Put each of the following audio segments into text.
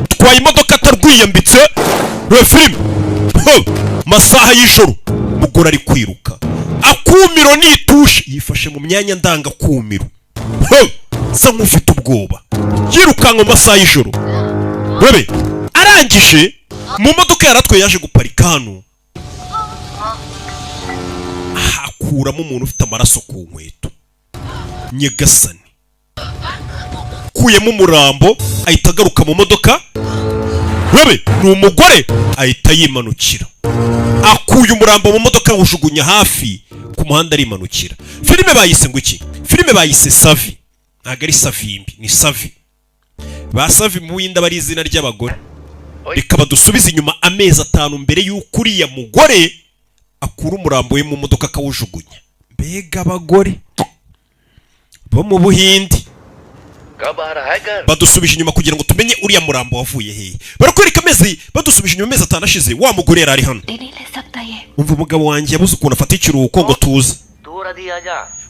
twaye imodoka atarwiyambitse filime masaha y'ijoro umugore ari kwiruka akumiro nitushe yifashe mu myanya ndangakumiro sa nk'ufite ubwoba yirukanka mu masaha y'ijoro bebe arangije mu modoka yaratwe yaje guparika hano akuramo umuntu ufite amaraso ku nkweto nyegasani kuyemo umurambo ahita agaruka mu modoka bebe ni umugore ahita yimanukira akuye umurambo mu modoka awujugunya hafi ku muhanda arimanukira filime bayise ngo iki filime bayise Savi ntago ari Savimbi ni Savi ba Savi mu Buhinde bari izina ry'abagore reka badusubize inyuma amezi 5 mbere y'uko uriya mugore akura umurambo we mu modoka akawujugunya mbega abagore bo mu Buhinde badusubije inyuma kugira ngo tumenye uriya murambo wavuye hehe barakwereka amezi badusubije inyuma amezi 5 ashize wa mugore yari ari hano umva umugabo wanjye yabuze ukuntu afata ikiruhuko ngo tuze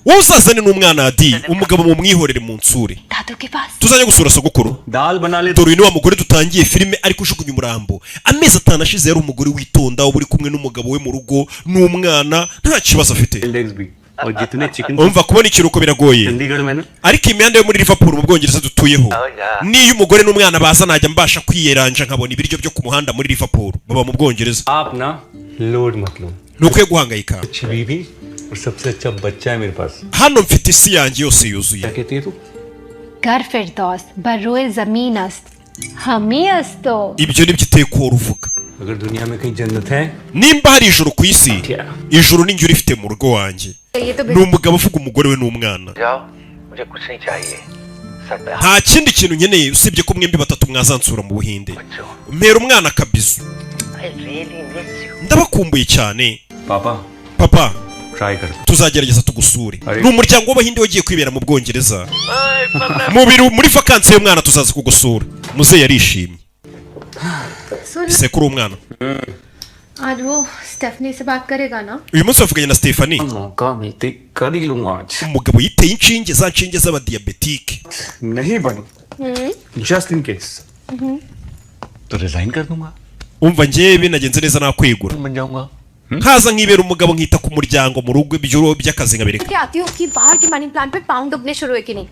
wowe usazane n'umwana Adi umugabo mu mwihorere mu nsure tuzanye gusura sogokuru dore ni wa mugore dutangiye filime ari kujugunya umurambo amezi 5 ashize yari umugore witonda uri kumwe n'umugabo we mu rugo n'umwana nta kibazo afite umva kubona ikiruko biragoye ariko imyanda yo muri Liverpool mu Bwongereza dutuyeho niyo umugore n'umwana baza najya mbasha kwiyeranja nkabona ibiryo byo ku muhanda muri Liverpool baba mu Bwongereza nukwiye guhangayika hano mfite isi yanjye yose yuzuye ibyo nibyo itekora uvuga nimba hari ijuru ku isi ijuru ni njye urifite mu rugo wanjye ni umugabo uvuga umugore we n'umwana nta kindi kintu nkeneye usibye ko mwembi batatu mwazansura mu Buhinde mpera umwana akabizu ndabakumbuye cyane papa tuzagerageza tugusure ni umuryango w'Abahinde wagiye kwibera mu Bwongereza muri vakansi y'umwana tuzaza kugusura muze yarishimye sekuru umwana आज वो स्टेफनी से बात करेगा ना uyu munsi wavuganye na Stephanie umugabo yiteye inshinge za nshinge z'abadiabetike नहीं बनी just in case तो resign कर दूंगा umva njyewe nagenze neza nakwegura बन जाऊंगा nkaza nkibera umugabo nkita ku muryango mu rugo ibyo by'akazi nkabireka क्या आती हो कि बाहर की मनी प्लांट पे पाउंड डूबने शुरू हुए कि नहीं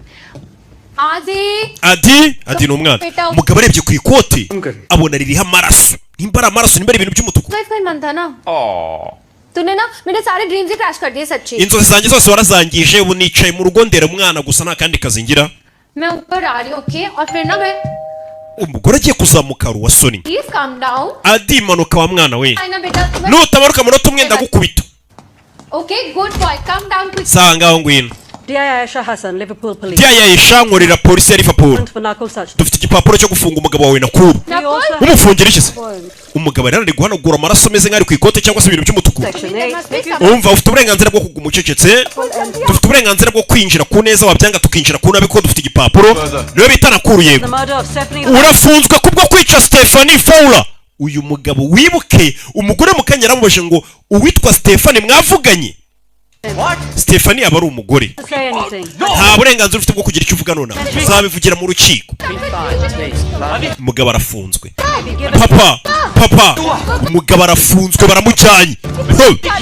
Adi ni umwana umugabo arebye ku ikoti abona ririho amaraso nimba ari amaraso nimba ari ibintu by'umutuku inzozi zanjye zose warazangije ubu nicaye mu rugo ndera umwana gusa nta kandi kazi ngira umugore agiye kuzamuka ruwa soni Adi manuka wa mwana we nutabaruka munota umwe ndagukubita sanga aho ngwino Diya nkorera polisi ya Liverpool dufite igipapuro cyo gufunga umugabo wawe Nakuru umufungira iki se umugabo ari guhanagura amaraso ameze nk'ari ku ikote cyangwa se ibintu by'umutuku umva ufite uburenganzira bwo kuguma ucecetse dufite uburenganzira bwo kwinjira ku neza wabyanga tukinjira ku nabi ko dufite igipapuro niwe bita Nakuru yego urafunzwe kubwo kwica Stephanie Fowler uyu mugabo wibuke umugore mu kanya yaramubajije ngo uwitwa Stephanie mwavuganye Stephanie aba ari umugore nta burenganzira ufite bwo kugira icyo uvuga none uzabivugira mu rukiko umugabo arafunzwe papa umugabo arafunzwe baramujyanye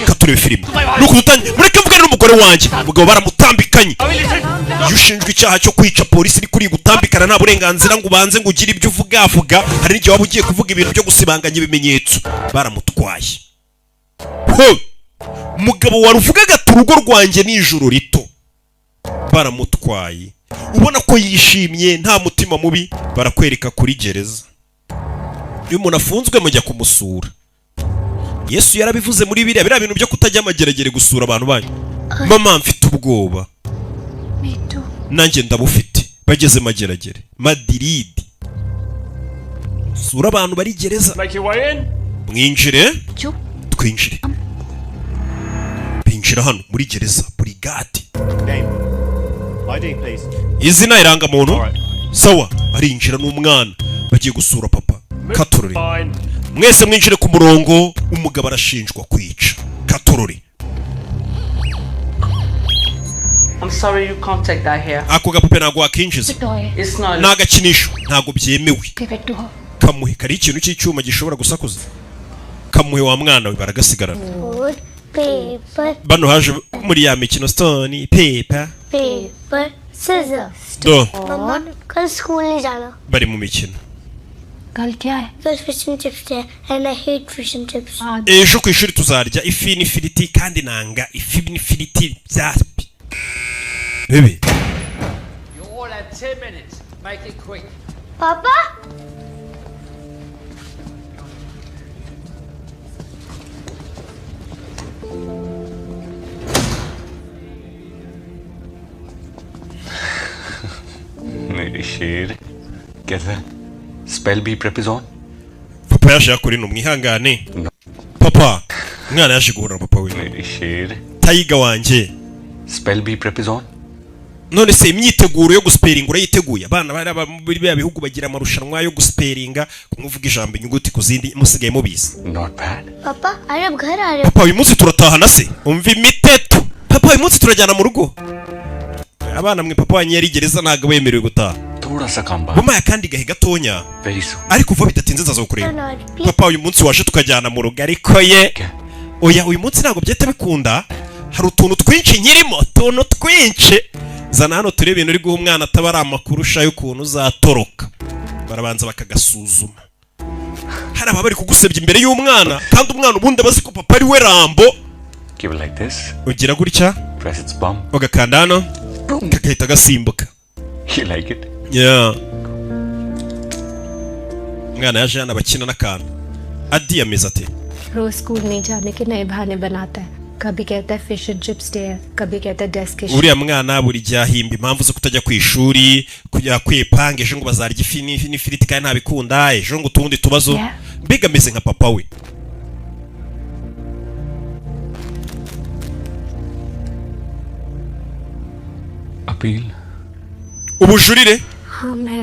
katurebe filime nuko dutangiye mureke mvugane n'umugore wanjye umugabo baramutambikanye iyo ushinjwe icyaha cyo kwica polisi iri kuri gutambikana nta burenganzira ngo ubanze ngo ugire ibyo uvuga hari n'igihe waba ugiye kuvuga ibintu byo gusibanganya ibimenyetso baramutwaye umugabo waruvugaga ati urugo rwanjye ni ijoro rito baramutwaye ubona ko yishimye nta mutima mubi barakwereka kuri gereza iyo umuntu afunzwe mujya kumusura Yesu yarabivuze muri biriya bintu byo kutajya amageragere gusura abantu banyu mama mfite ubwoba nanjye ndabufite bageze mageragere Madrid sura abantu bari gereza mwinjire twinjire binjira hano muri gereza brigade izina irangamuntu sawa arinjira n'umwana bagiye gusura papa Katorore mwese mwinjire ku murongo umugabo arashinjwa kwica Katorore I'm sorry you can't take that here. ako gapupe ntago wakinjiza It's not. n'agakinisho ntago byemewe Give it to her. kamuhe kari ikintu cy'icyuma gishobora gusakuza kamuhe wa mwana we baragasigarana Paper, bano haje muri ya mikino stone paper paper, scissors. do मम्मा कल स्कूल नहीं जाना bari mu mikino कल क्या है? कल fish and chips है and I hate fish and chips. ejo ku ishuri tuzarya ifi n'ifiriti kandi nanga ifi n'ifiriti byapi bebe You all have 10 minutes. Make it quick. पापा मेरे शेर कैसा spell bee prep is on papa yaje yakorina umwihangane papa umwana yaje guhura na papa we मेरे शेर tayiga wanje spell bee prep is on none se imyiteguro yo gusperinga urayiteguye abana bari muri bya bihugu bagira amarushanwa yo gusperinga kumvuga ijambo inyuguti ku zindi musigaye mubizi not bad पापा अरे अब घर आ रहे हो papa uyu munsi turatahana se umva imiteto papa uyu munsi turajyana mu rugo abana mwe papa wanyu yari gereza ntabwo bemerewe gutaha थोड़ा सा काम बात bumaye kandi gahe gatonya very soon ariko uva bidatinze nzaza kukureba Not please. papa uyu munsi waje tukajyana mu rugo ariko ye oya uyu munsi ntabwo byahita bikunda hari utuntu twinshi nkirimo utuntu twinshi zana hano turebe ibintu uri guha umwana ataba ari amakuru ushaye ukuntu uzatoroka barabanza bakagasuzuma hari ababa bari kugusebya imbere y'umwana kandi umwana ubundi abazi ko papa ari we rambo keep like this ugira gutya press it's bomb ugakanda hano kagahita gasimbuka you like it yeah umwana yaje hano abakina n'akantu adiyameza ati रोज स्कूल नहीं जाने के नए बहाने बनाता है कभी कहता है फिश एंड चिप्स डे है कभी कहता है desk uriya mwana buri gihe ahimba impamvu zo kutajya ku ishuri kujya kwipanga ejo ngo bazarya ifi n'ifiriti kandi ntabikunda ejo ngo utundi tubazo Yeah. mbega ameze nka papa we appeal ubujurire हाँ मैं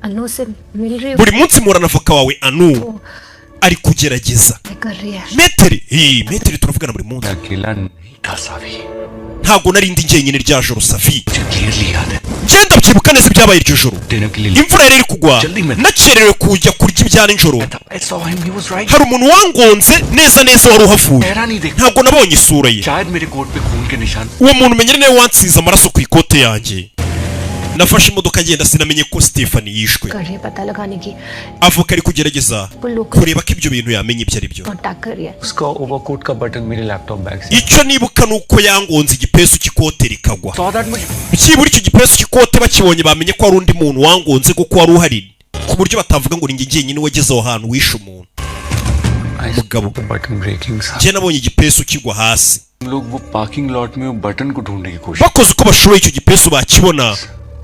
अनु से मिल रही हूँ buri munsi muhura na avoka wawe anu ari kugerageza कर रही है metero turavugana buri munsi अकेला नहीं था सावी ntabwo nari ndi njyenyine rya joro safi मुझे क्लियरली याद है genda byibuka neza ibyabaye iryo joro dinner के लिए imvura yari iri kugwa nakererewe kujya kurya ibya nijoro I saw him, he was right. hari umuntu wangonze neza neza wari uhavuye चेहरा नहीं देखा ntabwo nabonye isura ye शायद मेरे कोट पे खून के निशान uwo muntu umenya ni nawe wansize amaraso ku ikote yanjye nafashe imodoka ngenda sinamenye ko Stephanie yishwe कर रही है पता लगाने की avoka ari kugerageza kureba ko ibyo bintu yamenye ibyo ari byo contact कर रही है उसका ओवरकोट का बटन मेरे लैपटॉप बैग से icyo nibuka ni uko yangonze igipesu cy'ikote rikagwa saw that मुझे byibura icyo gipesu cy'ikote bakibonye bamenye ko hari undi muntu wangonze kuko wari uhari ku buryo batavuga ngo ni njye jyenyine wageze aho hantu wishe umuntu I Mugabo. saw the button breaking साहब njye nabonye igipesu kigwa hasi हम लोग वो parking lot में वो बटन को ढूंढने की कोशिश bakoze uko bashoboye icyo gipesu bakibona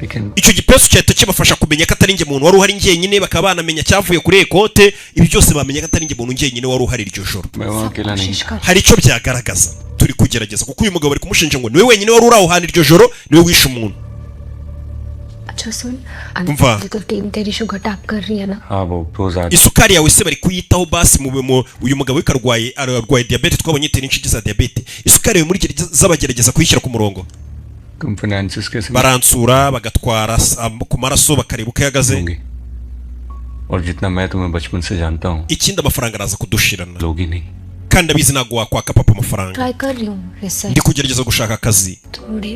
लेकिन icyo gipesu cyahita kibafasha kumenya ko atari njye muntu wari uhari njyenyine bakaba banamenya cyavuye kuri ekote ibi byose bamenya ko atari njye muntu njyenyine wari uhari iryo joro मैं वहाँ अकेला नहीं कोशिश कर hari icyo byagaragaza turi kugerageza kuko uyu mugabo bari kumushinja ngo niwe wenyine wari uri aho hantu iryo joro niwe wishe umuntu अच्छा सुन वाह। तो टीम तेरी शुगर टैप कर रही है ना हाँ वो रोज आती isukari yawe se bari kuyitaho basi uyu mugabo we karwaye arwaye diabete twabonye yitera inshinge za diabete isukari yawe muri z'abagerageza kuyishyira ku murongo तुम फाइनेंसिस कैसे baransura bagatwara ku maraso bakareba uko ihagaze होंगे और जितना मैं तुम्हें बचपन से जानता हूँ ikindi amafaranga araza kudushirana लोगी नहीं kandi abizi ntabwo wakwaka papa amafaranga try कर रही हूँ research ndi kugerageza gushaka akazi थोड़ी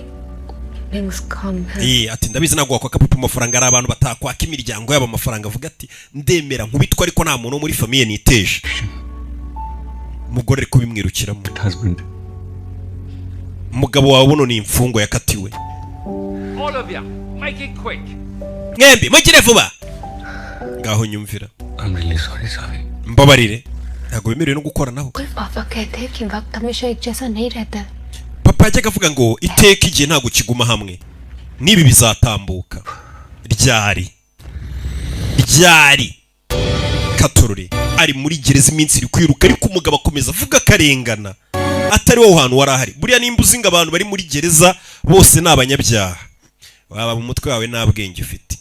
थिंग्स कम है ati ndabizi ntabwo wakwaka papa amafaranga ari abantu batakwaka imiryango yabo amafaranga avuga ati ndemera nkubitwa ariko nta muntu wo muri famiye niteje umugore ari kubimwirukiramo husband umugabo wawe buno ni imfungwa yakatiwe All of you, make it quick. mwembi mugire vuba ngaho nyumvira I'm really sorry Saavi mbabarire ntabwo bemerewe no gukoranaho कोई पापा कहते हैं कि वक्त हमेशा एक जैसा नहीं रहता है papa yajyaga avuga ngo iteka igihe ntabwo kiguma hamwe n'ibi bizatambuka ryari katorore ari muri gereza iminsi iri kwiruka ariko umugabo akomeza avuga akarengana atari wowe hantu wari ahari buriya nimba uzi ngo abantu bari muri gereza bose ni abanyabyaha waba mu mutwe wawe nta bwenge ufite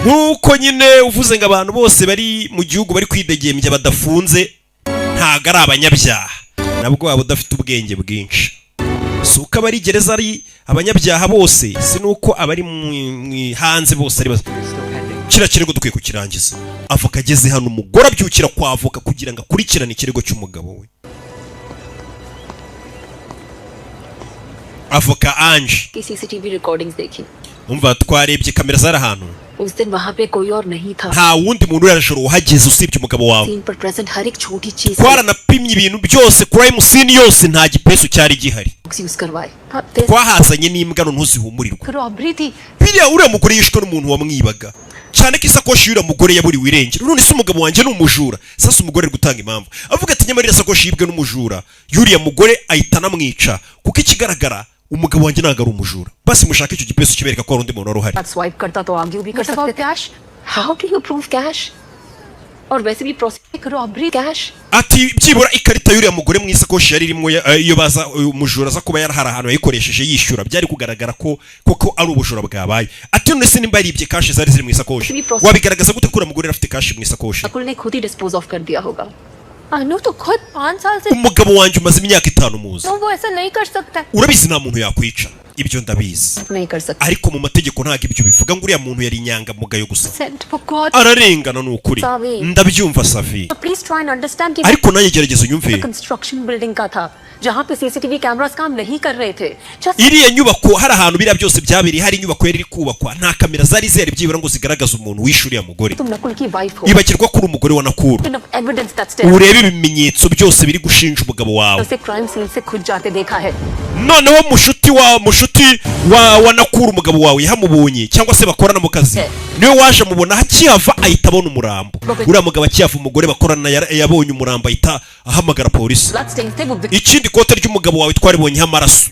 nk'uko nyine uvuze ngo abantu bose bari mu gihugu bari kwidegembya badafunze ntabwo ari abanyabyaha nabwo waba udafite ubwenge bwinshi si uko abari gereza ari abanyabyaha bose, si nuko abari hanze bose ari kiriya kirego dukwiye kukirangiza. Avoka ageze hano, umugore abyukira kwa avoka kugira ngo akurikirane ikirego cy'umugabo we. Avoka Ange, CCTV recordings देखी. umva twarebye kamera zari ahantu. उस दिन वहाँ पे कोई और नहीं था. Nta wundi muntu urajoro uhageze usibye umugabo wawe. Scene पर present हर एक छोटी चीज. Twaranapimye ibintu byose, crime scene yose nta gipesu cyari gihari. use करवाए. Twahazanye n'imbwa ntuzihumurirwa. Robbery थी. Biriya uriya mugore yishwe n'umuntu wamwibaga. Cyane ko isakoshi y'uriya mugore yaburiwe irengero. None se umugabo wanjye ni umujura. Sasa umugore ari gutanga impamvu. Avuga ati nyamara isakoshi yibwe n'umujura. Yuriya mugore ahita anamwica. Kuko ikigaragara umugabo wanjye ntago ari umujura. Basi mushaka icyo gipesu kibereka ko ari undi muntu wari uhari. Swipe करता तो आगे भी कर सकते थे. Cash? How do you prove cash? और वैसे भी prosecute robbery cash. Ati byibura ikarita y'uriya mugore mu isakoshi yari irimo iyo baza umujura za kuba yarahara ahantu yayikoresheje yishyura, byari kugaragara ko koko ari ubujura bwabaye. Ati none se nimba yaribye cash zari ziri mu isakoshi, wabigaragaza gute ko uriya mugore afite cash mu isakoshi? अकुल ने खुद ही dispose off कर दिया होगा. अनु तो खुद 5 साल से umugabo wanjye umaze imyaka 5 muzi. वो ऐसा नहीं कर सकता. Urabizi nta muntu yakwica. Ibyo ndabizi. नहीं कर सकता. Ariko mu mategeko ntago ibyo bivuga ngo uriya muntu yari inyangamugayo gusa. Sent for God. Ararengana n'ukuri. Ndabyumva Safi. Please try and understand कि ariko nanjye gerageza unyumve. Construction building का था जहाँ पे CCTV cameras काम नहीं कर रहे थे. Iriya nyubako hari ahantu biriya byose byabiri, hari inyubako yari kubakwa nta kamera zari zihari byibura ngo zigaragaza umuntu wishuriye mugore. तुम नकुल की wife हो. Ibakirwa kuri umugore wa Nakuru. Evidence that's still. Urebe ibimenyetso byose biri gushinja umugabo wawe. उसे crime scene से खुद जाते देखा है. Noneho mushuti wa Nakuru umugabo wawe yahamubonye cyangwa se bakorana mu kazi. Niwe waje mubona hakiyava ahita abona umurambo. Uriya mugabo akiyava umugore bakorana yabonye umurambo ahita ahamagara polisi. Ikindi kote ry'umugabo wawe twaribonye amaraso.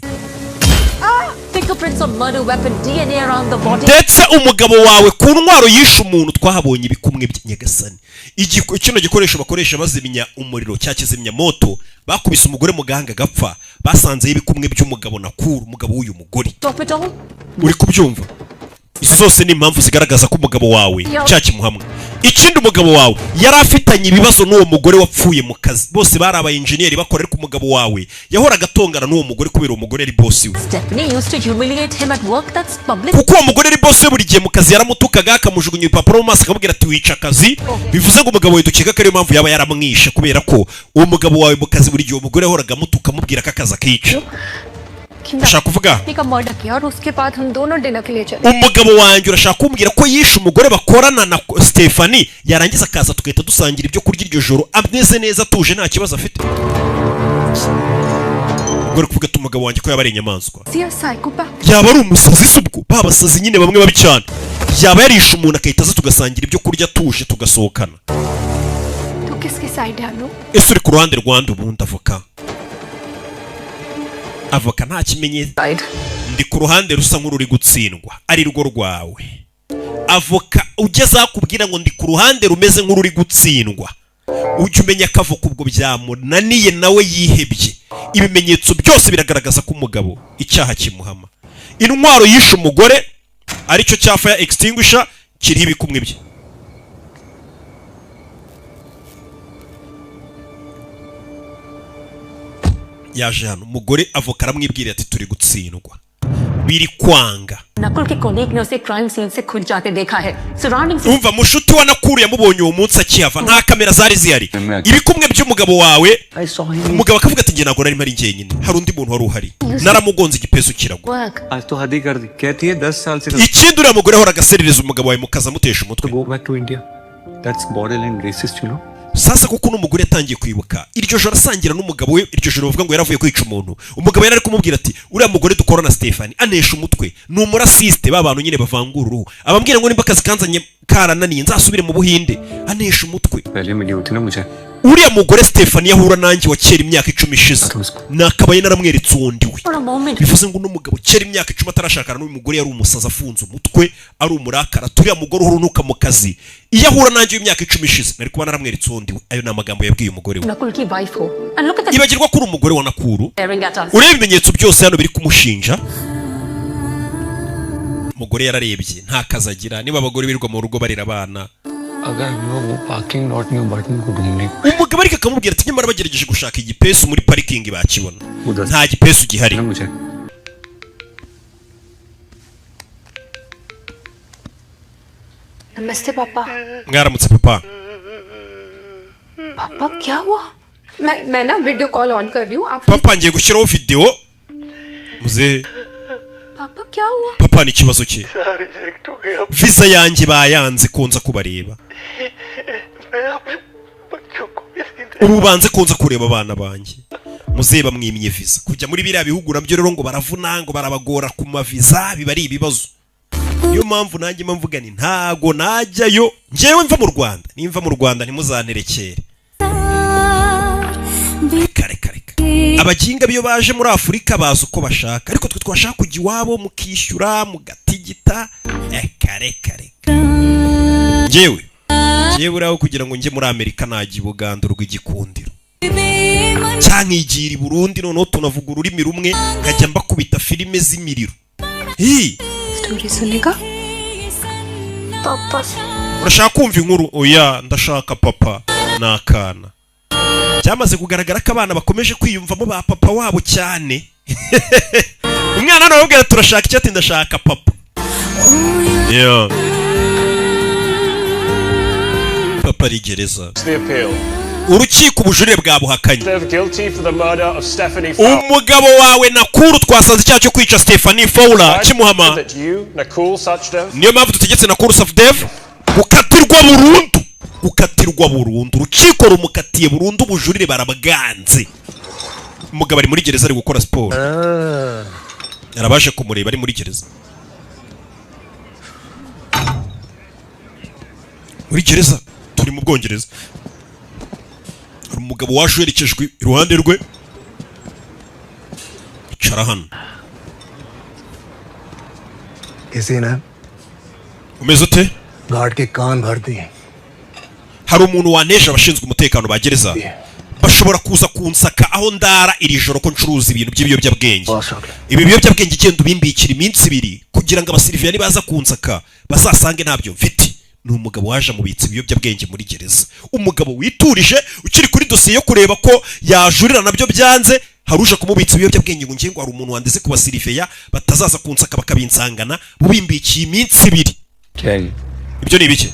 Fingerprints on murder weapon, DNA around the body. Ndetse umugabo wawe ku ntwaro yishe umuntu twahabonye ibikumwe by'Nyagasani. Kino gikoresho bakoresha bazimya umuriro cyakizimya moto, bakubise umugore mu gahanga gapfa, basanze ibikumwe by'umugabo Nakuru, umugabo w'uyu mugore. Uri kubyumva? Izo zose ni impamvu zigaragaza ko umugabo wawe cyakimuhamwe. Ikindi umugabo wawe yari afitanye ibibazo n'uwo mugore wapfuye mu kazi. Bose bari aba engineer bakorera ku mugabo wawe. Yahoraga atongana n'uwo mugore kubera uwo mugore ari boss we. Stephanie used to humiliate him at work, that's public. Kuko uwo mugore ari boss we buri gihe mu kazi yaramutukaga akamujugunya ibipapuro mu maso akamubwira ati wica akazi. Bivuze ngo umugabo we dukeka ko ari impamvu yaba yaramwishe kubera ko uwo mugabo wawe mu kazi buri gihe umugore yahoraga amutuka amubwira ko akazi akica. Urashaka kuvuga umugabo wanjye urashaka kumbwira ko yishe umugore bakorana na Stephanie yarangiza akaza tugahita dusangira ibyo kurya iryo joro ameze neza atuje nta kibazo afite. Gore kuvuga ati umugabo wanjye ko yaba ari inyamaswa, yaba ari umusazi subwo babasazi nyine bamwe babi cyane, yaba yarishe umuntu akahita aza tugasangira ibyo kurya tuje tugasohokana. Ese uri ku ruhande rwanda ubundi avoka? Avoka nta kimenyetso. Ndi ku ruhande rusa nk'ururi gutsindwa ari rwo rwawe. Avoka ugeze akubwira ngo ndi ku ruhande rumeze nk'ururi gutsindwa, ujye umenya ko avoka ubwo byamunaniye nawe yihebye. Ibimenyetso byose biragaragaza ko umugabo icyaha kimuhama. Intwaro yishe umugore aricyo cya fire extinguisher kiriho ibikumwe bye. Yaje hano umugore avoka aramwibwira ati turi gutsindwa, biri kwanga. Nakul के colleague ने उसे crime scene से खुद जाते देखा है. Surroundings. Umva mushuti wa Nakuru yamubonye uwo munsi akihava nta kamera zari zihari. Ibikumwe by'umugabo wawe. Umugabo akavuga ati nge ntabwo nari mpari njyenyine, hari undi muntu wari uhari. Naramugonze igipesu kiragwa. आज तो हद ही कर दी, कहती है 10 साल से. Ikindi uriya mugore ahora agaserereza umugabo wawe mukaza amutesha umutwe. Go back to India. That's borderline racist, you know. Sasa kuko n'umugore yatangiye kwibuka iryo joro asangira n'umugabo we, iryo joro bavuga ngo yaravuye kwica umuntu. Umugabo yari ari kumubwira ati uriya mugore dukorana Stephanie anesha umutwe ni umurasiste, babantu nyine bavangura uruhu, abambwira ngo nimba akazi kanzanye karananiye nzasubire mu Buhinde, anesha umutwe. पहले मिली होती ना मुझे. Uriya mugore Stephanie yahura nanjye wa kera imyaka 10 ishize nakabaye naramweretse undi we. Bivuze ngo n'umugabo kera imyaka 10 atarashakana n'uyu mugore yari umusaza afunze umutwe ari umurakara. Turiya mugore urunuka mu kazi iyo ahura nanjye imyaka 10 ishize nari kuba naramweretse undi we. Ayo namagambo yabwiye umugore we. Nakul ki wife ho. And look at the ibagirwa kuri umugore wa Nakuru. Urebe ibimenyetso byose hano biri kumushinja. Umugore yararebye nta kazi agira, niba abagore birirwa mu rugo barira abana अगर वो parking lot में बटन को ढूंढने umugabo ariko akamubwira ati nyamara bagerageje gushaka igipesu muri parikingi bakibona nta gipesu gihari मुझे नमस्ते पापा mwaramutse papa पापा क्या हुआ मैं ना वीडियो कॉल ऑन कर रही हूँ आप papa ngiye gushyiraho video muze पापा क्या हुआ papa ni ikibazo cye visa yanjye bayanze konza kubareba ubu banze konza kureba abana banjye muze bamwimye visa kujya muri biriya bihugu nabyo rero ngo baravuna ngo barabagora ku maviza biba ari ibibazo niyo mpamvu nanjye mvuga ni ntago najyayo njyewe mva mu Rwanda nimva mu Rwanda ntimuzanterekere kare abajinga biyo baje muri Afurika baza uko bashaka ariko twe twashaka kujya iwabo mukishyura mugatigita kare njyewe uraho kugira ngo njye muri Amerika najya Buganda rw'igikundiro cyankigira i Burundi noneho tunavuga ururimi rumwe nkajya mbakubita filime z'imiriro story सुनेगा पापा urashaka kumva inkuru oya ndashaka papa nakana cyamaze kugaragara ko abana bakomeje kwiyumvamo ba papa wabo cyane umwana nawe ubwira turashaka icyo ati ndashaka papa papa ari gereza urukiko ubujurire bwabuhakanye umugabo wawe Nakuru twasanze icyaha cyo kwica Stephanie Fowler kimuhama niyo mpamvu dutegetse Nakuru Safdev gukatirwa burundu urukiko rumukatiye burundu ubujurire barabwanze umugabo ari muri gereza ari gukora siporo yarabaje kumureba ari muri gereza turi mu Bwongereza hari umugabo waje yerekejwe iruhande rwe icara hano किसी ने umeze ute guard के कान भर दिए hari umuntu wanesha abashinzwe umutekano ba gereza bashobora kuza kunsaka aho ndara iri joro ko ncuruza ibintu by'ibiyobyabwenge ibi biyobyabwenge igenda ubimbikira iminsi 2 kugira ngo abasiriviyani baza kunsaka bazasange ntabyo mfite ni umugabo waje amubitsa ibiyobyabwenge muri gereza umugabo witurije ukiri kuri dosiye yo kureba ko yajurira nabyo byanze haruje kumubitsa ibiyobyabwenge ngo ngiye ngo hari umuntu wandeze ku basiriviya batazaza kunsaka bakabinsangana bubimbikiye iminsi 2 ibyo ni ibiki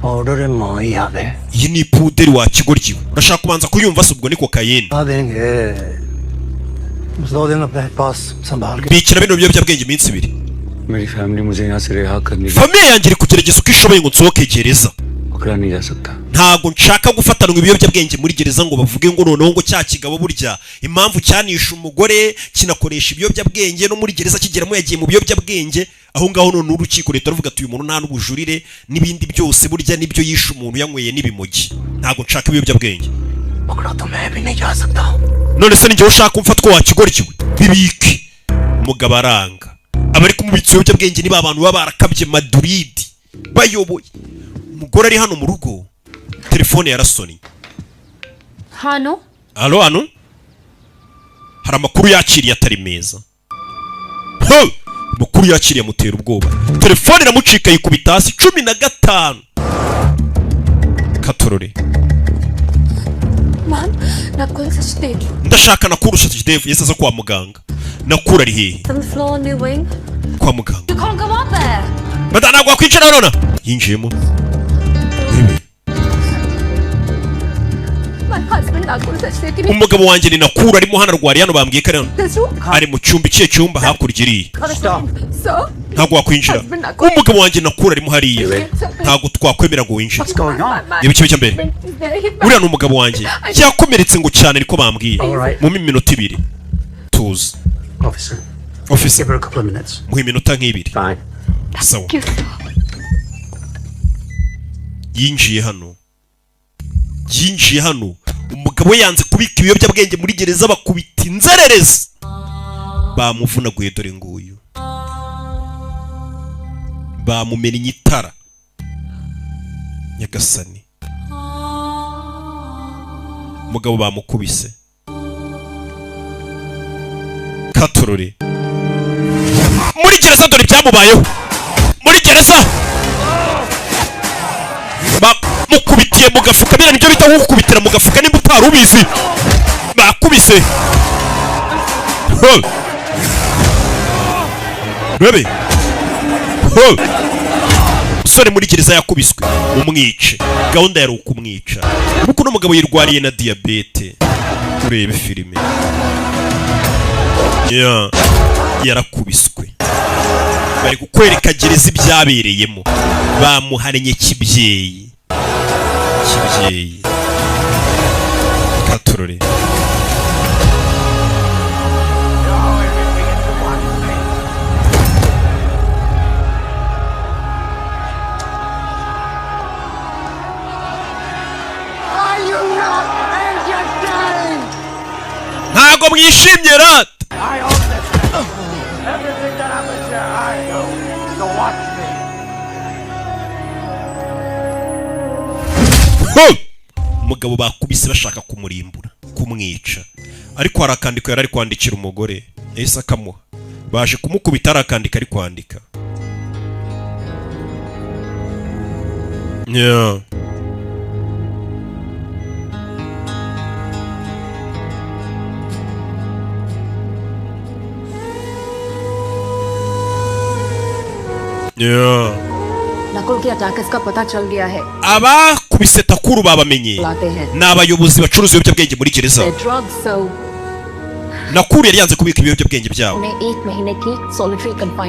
order है माई याद है iyi ni puderi wa kigoryiwe urashaka kubanza kuyumva se ubwo ni kokayine देंगे बस 2 दिन अपने पास संभाल के bikira bino biyobyabwenge iminsi 2 मेरी फैमिली मुझे यहाँ से रिहा करने famiye yanjye iri kugerageza uko ishoboye ngo nsohoke gereza पकड़ा नहीं जा सकता ntago nshaka gufatanwa ibiyobyabwenge muri gereza ngo bavuge ngo noneho ngo cya kigabo burya impamvu cyanisha umugore kinakoresha ibiyobyabwenge no muri gereza kigeramo yagiye mu biyobyabwenge aho ngaho none urukiko leta ruvuga ati uyu muntu nta n'ubujurire n'ibindi byose burya nibyo yishe umuntu yanyweye n'ibimogi ntago nshaka ibiyobyabwenge पकड़ा तो मैं भी नहीं जा सकता none se ninjye ushaka umfatwa wa kigoryiwe bibike umugabo aranga abari kumubitsa ibiyobyabwenge niba abantu baba barakabye Madrid bayoboye umugore ari hano mu rugo telefone yarasoni hano hano hari amakuru yakiriye atari meza amakuru yakiriye amutera ubwoba telefone iramucika yikubita hasi 15 katorore Nakuru Sachdev ndashaka Nakuru Sachdev yese aza kwa muganga Nakuru ari hehe floor new wing kwa muganga you can't go up there badana gwa kwinjira nona yinjiyemo umugabo wanjye ni Nakuru arimo hano arwariye hano bambwiye ko ari mu cyumba ikihe cyumba hakurya iriya ntabwo wakwinjira umugabo wanjye Nakuru arimo hariya ntabwo twakwemera ngo winjire niba ikibi cyambere uriya ni umugabo wanjye yakomeretse ngo cyane niko bambwiye mu minota 2 tuza officer mu minota nk'ibiri sawa yinjiye hano umugabo yanze kubika ibiyobyabwenge muri gereza bakubita inzererezi bamuvunaguye dore nguyu bamumennye itara nyagasani umugabo bamukubise katorore muri gereza dore byamubayeho muri gereza bamukubitiye mu gafuka biriya nibyo bita gukubitira mu gafuka nimba utari ubizi bakubise bebe umusore muri gereza yakubiswe umwice gahunda yari ukumwica kuko uno mugabo yirwariye na diyabete urebe filime yarakubiswe bari kukwereka gereza ibyabereyemo bamuharanye kibyeyi katurore ntago mwishimye rat umugabo bakubise bashaka kumurimbura kumwica ariko harakandika yari ari kwandikira umugore yahise akamuha baje kumukubita harakandika ari kwandika Nakul की अचानक का पता चल गया है abakubise Takuru babamenye ni abayobozi bacuruza ibiyobyabwenge muri gereza Nakuru yari yanze kubika ibiyobyabwenge byabo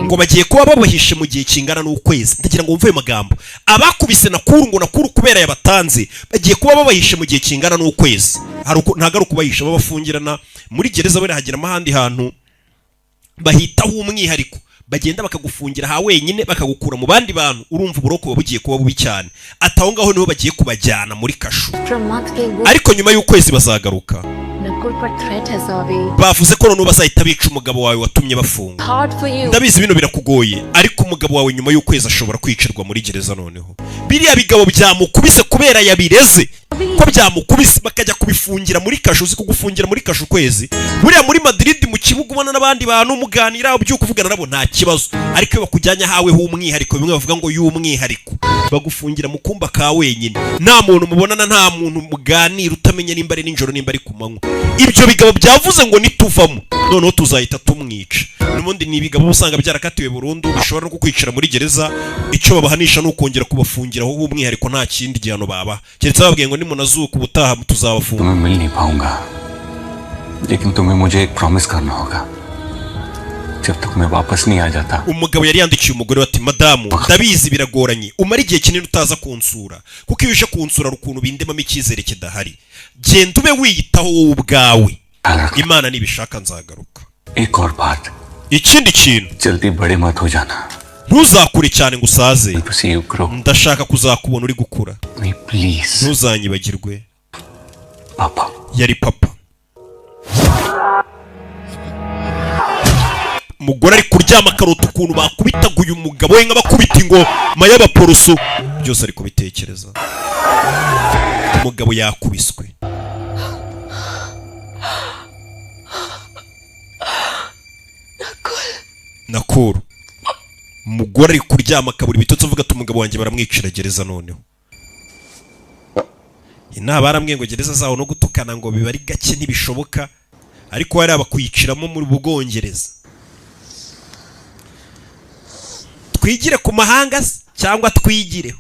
ngo bagiye kuba babahishe mu gihe kingana n'ukwezi ndagira ngo mvuye magambo abakubise Nakuru ngo Nakuru kubera yabatanze bagiye kuba babahishe mu gihe kingana n'ukwezi ntago ari kubahisha babafungirana muri gereza bari hagira amahandi hantu bahitaho umwihariko bagenda bakagufungira ha wenyine bakagukura mu bandi bantu urumva uburoko bugiye kuba bubi cyane ataho ngaho niho bagiye kubajyana muri kashu ariko nyuma y'ukwezi bazagaruka bavuze ko none bazahita bica umugabo wawe watumye bafunga ndabizi bino birakugoye ariko umugabo wawe nyuma y'ukwezi ashobora kwicirwa muri gereza noneho biriya bigabo byamukubise kubera yabireze ko byamukubise bakajya kubifungira muri kashu uzi kugufungira muri kashu kwezi buriya muri Madrid mu kibuga ubona n'abandi bantu muganira ubyuka uvugana nabo nta kibazo ariko iyo bakujyanya hawe h'umwihariko bimwe bavuga ngo y'umwihariko bagufungira mu kumba ka wenyine nta muntu mubonana nta muntu muganira utamenya nimba ari ninjoro nimba ari kumanywa ibyo bigabo byavuze ngo nituvamo noneho tuzahita tumwica n'ubundi ni ibigabo usanga byarakatiwe burundu bishobora no kukwicira muri gereza icyo babahanisha no kongera kubafungira aho umwihariko nta kindi gihano baba keretse babwiye ngo nimunazuka ubutaha tuzabafunga तुम्हें मिल नहीं पाऊंगा लेकिन तुम्हें मुझे एक प्रॉमिस करना होगा जब तक मैं वापस नहीं आ जाता umugabo yari yandikiye umugore ati madamu ndabizi biragoranye umara igihe kinini utaza kunsura kuko iyo uje kunsura rukuntu bindemamo icyizere kidahari genda ube wiyitaho wowe ubwawe Imana nibishaka nzagaruka एक और बात ikindi kintu जल्दी बड़े मत हो जाना ntuzakure cyane ngo usaze see you grow ndashaka kuzakubona uri gukura please ntuzanyibagirwe papa yari papa umugore ari kuryama akarota ukuntu bakubitaguye umugabo we nk'abakubita ingoma y'abaporoso byose ari kubitekereza umugabo yakubiswe Nakuru umugore ari kuryama akabura ibitotsi avuga ati umugabo wanjye baramwicira gereza noneho inaba barambwiye ngo gereza zaho no gutukana ngo biba ari gake ntibishoboka ariko hari abakwiciramo muri Bwongereza twigire ku mahanga cyangwa twigireho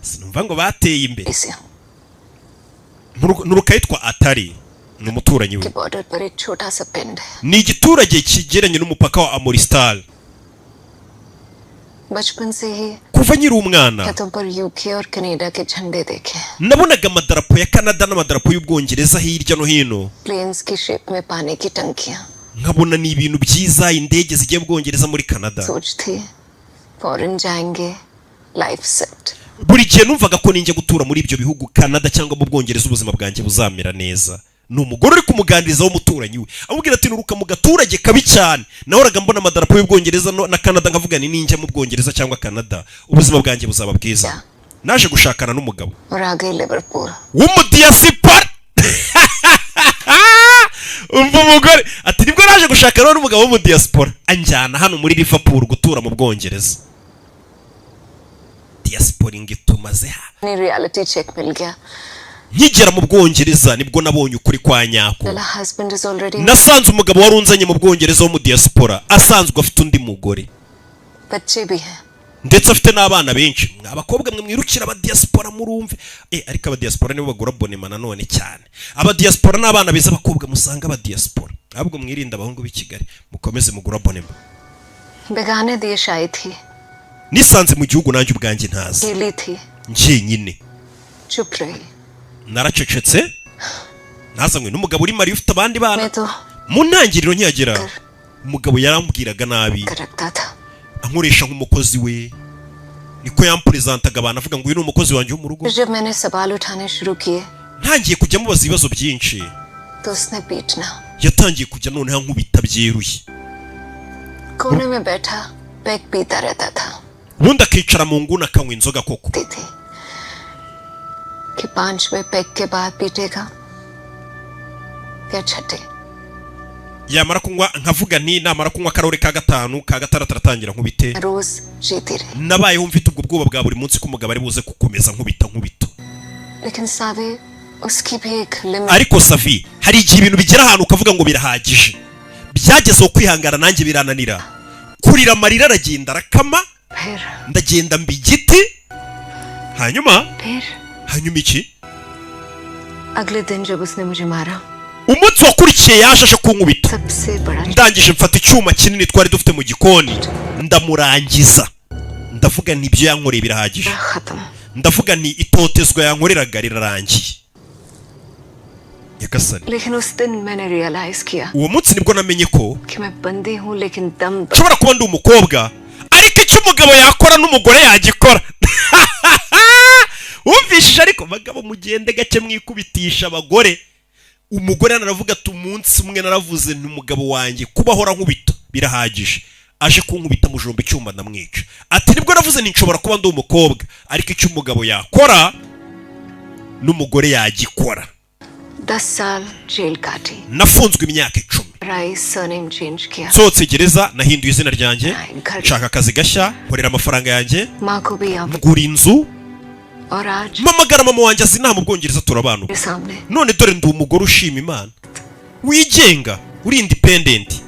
sinumva ngo bateye imbere nurukayitwa Atari ni umuturanyi we ni igiturage kigeranye n'umupaka wa Amoristal kuva nyiri umwana nabonaga amadarapo ya Canada n'amadarapo y'Ubwongereza hirya no hino nkabona ni ibintu byiza indege zigiye Bwongereza muri Canada buri gihe numvaga ko ninjye gutura muri ibyo bihugu Canada cyangwa mu Bwongereza ubuzima bwanjye buzamera neza ni umugore uri kumuganiriza w'umuturanyi we amubwira ati nuruka mu gaturage kabi cyane nahoraga mbona amadarapo y'Ubwongereza na Canada nkavuga ni ninjye mu Bwongereza cyangwa Canada ubuzima bwanjye buzaba bwiza naje gushakana n'umugabo w'umudiyasipora umva umugore ati nibwo naje gushakana n'umugabo w'umudiyasipora anjyana hano muri Liverpool gutura mu Bwongereza diasporing tumazeha Ni reality check मिल गया. nkigera mu Bwongereza nibwo nabonye ukuri kwa nyako. Her husband is already. Nasanze umugabo warunzanye mu Bwongereza wo mu diaspora asanzwe afite undi mugore. बच्चे भी हैं. Ndetse afite n'abana benshi. Abakobwa mwe mwirukira aba diaspora murumve. Ariko aba diaspora nibo bagura bonema nanone cyane. Aba diaspora n'abana beza abakobwa musanga aba diaspora. Ahubwo mwirinda abahungu b'i Kigali mukomeze mugura bonema. बेगाने देश आई थी. Nisanze mu gihugu nanjye ubwanjye ntazi. अकेली थी. Njyenyine. चुप रही. Naracecetse. Nazanywe n'umugabo uri mari ufite abandi bana. मैं तो Mu ntangiriro ntiyagera. Umugabo yarambwiraga nabi. करता था. Ankoresha nk'umukozi we. Niko yampresentaga abantu avuga ngo uyu ni umukozi wanjye wo mu rugo. जब मैंने सवाल उठाने शुरू किए Ntangiye kujya mubaza ibibazo byinshi. तो उसने पीटना. Yatangiye kujya noneho nkubita byeruye. कोने में बैठा पैक पीता रहता था. Ubundi akicara mu nguni akanywa inzoga koko. थी कि 5वें पैक के बाद पीटेगा या छठे. Yamara kunywa nkavuga nti namara kunywa karore ka gatanu ka gatandatu aratangira nkubite. रोज जीती रही. Nabayeho mfite ubwo bwoba bwa buri munsi ko umugabo ari buze gukomeza nkubita. लेकिन सावे उसकी भी एक limit. Ariko Safi hari igihe ibintu bigera ahantu ukavuga ngo birahagije. Byagezeho kwihangana nanjye birananira. Kurira amarira aragenda arakama. फिर Ndagenda mba igiti. Hanyuma iki? अगले दिन जब उसने मुझे मारा Umunsi wakurikiye yaje aje kunkubita. सबसे बड़ा Ndangije mfata icyuma kinini twari dufite mu gikoni. Ndamurangiza. Ndavuga nti ibyo yankoreye birahagije. खत्म. Ndavuga nti itotezwa yankoreraga rirarangiye. Yakasani. लेकिन उस दिन मैंने रियलाइज किया Uwo munsi nibwo namenye ko कि मैं बंदी हूँ लेकिन दम nshobora kuba ndi umukobwa ariko icyo umugabo yakora n'umugore yagikora. Umvishije ariko bagabo mugende gake mwikubitisha abagore. Umugore naravuga ati umunsi umwe naravuze nti umugabo wanjye kubahora nkubita birahagije. Aje kunkubita mujombe cyumba ndamwica. Ati nibwo navuze nti nshobora kuba ndi umukobwa ariko icyo umugabo yakora n'umugore yagikora. 10 साल जेल काटी. Nafunzwe imyaka 10. Rice surname change किया. Sohotse gereza nahinduye izina ryanjye. Nshaka akazi gashya nkorera amafaranga yanjye. माँ को भी यहाँ Ngura inzu. और आज Mamagara mama wanjye azi nta mu Bwongereza turabana. मेरे सामने None dore ndi umugore ushima Imana. Wigenga, uri independent.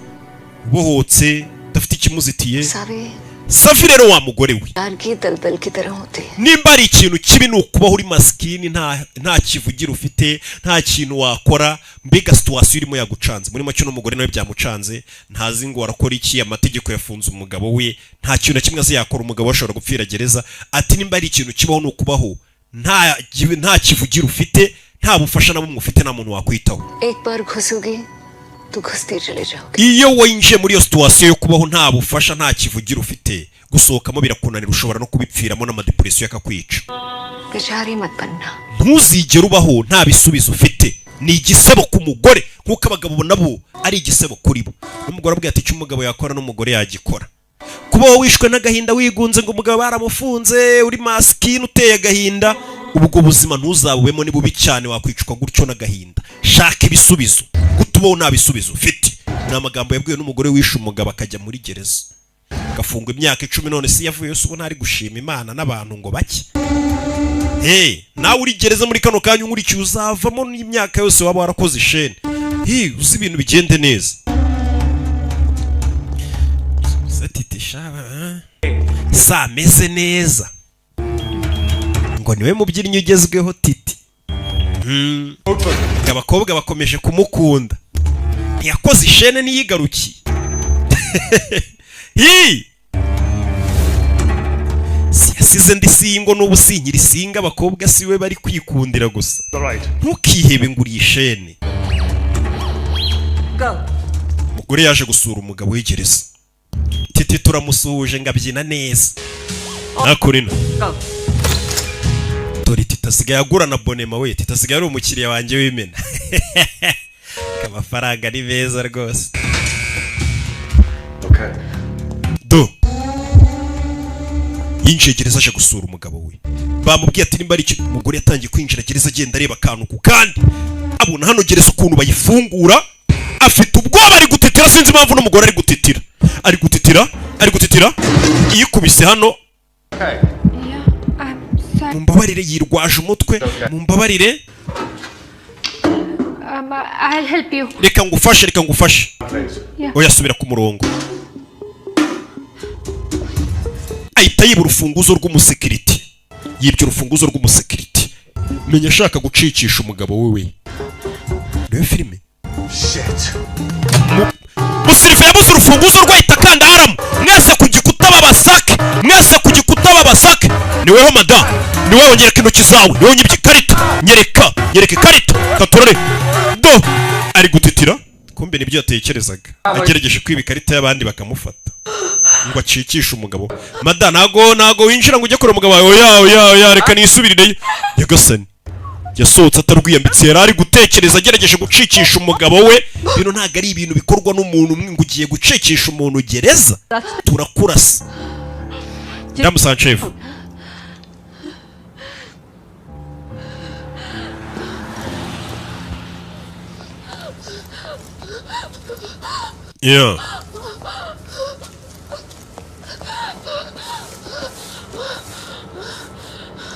Ubohotse, dafite ikimuzitiye. Save Safi rero wa mugore we. यार की दलदल की तरह होते. Nimba ari ikintu kibi nukubaho uri maskini nta kivugira ufite, nta kintu wakora, mbega situation irimo yagucanze. Muri macyo n'umugore nawe byamucanze, ntazi ngo arakora iki, amategeko yafunze umugabo we, nta kintu na kimwe azi yakora umugabo ashobora gupfira gereza. Ati nimba ari ikintu kibaho nukubaho, nta kivugira ufite, nta bufasha nabo mufite nta muntu wakwitaho. एक बार घुसोगी तो घुसते चले जाओगे. Iyo winjiye muri iyo situation yo kubaho nta bufasha nta kivugira ufite, gusohokamo birakunanira ushobora no kubipfiramo n'amadepression yakakwica. बेचारी मत बनना. Ntuzigere ubaho nta bisubizo ufite. Ni igisebo ku mugore nkuko abagabo nabo ari igisebo kuri bo. N'umugore abwiye ati icyo umugabo yakora n'umugore yagikora. Kuba wishwe n'agahinda wigunze ngo umugabo baramufunze uri maskini uteye agahinda, ubwo buzima ntuzabubemo ni bubi cyane wakwicwa gutyo n'agahinda. Shaka ibisubizo. Gutubaho nta bisubizo ufite. Ni amagambo yabwiwe n'umugore wishe umugabo akajya muri gereza. Agafungwa imyaka 10 none si yavuye se ubona ari gushima Imana n'abantu ngo bake. Nawe uri gereza muri kano kanya nkurikiye uzavamo n'imyaka yose waba warakoze ishene. Uzi ibintu bigende neza. Sameze neza ngo niwe mubyinnyi ugezweho Titi. Abakobwa bakomeje kumukunda. Ntiyakoze ishene niyigarukiye. Siyasize ndi singo n'ubu sinkiri singa abakobwa siwe bari kwikundira gusa. Ntukihebe ngo uri ishene. Umugore yaje gusura umugabo w'igereza. Titi turamusuhuje ngabyina neza. Nakurina. Dore Titi asigaye agura na bonema we. Titi asigaye ari umukiriya wanjye w'imena. Amafaranga ni meza rwose. Do. Yinjiye gereza aje gusura umugabo we. Bamubwiye ati nimba ari iki, umugore yatangiye kwinjira gereza agenda areba akantu ku kandi. Abona hano gereza ukuntu bayifungura. Afite ubwoba ari gutitira sinzi impamvu n'umugore ari gutitira. Ari gutitira. Yikubise hano. mumbabarire yirwaje umutwe mumbabarire I'll help you. reka ngufashe oya subira ku murongo ahita yiba urufunguzo rw'umusekiriti yibye urufunguzo rw'umusekiriti menya ashaka gucicisha umugabo wewe rero filime musirife yabuze urufunguzo rwahita kanda haramu mwese ku gikuta babasake niweho madamu niwe wongereka intoki zawe niwe wonyibye ikarita nyereka ikarita katurore do ari gutitira kumbe nibyo yatekerezaga agerageje kwiba ikarita y'abandi bakamufata ngo acikishe umugabo madamu nago winjira ngo ujye kure umugabo wawe oya reka nisubirireyo yagasani yasohotse atarwiyambitse yari ari gutekereza agerageje gucikisha umugabo we bino ntago ari ibintu bikorwa n'umuntu umwe ngo ugiye gucikisha umuntu gereza turakurasa Damu Sanchev yeah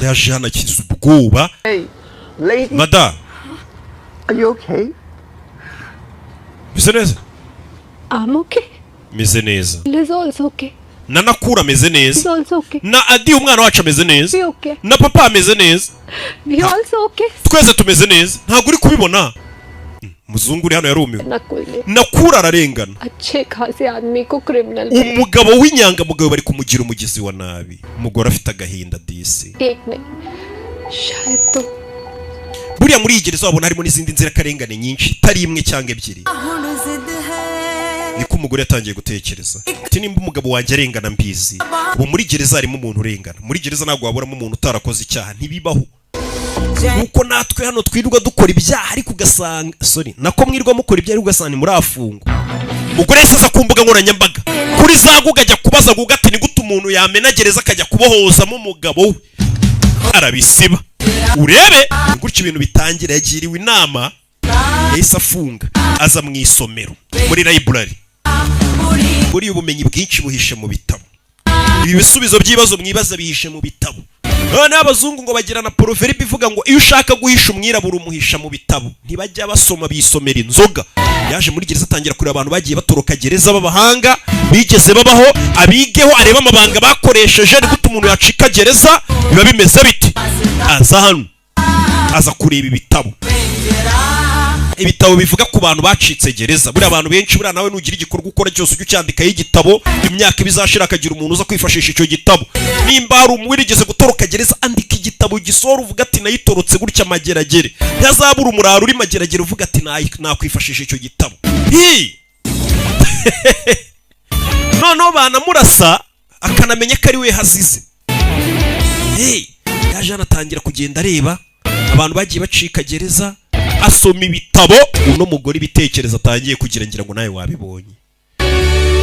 yaje hano akiza ubwoba Mada, are you okay? Meze neza? I'm okay. Meze neza. Liz also okay. Na Nakura ameze neza. He's also okay. Na Adi umwana wacu ameze neza. We okay. Na papa ameze neza. We also okay. Twese tumeze neza. Ntabwo uri kubibona. Muzungu uri hano yarumiwe. Nakura ararengana. अच्छे खासे आदमी को criminal. Umugabo w'inyangamugayo bari kumugira umugizi wa nabi. Umugore afite agahinda disi. एक नहीं. शायद तो. Buriya muri igereza wabona harimo n'izindi nzira karengane nyinshi, tari imwe cyangwa ebyiri. Niko umugore yatangiye gutekereza. Ati nimba umugabo wanjye arengana mbizi. Ubu muri gereza harimo umuntu urengana. Muri gereza ntabwo waburamo umuntu utarakoze icyaha, ntibibaho. Nuko natwe hano twirirwa dukora ibyaha ariko ugasanga nako mwirwa mukora ibyaha ugasanga muri afungo. Umugore yasiza ku mbuga nkoranyambaga kuri za Google ajya kubaza Google ati ni gute umuntu yamena gereza akajya kubohozamo umugabo we. Arabisiba. Urebe gutyo ibintu bitangira yagiriwe inama yahise afunga aza mu isomero muri library. Muri ubumenyi bwinshi buhishe mu bitabo. Ibi bisubizo by'ibibazo mwibaza bihishe mu bitabo. None abazungu ngo bagira na proverbe ivuga ngo iyo ushaka guhisha umwirabura umuhisha mu bitabo. Ntibajya basoma bisomera inzoga. Yaje muri gereza atangira kuri abantu bagiye batoroka gereza b'abahanga bigeze babaho abigeho areba amabanga bakoresheje ni gute umuntu yacika gereza biba bimeze biti. Aza hano aza kureba ibitabo bivuga ku bantu bacitse gereza. Buri abantu benshi buri nawe nugira igikorwa ukora cyose ujye cyandika y'igitabo imyaka bizashira akagira umuntu uza kwifashisha icyo gitabo. Nimba hari umwirigeze gutoroka gereza andika igitabo gisora uvuga ati nayitorotse gutya mageragere. Ntazabura umuraro uri mageragere uvuga ati nakwifashisha icyo gitabo. Noneho banamurasa akanamenya ko ari we hazize. Yaje anatangira kugenda areba abantu bagiye bacika gereza asoma ibitabo. Uno mugore ibitekerezo atangiye kugira ngira ngo nawe wabibonye.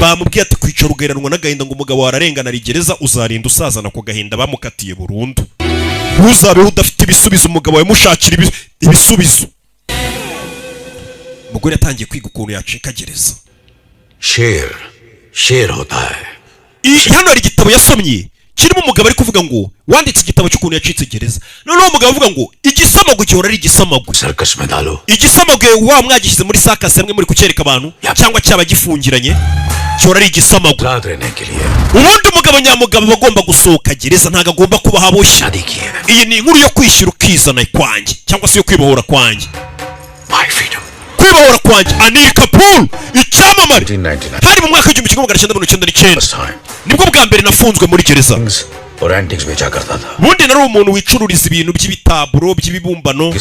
Bamubwiye ati kwicara ugeranwa n'agahinda ngo umugabo wararengana ari gereza uzarinda usazana ku gahinda bamukatiye burundu. Uzabeho udafite ibisubizo umugabo we mushakira ibisubizo. Mugore yatangiye kwiga ukuntu yacika gereza. शेर होता है. Hano hari igitabo yasomye kirimo umugabo ari kuvuga ngo wanditse igitabo cy'ukuntu yacitse gereza. Noneho umugabo avuga ngo igisamago gihora ari igisamago. Circus में डालो. Igisamago wa mwagishyize muri sakasi hamwe muri kucyereka abantu cyangwa cyaba gifungiranye gihora ari igisamago. Ubundi umugabo nyamugabo bagomba gusohoka gereza ntago agomba kuba haboshye. Iyi ni inkuru yo kwishyura ukizana kwanjye cyangwa se yo kwibohora kwanjye. Kwibohora kwanjye Anil Kapoor icyamamare hari mu mwaka w'1999 nibwo bwa mbere nafunzwe muri gereza. Bundi nari umuntu wicururiza ibintu by'ibitaburo by'ibibumbano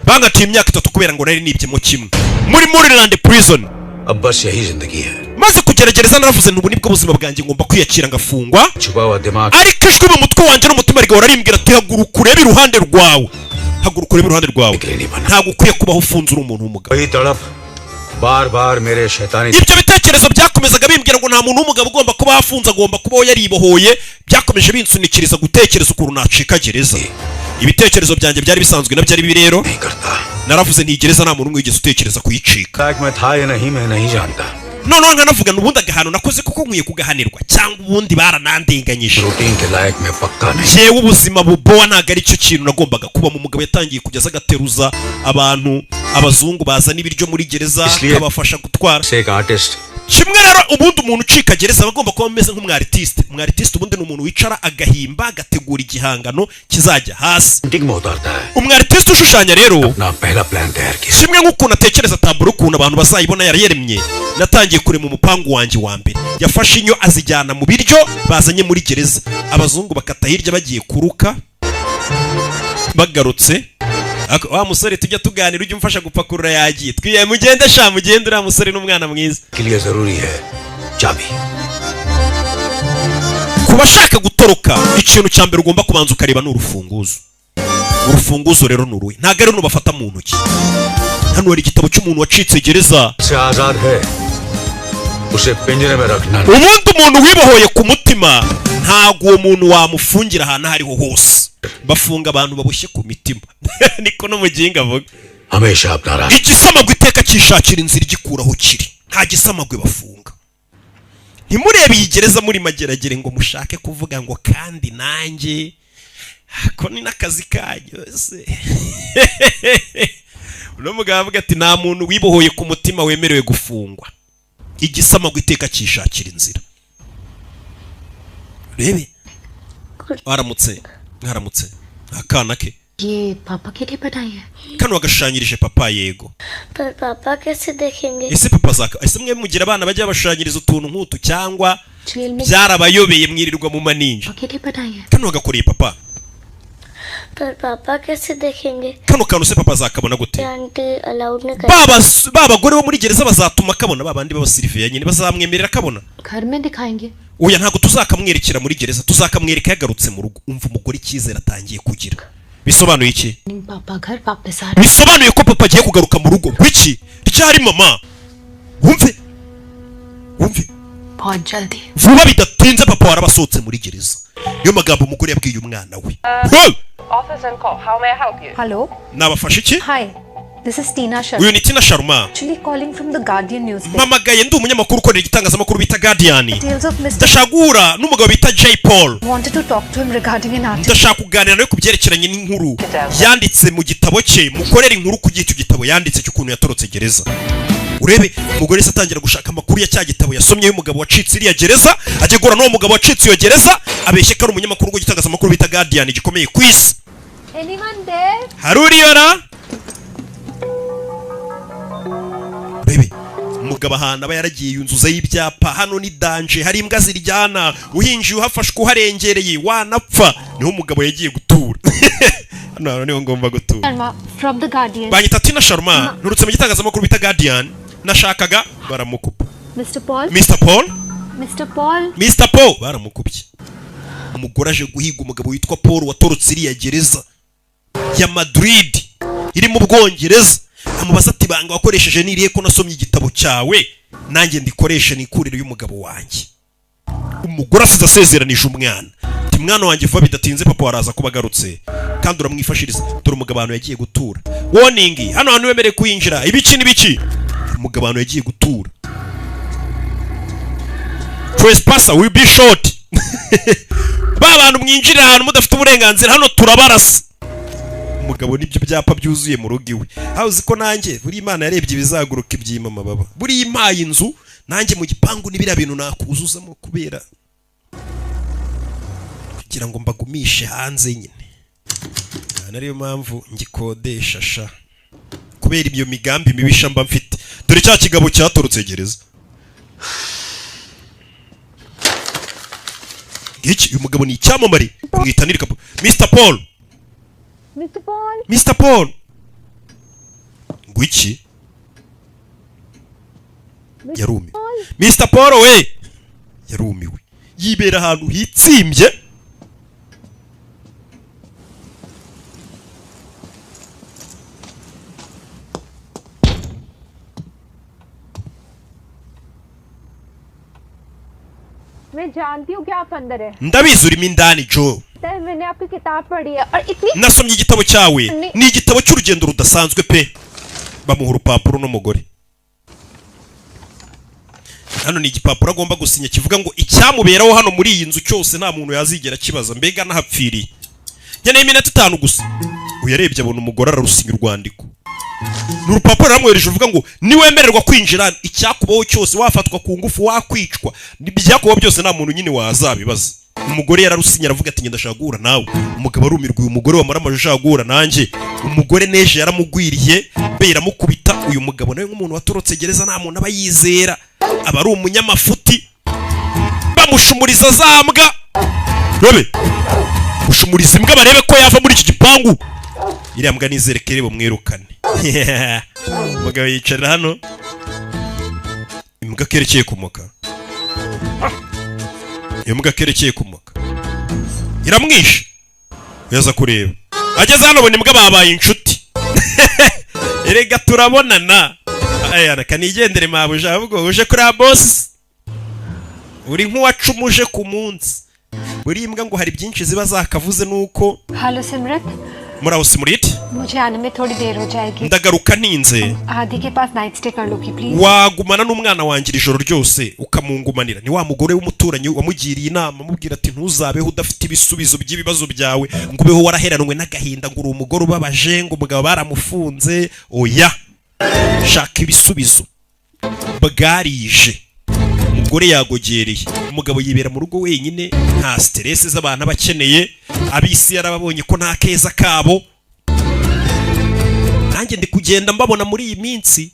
bangatiye imyaka 3 kubera ngo nari nibyemo kimwe muri Maryland prison. Maze kugerageza naravuze ntubu nibwo buzima bwanjye ngomba kwiyakira ngafungwa. Ariko ijwi mu mutwe wanjye n'umutima rigahora rimbwira ati haguruka urebe iruhande rwawe. Haguruka urebe iruhande rwawe. Ntabwo ukwiye kubaho ufunze uri umuntu w'umugabo. Ibyo bitekerezo byakomezaga bimbwira ngo nta muntu w'umugabo ugomba kuba afunze agomba kubaho yaribohoye. Byakomeje binsunikiriza gutekereza ukuntu nacika gereza. Ibitekerezo byanjye byari bisanzwe nabyo ari bibi rero. Naravuze nti gereza nta muntu umwe wigeze utekereza kuyicika. none nkanavuga n'ubundi agahano nakoze kuko nkwiye kugahanirwa cyangwa ubundi baranandenganyije routine के लायक मैं पक्का नहीं jewe ubuzima bubowa ntago ari cyo kintu nagombaga kuba mu mugabo yatangiye kugeza agateruza abantu abazungu bazana ibiryo muri gereza abafasha gutwara से एक artist kimwe rero ubundi umuntu ucika gereza bagomba kuba ameze nk'umwartiste umwartiste ubundi ni umuntu wicara agahimba agategura igihangano kizajya hasi painting में उतारता है umwartiste ushushanya rero अपना पहला प्लान तैयार किया kimwe nk'ukuntu atekereza taburo ukuntu abantu bazayibona yaremye natangiye kurema umupangu wanjye wa mbere yafashe inyo azijyana mu biryo bazanye muri gereza abazungu bakata hirya bagiye kuruka bagarutse wa musore tujya tuganira ujye umfasha gupakurura yagiye twiye mugende sha mugende uriya musore n'umwana mwiza के लिए जरूरी है चाबी kubashaka gutoroka ikintu cya mbere ugomba kubanza ukareba ni urufunguzo rero nuruhe ntago ari nubafata mu ntoki hano hari igitabo cy'umuntu wacitse gereza से आजाद है उसे पिंजरे में रखना ubundi umuntu wibohoye ku mutima ntago uwo muntu wamufungira ahantu aho ariho hose bafunga abantu baboshye ku mitima niko no muginga avuga हमेशा अपना रास्ता igisamagwe iteka cyishakira inzira igikuraho kiri nta gisamagwe bafunga ntimurebe iyi gereza muri mageragere ngo mushake kuvuga ngo kandi nanjye ko ni n'akazi kanyu se uno mugabo avuga ati nta muntu wibohoye ku mutima wemerewe gufungwa igisamagwe iteka cyishakira inzira rebe waramutse akana ke ये पापा के लिए बनाई है kano wagashanyirije papa yego पर पापा कैसे देखेंगे ese papa zaka ese mwe mugira abana bajya bashanyiriza utuntu nk'utu cyangwa jail में byarabayobeye mwirirwa mu maninja पापा के लिए बनाई है kano wagakoreye papa पर पापा कैसे देखेंगे kano kantu se papa zakabona gute aunty allowed नहीं कर babagore bo muri gereza bazatuma kabona babandi b'abasiriviya nyine bazamwemerera kabona घर में दिखाएंगे oya ntago tuzakamwerekera muri gereza tuzakamwereka yagarutse mu rugo umva umugore icyizere atangiye kugira bisobanuye iki पापा घर वापस आ रहे bisobanuye ko papa agiye kugaruka mu rugo gwiki ryari mama wumve बहुत जल्दी vuba bidatinze papa warabasohotse muri gereza niyo magambo umugore yabwiye umwana we Office and call. How may I help you? Hello. nabafashe iki Hi. This is Tina Sharma. uyu ni Tina Sharma Actually calling from the Guardian newspaper. mpamagaye ndi umunyamakuru ukorera igitangazamakuru bita Guardian Details of Mr. ndashagura n'umugabo bita J Paul Wanted to talk to him regarding an article. ndashaka kuganira nawe ku byerekeranye n'inkuru yanditse mu gitabo cye mukorera inkuru ku gito gitabo yanditse cy'ukuntu yatorotse gereza urebe umugore se atangira gushaka amakuru ya cya gitabo yasomye y'umugabo wacitse iriya gereza ajye gura n'uwo mugabo wacitse iyo gereza abeshye ko ari umunyamakuru w'igitangazamakuru bita Guardian gikomeye ku isi Anyone there? haruriyora urebe umugabo ahantu aba yaragiye yunzuzaho ibyapa hano ni danje hari imbwa ziryana uhinjiye uhafashwe uharengereye wanapfa niho umugabo yagiye gutura hano niho ngomba gutura Sharma from the Guardian. banyita Tina Sharma nturutse mu gitangazamakuru bita Guardian nashakaga baramukupa Mr. Paul. Mr. Paul Mr. Paul. Mr. Paul baramukubye umugore aje guhiga umugabo witwa Paul watorotse iriya gereza ya Madrid iri mu Bwongereza amubaza ati banga wakoresheje niriye ko nasomye igitabo cyawe nanjye ndikoreshe nikurire y'umugabo wanjye umugore asize asezeranije umwana ati mwana wanjye vuba bidatinze papa waraza kuba agarutse kandi uramwifashiriza dore umugabo abantu yagiye gutura warning hano hantu wemereye kuyinjira ibiki n'ibiki umugabo abantu yagiye gutura trespasser will be shot ba bantu mwinjira ahantu mudafite uburenganzira hano turabarasa umugabo nibyo byapa byuzuye mu rugo iwe aho uzi ko nanjye buri Imana yarebye ibizaguruka ibyima mababa buri impaye inzu nanjye mu gipangu n'ibira bintu nakuzuzamo kubera kugira ngo mbagumishe hanze nyine nariyo mpamvu ngikodesha sha kubera ibyo migambi mibisha mba mfite dore cya kigabo cyatorotse gereza iki uyu mugabo ni icyamamare mwitanire kapo Mr. Paul Mr. Paul. Mr. Paul ngwiki yarumiwe Mr. Paul we yarumiwe yibera ahantu hitsimbye मैं जानती हूँ कि आप अंदर है ndabizi urimo indani Joe मैंने आपकी किताब पढ़ी है और इतनी nasomye igitabo cyawe ni igitabo cy'urugendo rudasanzwe pe bamuha urupapuro n'umugore hano ni igipapuro agomba gusinya kivuga ngo icyamuberaho hano muri iyi nzu cyose nta muntu yazigera kibaza mbega nahapfiriye. Nkeneye iminota 5 gusa. Uyarebye abona umugore ararusinya urwandiko. N'urupapuro ramwereje uvuga ngo niwemererwa kwinjira icyakubaho cyose wafatwa ku ngufu wakwicwa n'ibyakubaho byose nta muntu nyine wazabibaza. Umugore yararusinya aravuga ati ndashaka guhura nawe. Umugabo arumirwa uyu mugore wamara amajisho agura nanjye. Umugore neje yaramugwiriye be iramukubita. Uyu mugabo nawe nk'umuntu watorotse gereza nta muntu abayizera aba ari umunyamafuti bamushumuriza zambwa robe ushumuriza imbwa barebe ko yava muri iki gipangu iriya mbwa nizerekere bamwirukane. Umugabo yicara hano imbwa kerekeye kumuka iyo mbwa kerekeye kumuka iramwishe yaza kureba ageze hano bona imbwa babaye inshuti. Erega turabonana aya kanigendere mabuja ahubwo uje kuri boss uri nk'uwacumuje ku munsi buri imbwa ngo hari byinshi ziba zakavuze nuko. Hello Simrat, muraho Simrit, मुझे आने में थोड़ी देर हो जाएगी. ndagaruka ninze. आदि के पास night stay कर लो की please. Wagumana n'umwana wangira ijoro ryose ukamungumanira ni wa mugore w'umuturanyi wamugiriye inama mubwira ati ntuzabeho udafite ibisubizo by'ibibazo byawe ngo ubeho waraheranwe n'agahinda ngo uri umugore ubabaje ngo umugabo baramufunze. Oya, shaka ibisubizo bwarije. Umugore yagogereye umugabo yibera mu rugo wenyine nta stress z'abantu abakeneye abisi yarababonye ko nta keza kabo. Nanjye ndi kugenda mbabona muri iyi minsi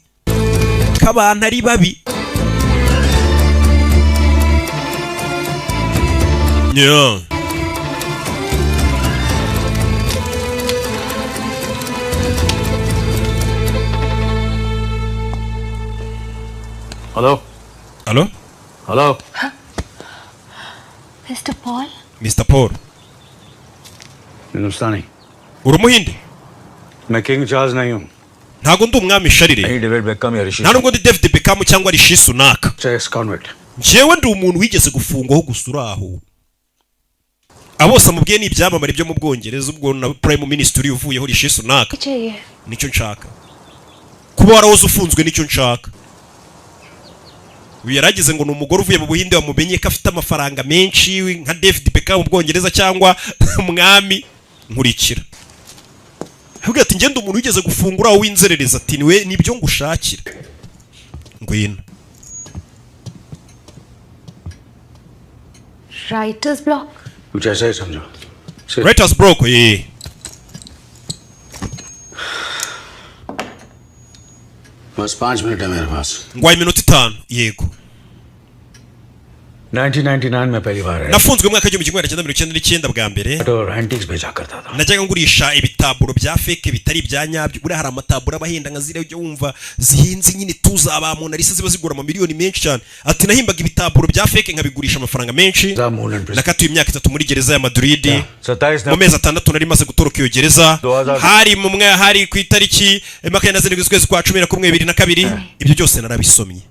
k'abantu ari babi. Yeah. Hello? Hello? Hello? Mr. Paul? Mr. Paul. Hindustani. Urumuhinde? मैं king Charles नहीं हूँ. Ntago ndi umwami Sharire. नहीं David Beckham या ऋषि. Nta nubwo ndi David Beckham cyangwa Rishi Sunak. Ex convict. Njyewe ndi umuntu wigeze gufungwaho gusura aho. Abose mubwiye ni ibyamamare byo mu Bwongereza ubwo na Prime Minister uvuyeho Rishi Sunak. Nicyo nshaka. Kuba warahoze ufunzwe nicyo nshaka. Yaragize ngo ni umugore uvuye mu Buhinde wamumenye ko afite amafaranga menshi nka David Beckham mu Bwongereza cyangwa umwami nkurikira. Ahubwo ati ngende umuntu wigeze gufungura aho winzerereza ati niwe nibyo ngushakira. Ngwino. Writer's block. कुछ ऐसा ही समझो. Writer's block ye. बस 5 मिनट है मेरे पास. Ngwaye iminota 5 yego. 1999 में पहली बार है. Nafunzwe mu mwaka w'1999 bwa mbere. और एंटिक्स बेचा करता था. Najyaga ngurisha ibitaburo bya fake bitari bya nyabyo. Buri hari amataburo abahenda nka zire ujye wumva zihinze nyine tuzaba mu narisa ziba zigura ama miliyoni menshi cyane. Ati nahimbaga ibitaburo bya fake nkabigurisha amafaranga menshi. Nakatuye imyaka 3 muri gereza ya Madrid. Mu mezi 6 nari maze gutoroka iyo gereza. Hari mu mwe hari ku itariki 27 z'ukwezi kwa 11/2022. Ibyo byose narabisomye.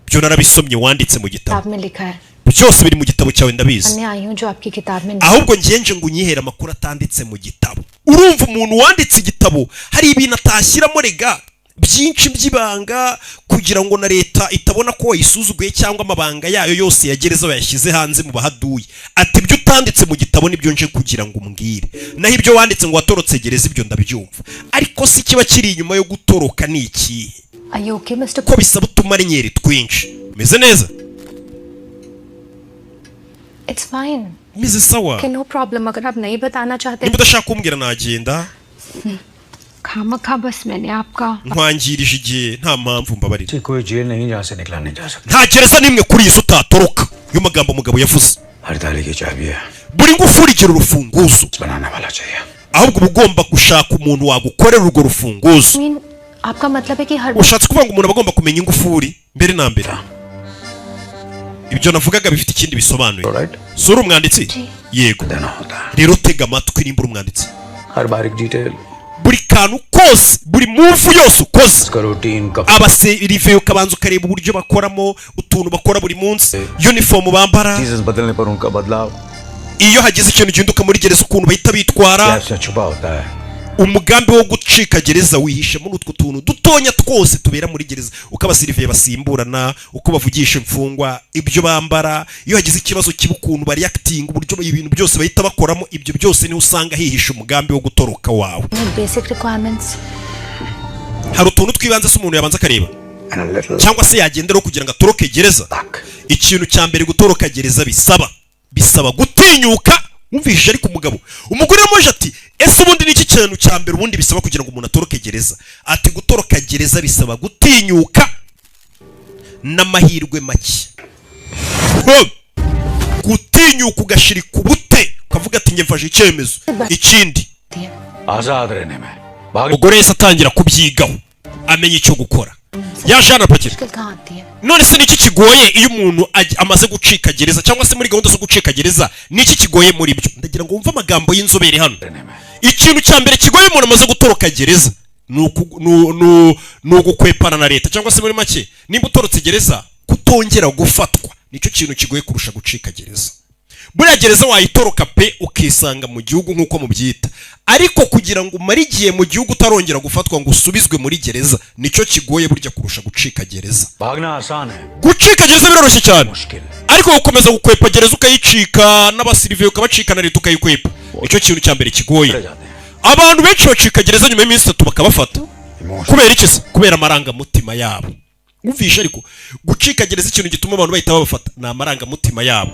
Byo narabisomye wanditse mu gitabo. Byose biri mu gitabo cyawe ndabizi. Ahubwo ngenje ngo unyihera amakuru atanditse mu gitabo. Urumva umuntu wanditse igitabo hari ibintu atashyiramo rega byinshi by'ibanga kugira ngo na leta itabona ko wayisuzuguye cyangwa amabanga yayo yose yagereza bayashyize hanze mu bahaduye. Ati ibyo utanditse mu gitabo nibyo nje kugira ngo umbwire. Naho ibyo wanditse ngo watorotse gereza ibyo ndabyumva. Ariko si kiba kiri inyuma yo gutoroka ni iki? Are you okay, Mr. Ko bisaba utumarinyeri twinshi. Meze neza? It's fine. Meze sawa. Okay, no problem. अगर आप नहीं बताना चाहते niba udashaka kumbwira nagenda. खामखा बस मैंने आपका Nkwangirije igihe nta mpamvu mbabarira. कोई जेल नहीं जहाँ से निकला नहीं जा सकता. Nta gereza nimwe kuri iyi utatoroka. Yo magambo umugabo yavuze. हर ताले की चाबी है. Buri ngufuri igira urufunguzo. बनाने वाला चाहिए. Ahubwo ugomba gushaka umuntu wagukorera urwo rufunguzo. आपका मतलब है कि हर Ushatse kuvuga ngo umuntu agomba kumenya ingufuri mbere na mbere. Ibyo navugaga bifite ikindi bisobanuye. Sura umwanditsi? Yego. Rero tega amatwi nimba umwanditsi. हर बारीक detail. Buri kantu kose, buri move yose ukoze. Abaserive ukabanza ukareba uburyo bakoramo, utuntu bakora buri munsi, uniform bambara. चीजें बदलने पर उनका बदलाव. Iyo hagize ikintu gihinduka muri gereza ukuntu bahita bitwara. umugambi wo gucika gereza wihishe muri utwo tuntu dutonya twose tubera muri gereza, uko abasiriviye basimburana, uko bavugisha imfungwa, ibyo bambara, iyo hagize ikibazo kiba ukuntu bari acting, uburyo ibintu byose bahita bakoramo, ibyo byose ni usanga hihishe umugambi wo gutoroka wawe. Basic requirements. Hari utuntu twibanze se umuntu yabanza akareba cyangwa se yagenderaho kugira ngo atoroke gereza. Ikintu cya mbere gutoroka gereza bisaba gutinyuka. Umvishije ariko umugore yamoje ati ese ubundi niki kintu cya mbere ubundi bisaba kugira ngo umuntu atoroke gereza? Ati gutoroka gereza bisaba gutinyuka n'amahirwe make. Gutinyuka ugashirika ubute ukavuga ati njye icyemezo. Ikindi आजाद रहने में umugore yese atangira kubyigaho amenya icyo gukora. Yajana pakira none se niki kigoye iyo umuntu amaze gucika gereza cyangwa se muri gahunda zo gucika gereza? Niki kigoye muri byo? Ndagira ngo wumve amagambo y'inzobere hano. Ikintu cya mbere kigoye umuntu amaze gutoroka gereza no gukwepana na leta, cyangwa se muri make nimba utorotse gereza kutongera gufatwa nicyo kintu kigoye kurusha gucika gereza. Buriya gereza wayitoroka pe ukisanga mu gihugu nk'uko mubyita, ariko kugira ngo umare igihe mu gihugu utarongera gufatwa ngo usubizwe muri gereza nicyo kigoye burya kurusha gucika gereza. Gucika gereza biroroshye cyane, ariko gukomeza gukwepa gereza ukayicika n'abasiriviye ukabacika na leta ukayikwepa nicyo kintu cya mbere kigoye. Abantu benshi bacika gereza nyuma y'iminsi 3 bakabafata. Kubera iki se? Kubera amarangamutima yabo. Umvisha ariko gucika gereza ikintu gituma abantu bahita babafata na amarangamutima yabo.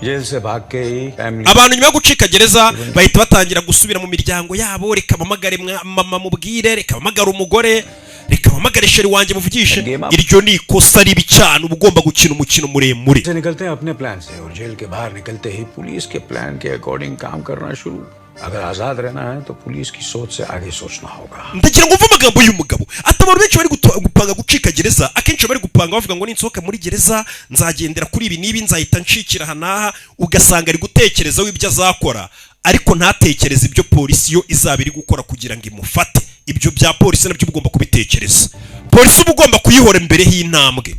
Abantu nyuma yo gucika gereza bahita batangira gusubira mu miryango yabo, reka bamagare mama mubwire, reka bamagare umugore, reka bamagare sheri wanjye muvugishe. Iryo ni ikosa ribi cyane, uba ugomba gukina umukino muremure. निकलते हैं अपने प्लान से और जेल के बाहर निकलते ही पुलिस के प्लान के अकॉर्डिंग काम करना शुरू. अगर आजाद रहना है तो पुलिस की सोच से आगे सोचना होगा. Ndagira ngo mvume amagambo y'umugabo. Atabantu benshi bari gupanga gucika gereza, akenshi bari gupanga bavuga ngo ninsohoka muri gereza nzagendera kuri ibi nibi nzahita nshikira hanaha, ugasanga ari gutekereza w'ibyo azakora ariko ntatekereza ibyo polisi yo izaba iri gukora kugira ngo imufate. Ibyo bya polisi nabyo ugomba kubitekereza. Polisi uba ugomba kuyihora imbere y'intambwe.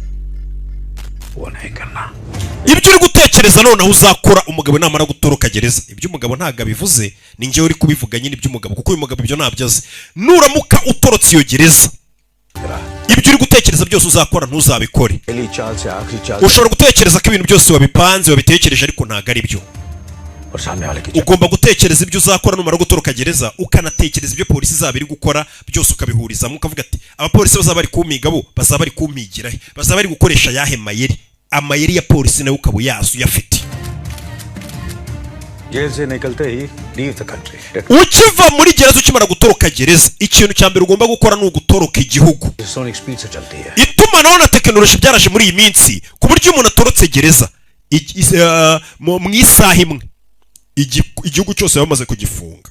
Ibyo uri gutekereza noneho uzakora umugabo namara gutoroka gereza. Ibyo umugabo ntaga bivuze, ni njye uri kubivuga nyine iby'umugabo, kuko uyu mugabo ibyo nabyaze. Nuramuka utorotse iyo gereza, ibyo uri gutekereza byose uzakora ntuzabikore. Ushobora gutekereza ko ibintu byose wabipanze wabitekereje ariko ntago ari byo. Ugomba gutekereza ibyo uzakora numara gutoroka gereza, ukanatekereza ibyo polisi izaba iri gukora byose ukabihurizamo, ukavuga ati abapolisi bazaba bari kumigabo, bazaba bari kumigirahe, bazaba bari gukoresha yahe mayeri. Amayeri ya polisi nayo ukaba yazo uyafite. Ukiva muri gereza ukimara gutoroka gereza, ikintu cya mbere ugomba gukora ni ugutoroka igihugu. Itumanaho na tekinoloji byaraje muri iyi minsi ku buryo umuntu atorotse gereza mu isaha imwe igihugu cyose bamaze kugifunga.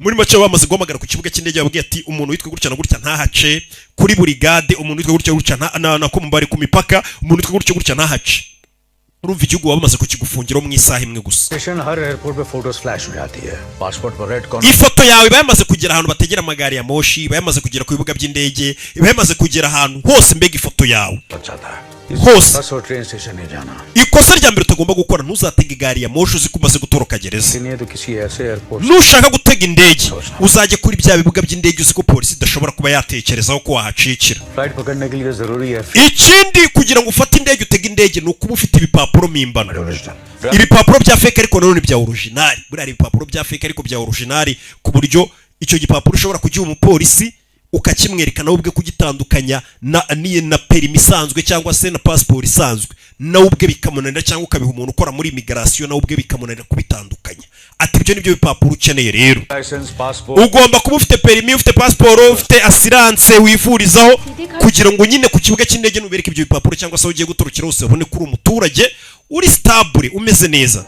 Muri make bamaze guhamagara ku kibuga cy'indege babwiye ati umuntu witwa gutya na gutya ntahace, kuri burigade umuntu witwa gutya gutya na ko mubari ku mipaka umuntu witwa gutya gutya ntahace. Urumva igihugu bamaze kukigufungira mu isaha imwe gusa. Ifoto yawe bayamaze kugera ahantu bategera amagari ya moshi, bayamaze kugera ku bibuga by'indege, bayamaze kugera ahantu hose mbega ifoto yawe hose. Ikosa rya mbere utagomba gukora, ntuzatega igari ya moshi uzi ko umaze gutoroka gereza. Nushaka gutega indege uzajye kuri bya bibuga by'indege uzi ko polisi idashobora kuba yatekerezaho ko wahacikira. Ikindi kugira ngo ufate indege utega indege ni ukuba ufite ibipapuro mimbano. Ibipapuro bya fake ariko nanone bya original. Buriya ibipapuro bya fake ariko bya original ku buryo icyo gipapuro ushobora kugiha umupolisi ukakimwereka nawe ubwe kugitandukanya na perimi isanzwe cyangwa se na passport isanzwe, nawe ubwe bikamunanira, cyangwa ukabiha umuntu ukora muri immigration nawe ubwe bikamunanira kubitandukanya. Ati ibyo nibyo bipapuro ukeneye rero. Ugomba kuba ufite perimi, ufite passport, ufite assurance wivurizaho, kugira ngo nyine ku kibuga cy'indege nubereke ibyo bipapuro cyangwa se ugiye gutorokera hose ubone kuri umuturage uri stable umeze neza.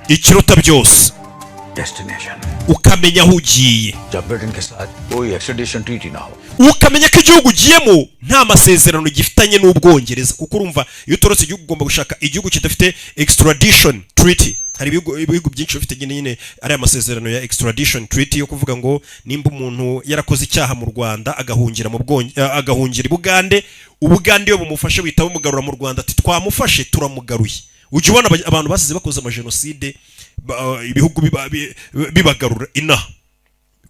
Ikiruta byose ukamenya aho ugiye, ukamenya ko igihugu ugiyemo nta masezerano gifitanye n'Ubwongereza, kuko urumva iyo utorotse igihugu ugomba gushaka igihugu kidafite extradition treaty. Hari ibihugu byinshi bifite nyine ari amasezerano ya extradition treaty yo kuvuga ngo nimba umuntu yarakoze icyaha mu Rwanda agahungira agahungira i Bugande, Ubugande yo bumufashe bita bumugarura mu Rwanda, ati twamufashe turamugaruye. Ujye ubona abantu basize bakoze ama genocide ibihugu bibagarura inaha.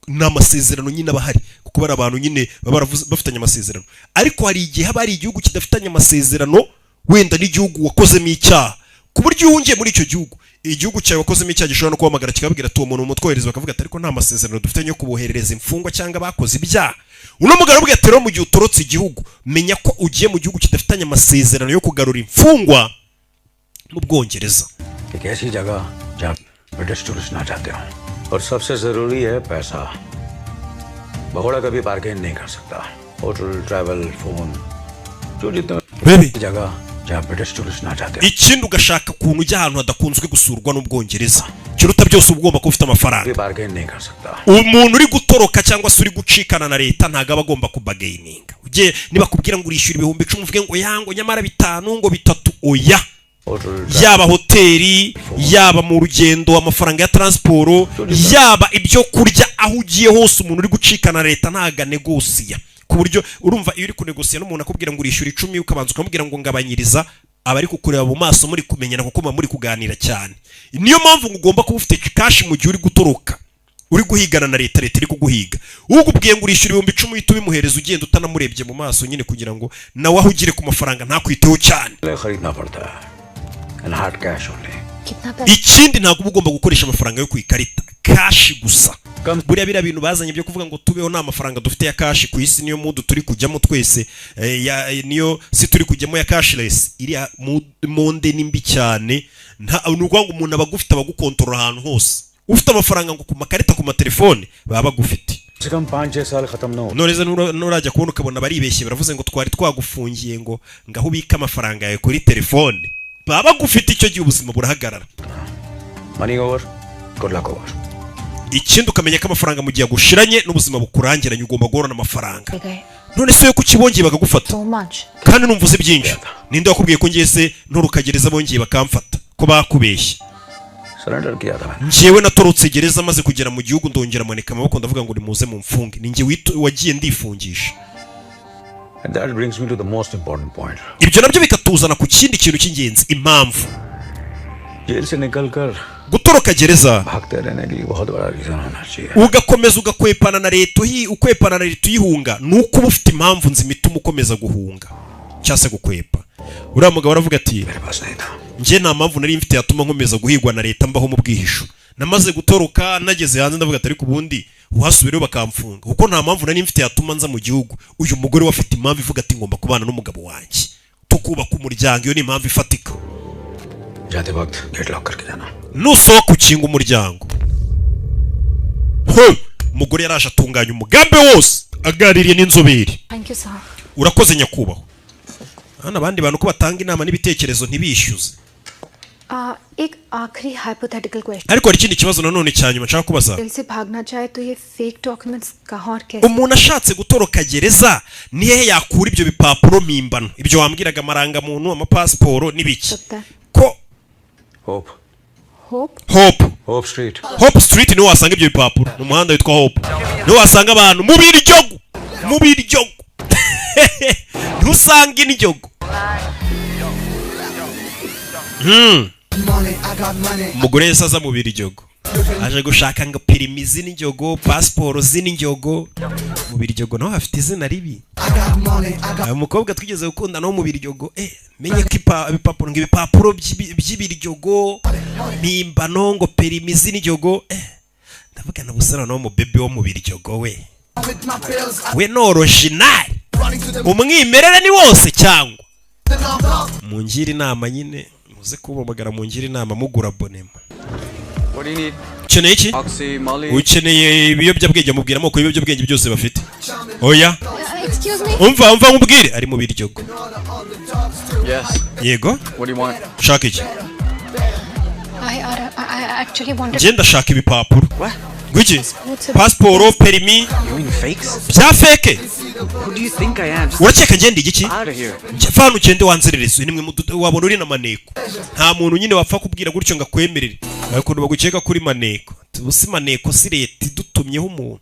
n'amasezerano nyine abahari kuko bari abantu nyine baba bafitanye amasezerano ariko hari igihe haba hari igihugu kidafitanye amasezerano wenda n'igihugu wakozemo icyaha ku buryo uhungiye muri icyo gihugu igihugu cyawe wakozemo icyaha gishobora no kuhamagara kikabwira ati uwo muntu umutwohereza bakavuga ati ariko nta masezerano dufitanye yo kuboherereza imfungwa cyangwa bakoze ibyaha uno mugabo ubwe ati rero mu gihe utorotse igihugu menya ko ugiye mu gihugu kidafitanye amasezerano yo kugarura imfungwa mu Bwongereza एक ऐसी जगह जहाँ British tourist ना जाते हो और सबसे जरूरी है पैसा भगोड़ा कभी बार्गेन नहीं कर सकता होटल ट्रैवल फोन जो जितने जगह जहाँ ब्रिटिश टूरिस्ट ना जाते हो ikindi ugashaka kuntu ujya ahantu hadakunzwe gusurwa n'Ubwongereza kiruta byose ugomba ko ufite amafaranga bargain नहीं कर सकता umuntu uri gutoroka cyangwa se uri gucikana na leta ntago aba agomba kubagaininga ugiye niba kubwira ngo urishyura 10,000 uvuge ngo yango nyamara 5 ngo 3 oya yaba hoteli yaba mu rugendo amafaranga ya transport yaba ibyo kurya aho ugiye hose umuntu uri gucikana leta ntaga negosiya ku buryo urumva iyo uri kunegosiya n'umuntu akubwira ngo urishyura 10 ukabanza ukamubwira ngo ngabanyiriza aba ari kukureba mu maso muri kumenyana kuko muri kuganira cyane niyo mpamvu ugomba kuba ufite cash mu gihe uri gutoroka uri guhigana na leta iri kuguhiga ugubwiye ngo urishyura 10,000 uhita ubimuhereza ugenda utanamurebye mu maso nyine kugira ngo nawe aho ugire ku mafaranga ntakwiteho cyane ikindi ntabwo ugomba gukoresha amafaranga yo ku ikarita cash gusa buriya bira bintu bazanye byo kuvuga ngo tubeho nta mafaranga dufite ya cash ku isi niyo mudu turi kujyamo twese niyo si turi kujyamo ya cashless iri monde nimbi cyane nuko ngo umuntu abagufite abagukontorora ahantu hose ufite amafaranga ngo ku makarita ku matelefone baba bagufite noneza nurajya kubona ukabona baribeshye baravuze ngo twari twagufungiye ngo ngaho ubika amafaranga yawe kuri telefone baba gufite icyo gihe ubuzima burahagarara money over good luck over ikindi ukamenya ko amafaranga mu gihe gushiranye n'ubuzima bukurangiranye ugomba guhorana amafaranga none se yo kukibongeye bakagufata kandi numvuze byinshi ninde wakubwiye ko ngiye se nturukagereza bongeye bakamfata ko bakubeshye njyewe natorotse gereza maze kugera mu gihugu ndongera maneka amaboko ndavuga ngo nimuze mu mfunge ninjye wagiye ndifungisha. And that brings me to the most important point. Ibyo nabyo bikatuzana ku kindi kintu cy'ingenzi, impamvu jail से निकलकर gutoroka gereza भागते रहने की बहुत बड़ा रीजन होना चाहिए. Ugakomeza ugakwepana na leta ukwepana na leta uyihunga nuko uba ufite impamvu nzima ituma ukomeza guhunga cyase gukwepa. Uriya mugabo aravuga ati nje nta mpamvu nari mfite yatuma nkomeza guhigwa na leta mbaho mu bwihisho. Namaze gutoroka nageze hanze ndavuga ati ariko ubundi uhasubire bakamfunga kuko nta mpamvu nari mfite yatuma nza mu gihugu. Uyu mugore wafite impamvu ivuga ati ngomba kubana n'umugabo wanjye tukubaka umuryango, iyo ni impamvu ifatika. जाते वक्त gate lock करके जाना. Nusohoka ukinga umuryango. Umugore yaraje atunganya umugambi wose agaririye n'inzobere. Thank you sir. Urakoze nyakubaho. Hana abandi bantu ko batanga inama n'ibitekerezo ntibishyuze. एक आखिरी hypothetical question. Ariko hari ikindi kibazo nanone cyanyuma nshaka kubaza. दिल से भागना चाहे तो ये fake documents कहाँ और कैसे? Umuntu ashatse gutoroka gereza ni hehe yakura ibyo bipapuro mimbano ibyo wambwiraga amaranga muntu amapasiporo n'ibiki ko Hope Street niho wasanga ibyo bipapuro mu muhanda witwa Hope niho wasanga abantu mu biryogo ntusanga injyogo. Umugore yese aza mu biryogo aje gushaka ngo pirimi z'injyogo, pasiporo z'injyogo. Mu biryogo naho hafite izina ribi. Umukobwa twigeze gukunda no mu biryogo menye ko ibipapuro ngibipapuro by'ibiryogo mimbano ngo pirimi z'injyogo ndavuga na busana no mu bebe wo mu biryogo we no original umwimerere ni wose cyangwa mungira inama nyine muze kubamagara mungira inama mugura abonema. Ukeneye iki? Ukeneye ibiyobyabwenge mubwira amoko y'ibiyobyabwenge byose bafite. Oya umva nkubwire ari mu biryogo. Yego shaka iki? I actually wanted. Ngenda shaka ibipapuro. Gwiki? Passport, permis. Bya fake. Who do you think I am? Urakeka ngende igiki? Out of here. Fano ugende wanzerereze nimwe wabona uri na maneko. Nta muntu nyine wapfa kubwira gutyo ngakwemerere. Ariko bagukeka kuri maneko. Tubusi maneko si leta dutumyeho umuntu.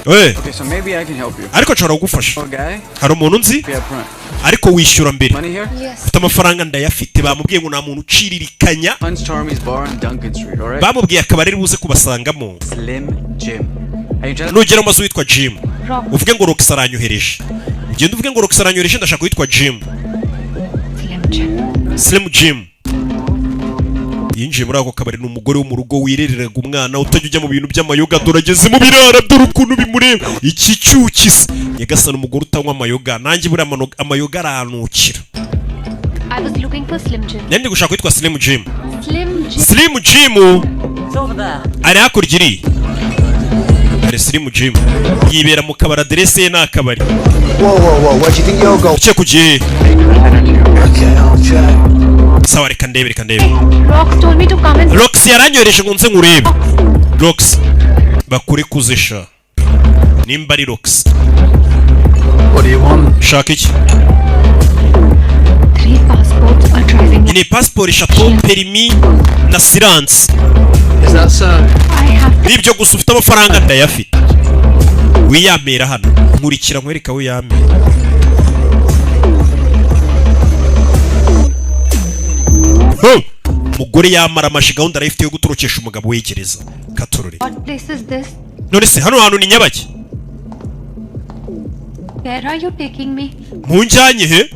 Okay, so maybe I can help you. Ariko nshobora kugufasha. Hari umuntu nzi? Ariko wishyura mbere. Ufite amafaranga ndayafite bamubwiye ngo nta muntu uciririkanya. Bamubwiye akabari buze kubasangamo. Slim Jim. nugera mu mazu witwa Jim uvuge ngo Rox aranyohereje ugenda uvuge ngo Rox aranyohereje ndashaka witwa Jim Slim Jim yinjiye muri ako kabari n'umugore wo mu rugo wirereraga umwana utajya ujya mu bintu by'amayoga dorageze mu birara dore ukuntu bimureba iki cyukisa nyagasana umugore utanywa amayoga nanjye buri amayoga aranukira I was looking for Slim Jim. Nende gushaka witwa Slim Jim. Slim Jim ari hakurya iri ari Slim Jim yibera mu kabari aderese ye n'akabari. Whoa, where do you think you're going? Uche kugiye sawa reka ndebe Rox told me to come and Rox yaranyohereje ngo nze nkurebe Rox bakuri kuzesha nimba ari Rox. What do you want? Shaka iki 3 passports are driving. Ni passport eshatu permis na silence. Is that so? I have Nibyo gusa ufite amafaranga ndayafite. Wiyamera hano nkurikira nkwereka wiyamera. Mugore yamara amashi gahunda arayifite yo guturukesha umugabo wegereza katorore. What place is this? None se hano hantu ni Nyabaki? Where are you taking me? Munjanye he?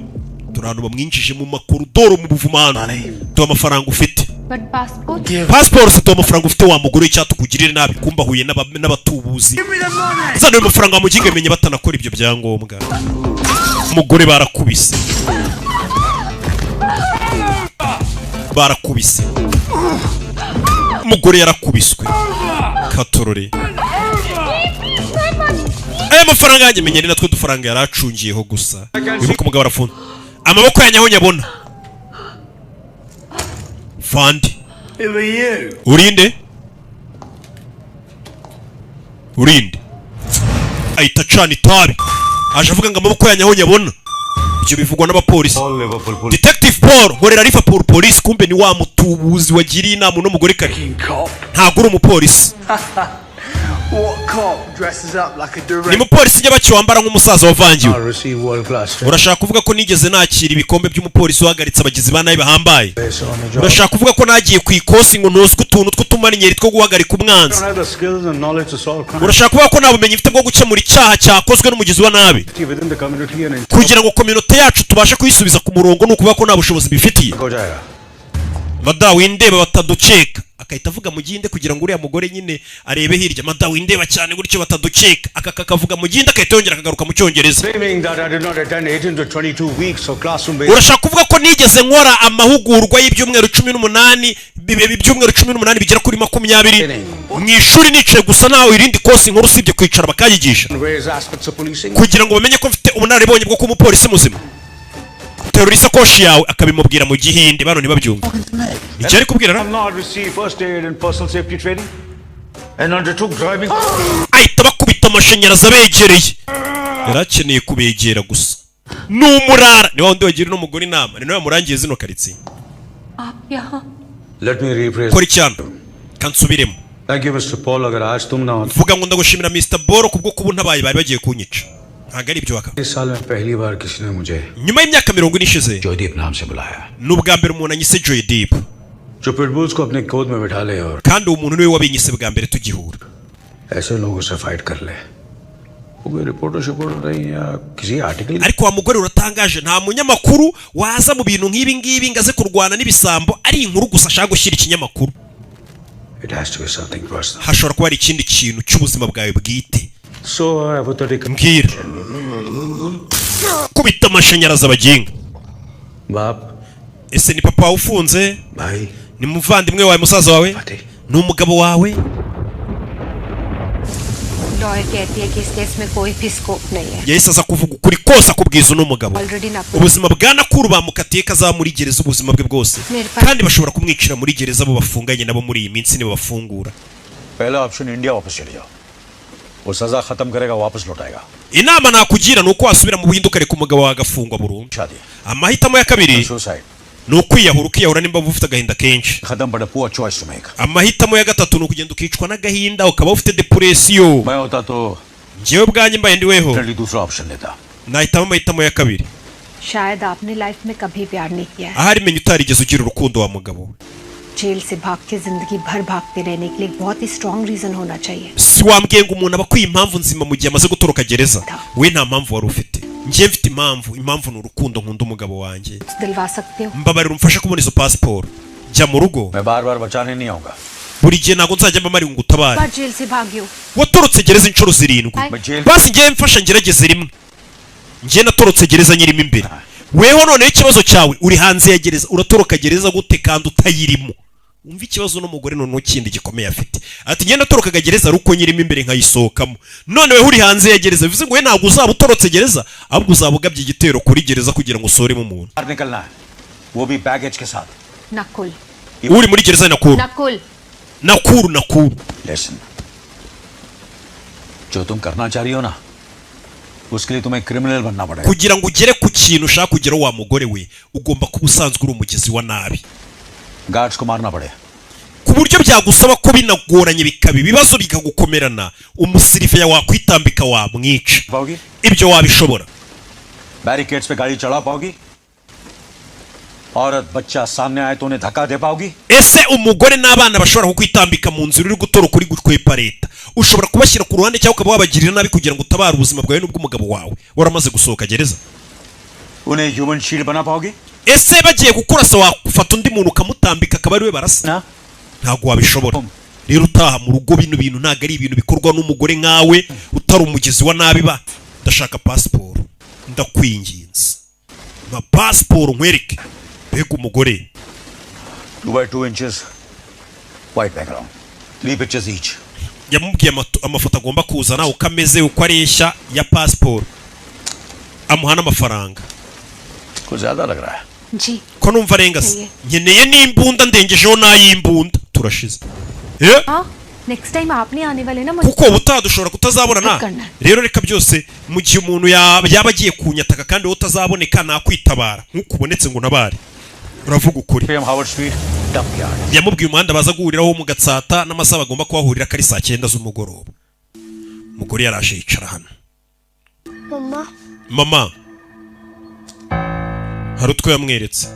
Turano bamwinjije mu makorodoro mu buvumano. To amafaranga ufite. But passport? Passport se to amafaranga ufite wa mugore cyatukugirire nabi kumba huye n'abatubuzi. Zano ayo mafaranga muginge menye batanakora ibyo byangombwa. Umugore barakubise. Barakubise. Umugore yarakubiswe. Katorore. Aya mafaranga yanjye menye ni natwe dufaranga yaracungiyeho gusa. Wibuka umugabo arafunze. Amaboko yanyaho nyabona. Fandi. Urinde? Ahita acana itabi. Aje avuga ngo amaboko yanyaho nyabona. Ibyo bivugwa n'abapolisi. Detective Paul nkorera Liverpool Police kumbe ni wa mutubuzi wagiriye inama n'umugore kare. Ntabwo uri umupolisi. What cop dresses up like a direct? Ni mupolisi nyabaki wambara nk'umusaza wavangiwe. I'll receive world class. Urashaka kuvuga ko nigeze nakira ibikombe by'umupolisi wahagaritse abagizi ba nabi bahambaye. Urashaka kuvuga ko nagiye ku ikosi ngo ntozwe utuntu tw'utumarinyeri two guhagarika umwanzi. Urashaka kuvuga ko nta bumenyi mfite bwo gukemura icyaha cyakozwe n'umugizi wa nabi. Kugira ngo community yacu tubashe kuyisubiza ku murongo no kuvuga ko nta bushobozi bifitiye. Mada windeba batadukeka akahita avuga mu ginde kugira ngo uriya mugore nyine arebe hirya. Mada windeba cyane gutyo batadukeka akakavuga mu ginde akahita yongera akagaruka mu cyongereza. Urashaka kuvuga ko nigeze nkora amahugurwa y'ibyumweru 18 ibyumweru 18 bigera kuri 20 mu ishuri nicaye gusa nawe irindi kosi nkuru usibye kwicara bakayigisha kugira ngo bamenye ko mfite ubunararibonye bwo kuba umupolisi muzima. Terura isakoshi yawe akabimubwira mu gihinde bano ntibabyumva. Icyo ari kubwira ahita bakubita amashanyarazi abegereye. Yarakeneye kubegera gusa n'umurara ni wundi wagira n'umugore inama ni nawe yamurangiye zino karitsiye. Kora icyano kansubiremo. Vuga ngo ndagushimira Mr. Boro kubwo kuba ntabaye bari bagiye kunyica. Ntabwo ari ibyo waka. Nyuma y'imyaka 40 ishize n'ubwa mbere umuntu anyise Joydeep kandi uwo muntu niwe wabinyise bwa mbere tugihura. Ariko wa mugore uratangaje nta munyamakuru waza mu bintu nk'ibi ngibi ngaze kurwana n'ibisambo ari inkuru gusa ashaka gushyira ikinyamakuru. Hashobora kuba ari ikindi kintu cy'ubuzima bwawe bwite. Mbwira kubita amashanyarazi abaginga. Ese ni papa wawe ufunze? Ni muvandimwe wawe musaza wawe? Ni umugabo wawe? Lawyer कहती है कि इस केस में कोई भी स्कोप नहीं है. Yahise aza kuvuga ukuri kose akubwiza n'umugabo. Ubuzima bwa Nakuru bamukatiye kaza muri gereza ubuzima bwe bwose. Kandi bashobora kumwicira muri gereza abo bafunganye nabo muri iyi minsi nibo bafungura. पहला ऑप्शन इंडिया वापस चले जाओ. वो सजा खत्म करेगा वापस लौटाएगा. Inama nakugira nuko wasubira mu buhindukare ku mugabo wagafungwa burundu. Amahitamo ya kabiri nukwiyahura ukiyahura nimba ufite agahinda kenshi. Amahitamo ya gatatu nukugenda ukicwa n'agahinda ukaba ufite depression. Njyewe bwanjye mbaye ndiweho nahitamo amahitamo ya kabiri. शायद आपने लाइफ में कभी प्यार नहीं किया है. Ahari menye utarigeze ugira urukundo wa mugabo. Jail से भाग के जिंदगी भर भागते रहने के लिए बहुत ही स्ट्रांग रीजन होना चाहिए. Si wambwiye ngo umuntu abakwiye impamvu nzima mu gihe amaze gutoroka gereza. We nta mpamvu wari ufite. Ngiye mfite impamvu ni urukundo nkunda umugabo wanjye. दिलवा सकते हो. Mbabarira umfashe kubona izo passport. Jya mu rugo. मैं बार-बार बचाने नहीं आऊंगा. Buri gihe ntabwo nzajya mbamari ngo utabare. बार जेल से भागे हो. Watorotse gereza inshuro 7. Basi ngiye mfasha ngerageze rimwe. Ngiye natorotse gereza nyirimo imbere. Weho none ikibazo cyawe uri hanze ya gereza uratoroka gereza gute kandi utayirimo. Umva ikibazo n'umugore none kindi gikomeye afite. Ati ngenda toroka gereza ruko nyirimo imbere nkayisohokamo. None weho uri hanze ya gereza bivuze ngo we ntabwo uzaba utorotse gereza ahubwo uzabugabye igitero kuri gereza kugira ngo usoremo umuntu. निकलना है. वो भी बैगेज के साथ. Nakul. Uri muri gereza Nakuru. Nakuru. Listen. जो तुम करना चाह रही हो ना उसके लिए तुम्हें क्रिमिनल बनना पड़ेगा. Kugira ngo ugere ku kintu ushaka kugera wa mugore we ugomba kuba usanzwe uri umugizi wa nabi. Guards को मारना पड़े. Ku buryo byagusaba ko binagoranye bikaba ibibazo bikagukomerana umusirife wakwitambika wamwica. Ibyo wabishobora. Barricades पे गाड़ी चढ़ा पाओगी? औरत बच्चा सामने आए तो उन्हें धक्का दे पाओगी? Ese umugore n'abana bashobora kukwitambika mu nzira uri gutoroka uri gukwepa leta ushobora kubashyira ku ruhande cyangwa ukaba wabagirira nabi kugira ngo utabare ubuzima bwawe n'ubw'umugabo wawe waramaze gusohoka gereza? उन्हें ह्यूमन शील्ड बना पाओगी? Ese bagiye gukurasa wafata undi muntu ukamutambika akaba ari we barasa? Ntabwo wabishobora. Rero utaha mu rugo bino bintu ntabwo ari ibintu bikorwa n'umugore nkawe utari umugizi wa nabi ba. Ndashaka passport. Ndakwinginze. Ma passport nkwereke. Bega umugore. 2 by 2 inches white background. 3 pictures each. Yamubwiye amafoto agomba kuzana uko ameze uko areshya ya passport. Amuha n'amafaranga. कुछ ज्यादा लग रहा है. जी. Ko numva arengase. Nkeneye n'imbunda ndengejeho nayimbunda. Turashize. हाँ. Next time आपने आने वाले ना kuko ubutaha dushobora kutazabona na. Rero reka byose mu gihe umuntu yaba agiye kunyataka kandi wowe utazaboneka nakwitabara nkuko ubonetse ngo nabare. Uravuga ukuri. Yamubwiye umuhanda baza guhuriraho mu Gatsata n'amasaha bagomba kuhahurira kari saa 9 z'umugoroba. Umugore yarashe yicara hano. Mama. Hari utwo yamweretse.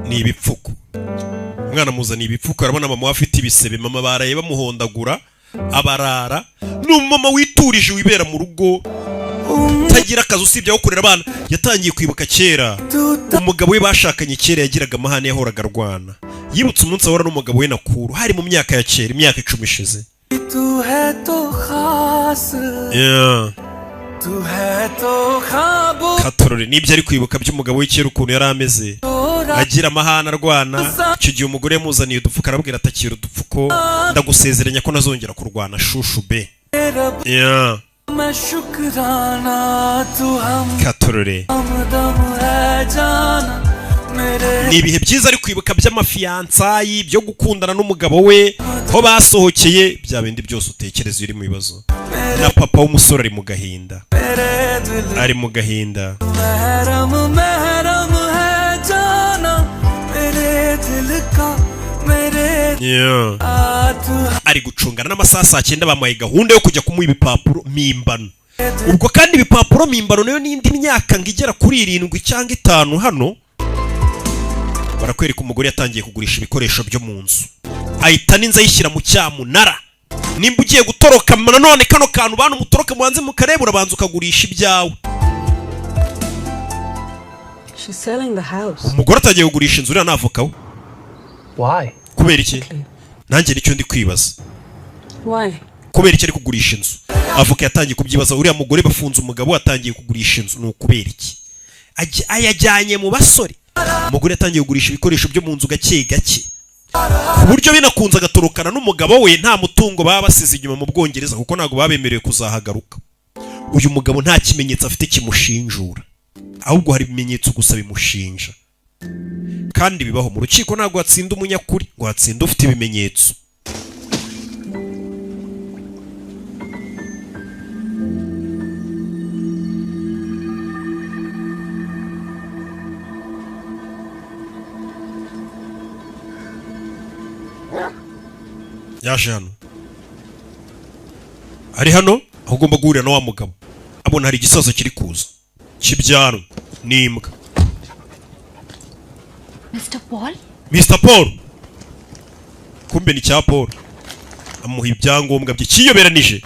Ni ibipfuko. Umwana muzana ibipfuko arabona mama afite ibisebe mama baraye bamuhondagura abarara n'umama witurije wibera mu rugo tagira akazi usibye aho kurera abana yatangiye kwibuka kera umugabo we bashakanye kera yagiraga amahane yahoraga arwana yibutse umunsi ahora n'umugabo we Nakuru hari mu myaka ya kera imyaka 10 ishize. Katorore nibyo ari kwibuka by'umugabo we kera ukuntu yari ameze agira amahana arwana icyo gihe umugore yamuzaniye udupfuko arabwira atakira udupfuko ndagusezeranya ko nazongera kurwana shushu be. Katorore ni ibihe byiza ari kwibuka by'amafiyansayi byo gukundana n'umugabo we ko basohokeye bya bindi byose utekereza uri mu bibazo na papa w'umusore ari mu gahinda ari gucungana n'amasaha saa 9 bamuhaye gahunda yo kujya kumuha ibipapuro mimbano. Ubwo kandi ibipapuro mimbano nayo n'indi myaka ngigera kuri 7 cyangwa 5 hano barakwereka umugore yatangiye kugurisha ibikoresho byo mu nzu ahita n'inza yishyira mu cyamunara. Nimba ugiye gutoroka nanone kano kantu bantu mutoroka muhanze mukareba urabanza ukagurisha ibyawe. Umugore atangiye kugurisha inzu uriya navoka we. Why? Kubera iki? Nanjye nicyo ndi kwibaza. Why? Kubera iki ari kugurisha inzu? Avoka yatangiye kubyibaza uriya mugore bafunze umugabo atangiye kugurisha inzu no kubera iki? Ayajyanye mu basore. Umugore yatangiye kugurisha ibikoresho byo mu nzu gake gake. Ku buryo binakunze agatorokana n'umugabo we nta mutungo baba basize inyuma mu Bwongereza kuko ntago babemerewe kuzahagaruka. Uyu mugabo nta kimenyetso afite kimushinjura. Ahubwo hari ibimenyetso gusa bimushinja. Kandi bibaho mu rukiko ntago hatsinda umunyakuri ngo hatsinda ufite ibimenyetso. Yaje hano. Ari hano aho ugomba guhurira na wa mugabo. abona hari igisaza kiri kuza kibyanwa n'imbwa. Mr. Paul kumbe ni cya Paul amuha ibyangombwa bye kiyoberanije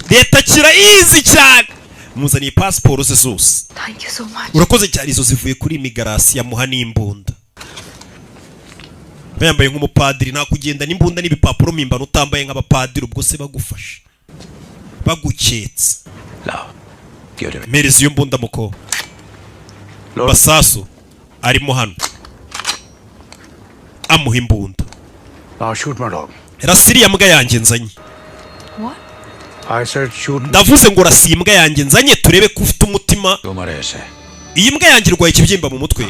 leta kira easy cyane muzaniye passport ze zose. Thank you so much. Urakoze cyane izo zivuye kuri imigarasi yamuha n'imbunda. Bayambaye nk'umupadiri nta kugenda n'imbunda n'ibipapuro mimbano utambaye nk'abapadiri ubwo se bagufasha baguketse. Merezi yo mbunda muko Basasu arimo hano amuha imbunda. Shoot my dog. Rasiriya mbwa yanjye nzanye. What? I said shoot. Ndavuze ngo rasiye imbwa yanjye nzanye turebe ko ufite umutima. Iyi mbwa yanjye irwaye ikibyimba mu mutwe.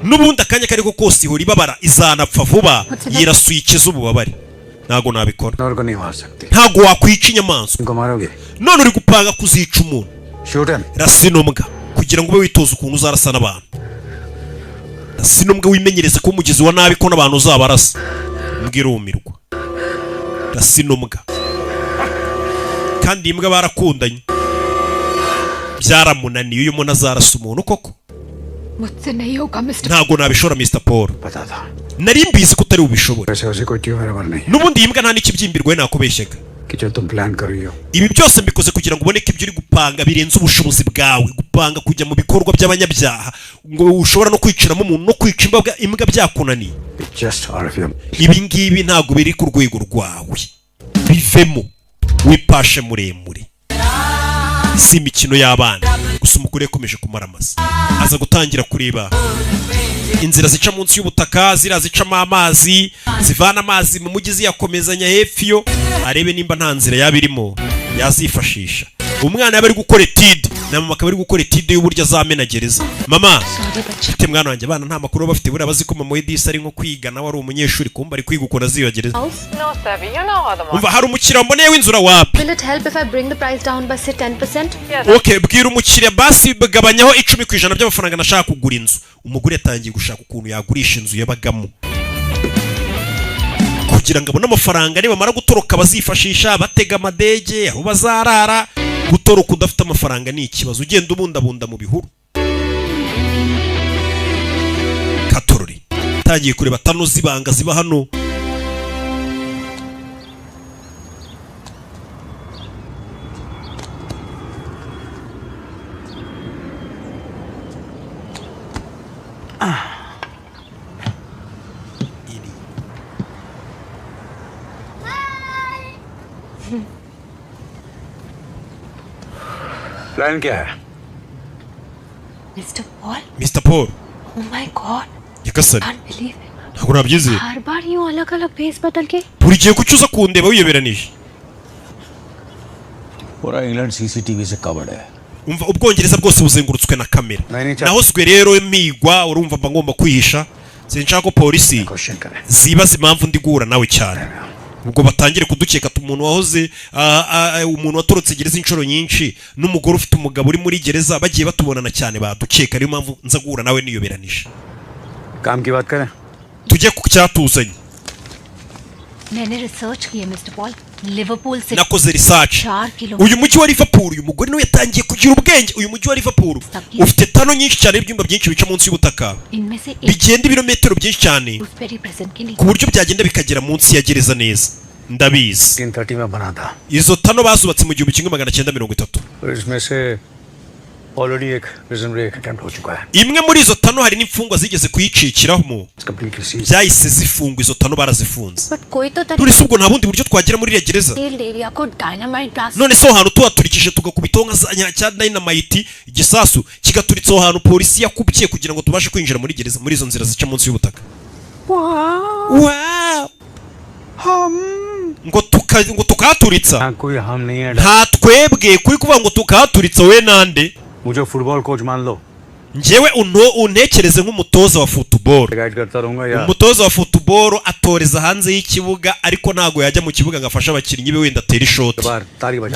Nubundi akanya kariko kose ihora ibabara izanapfa vuba yirasuye ikizu ububabare. Ntago nabikora. Ntago wakwica inyamaswa. None uri gupanga kuzica umuntu. Rasino mbwa kugira ngo ube witoza ukuntu uzarasa n'abantu. Rasino mbwa wimenyereze ko umugizi wa nabi ko n'abantu uzabarasa. Mbwirumirwa. Rasino mbwa. Kandi imbwa barakundanye. Byaramunaniye uyu muntu azarasa umuntu koko. मुझसे नहीं होगा mister. Ntago nabishora Mr. Paul. Nari mbizi ko utari ubishobora. Nubundi imbwa nta n'ikibyimbirwe nakubeshyaga. Ibi byose mbikoze kugira ngo ubone ko ibyo uri gupanga birenze ubushobozi bwawe gupanga kujya mu bikorwa by'abanyabyaha ngo ushobora no kwiciramo umuntu no kwica imbwa byakunaniye. Ibi ngibi ntago biri ku rwego rwawe. Bivemo wipashe muremure. Si imikino y'abana gusa umugore yakomeje kumaramaza aza gutangira kureba inzira zica munsi y'ubutaka zicamo amazi zivana amazi mu mugizi yakomezanya hepfo arebe nimba nta nzira yabirimo yazifashisha. Umwana yaba ari gukora etide na mama akaba ari gukora etide y'uburyo azamenagereza. Mama ufite mwana wanjye abana nta makuru bafite buriya bazi ko mama Edisa ari nko kwiga nawe ari umunyeshuri kumba ari kwiga ukora ziyogereza. No, Stevie, you know how the market. Umva hari umukiriya mboneye w'inzura wapi? Will it help if I bring the price down by say 10%? Yes. Okay, bwira umukiriya basi bagabanyaho 10% by'amafaranga nashaka kugura inzu. Umugore yatangiye gushaka ukuntu yagurisha inzu yabagamo. Kugira ngo abone amafaranga niba mara gutoroka bazifashisha batega amadege aho bazarara. Gutoroka udafite amafaranga ni ikibazo ugenda ubundabunda mu bihuru. Katorori tangiye kureba tano zibanga ziba hano. Plan क्या है? Mr. Paul? Mr. Paul. Oh my God. Yakasari. Can't believe it. Ntabwo nabyize. हर बार यूं अलग-अलग फेस बदल के. Buri gihe kucyuza kundeba wiyoberanije. पूरा England CCTV से कवर्ड है. Umva ubwongereza bwose buzengurutswe na kamera. Naho swe rero migwa urumva mba ngomba kwihisha. Sinshaka ko polisi zibaza impamvu ndi guhura nawe cyane. Ubwo batangire kudukeka umuntu wahoze umuntu watorotse gereza inshuro nyinshi n'umugore ufite umugabo uri muri gereza bagiye batubonana cyane badukeka ariyo mpamvu nza guhura nawe niyoberanije. काम की बात करें? Tujye ku cyatuzanye. मैंने रिसर्च की है mister Paul. Liverpool से nakoze research. 4 kilometre. Uyu mujyi wa Liverpool uyu mugore nawe yatangiye kugira ubwenge. Uyu mujyi wa Liverpool ufite tano nyinshi cyane ibyumba byinshi bica munsi y'ubutaka. इनमें से एक Bigenda ibirometero byinshi cyane. उस peri present के लिए. Ku buryo byagenda bikagera munsi ya gereza neza. Ndabizi. 330 में बना था. Izo tano bazubatse mu 1930. इसमें से already एक prison break attempt हो चुका है. Imwe muri izo tano hari n'imfungwa zigeze kuyicikiramo. Byahise zifungwa izo tano barazifunze. But कोई तो Turi subwo nta bundi buryo twagera muri iriya gereza. Area को dynamite blast. None so hantu tuhaturikije tugakubitaho nka cya dynamite igisasu kigaturitse aho hantu polisi yakubye kugira ngo tubashe kwinjira muri gereza muri izo nzira zica munsi y'ubutaka. Wow. Ngo tukahaturitsa. कोई हम नहीं है. Nta twebwe kuri kuvuga ngo tukahaturitsa we nande. मुझे football coach मान लो. Njyewe untekereze nk'umutoza wa football. Guide करता रहूंगा यार. Umutoza wa football atoreza hanze y'ikibuga ariko ntago yajya mu kibuga ngafasha abakinnyi be wenda atera ishoti.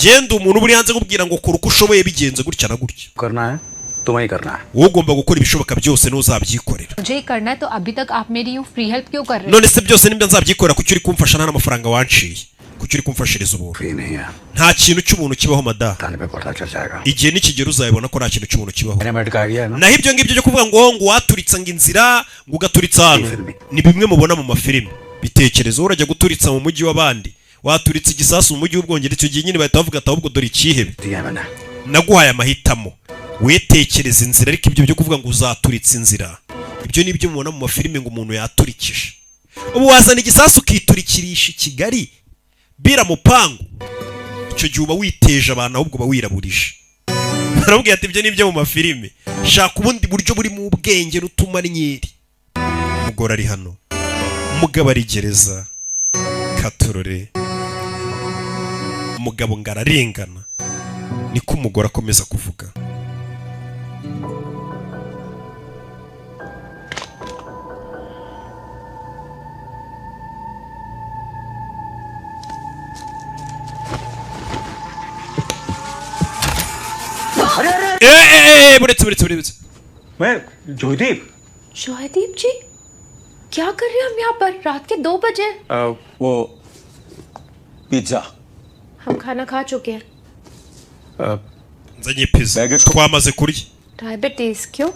Genda umuntu uri hanze kubwira ngo kora uko ushoboye bigenze gutya na gutya. करना है तुम्हें करना है. Wowe ugomba gukora ibishoboka byose n'uzabyikorera. मुझे करना है तो अभी तक आप मेरी यूं फ्री हेल्प क्यों कर रहे हैं? None se byose nimbya nzabyikorera kuki uri kumfasha nta n'amafaranga wanciye. kuki uri kumfashiriza ubu nta kintu cy'umuntu kibaho mada igihe nikigera uzabibona ko nta kintu cy'umuntu kibaho naho ibyo ngibyo byo kuvuga ngo waturitsa ngo inzira ngo ugaturitsa hano ni bimwe mubona mu mafilime bitekerezo urajya guturitsa mu mujyi w'abandi waturitsa igisasu mu mujyi w'ubwongereza icyo gihe nyine bahita bavuga ati ahubwo dore ikihebe naguhaye amahitamo wetekereza inzira ariko ibyo byo kuvuga ngo uzaturitsa inzira ibyo nibyo mubona mu mafilime ngo umuntu yaturikije ubu wazana igisasu ukiturikirisha i Kigali bira mupangu icyo gihe uba witeje abantu ahubwo uba wiraburije barabwira ati ibyo nibyo mu mafilime shaka ubundi buryo buri mu bwenge rutuma nyeri umugore ari hano umugabo ari gereza katorore umugabo ngararengana niko umugore akomeza kuvuga बुरेच मैं जोयदीप जी क्या कर रहे हैं हम यहाँ पर रात के 2 बजे वो पिज्जा हम खाना खा चुके हैं nzanye pizza twamaze kurya diabetes क्यों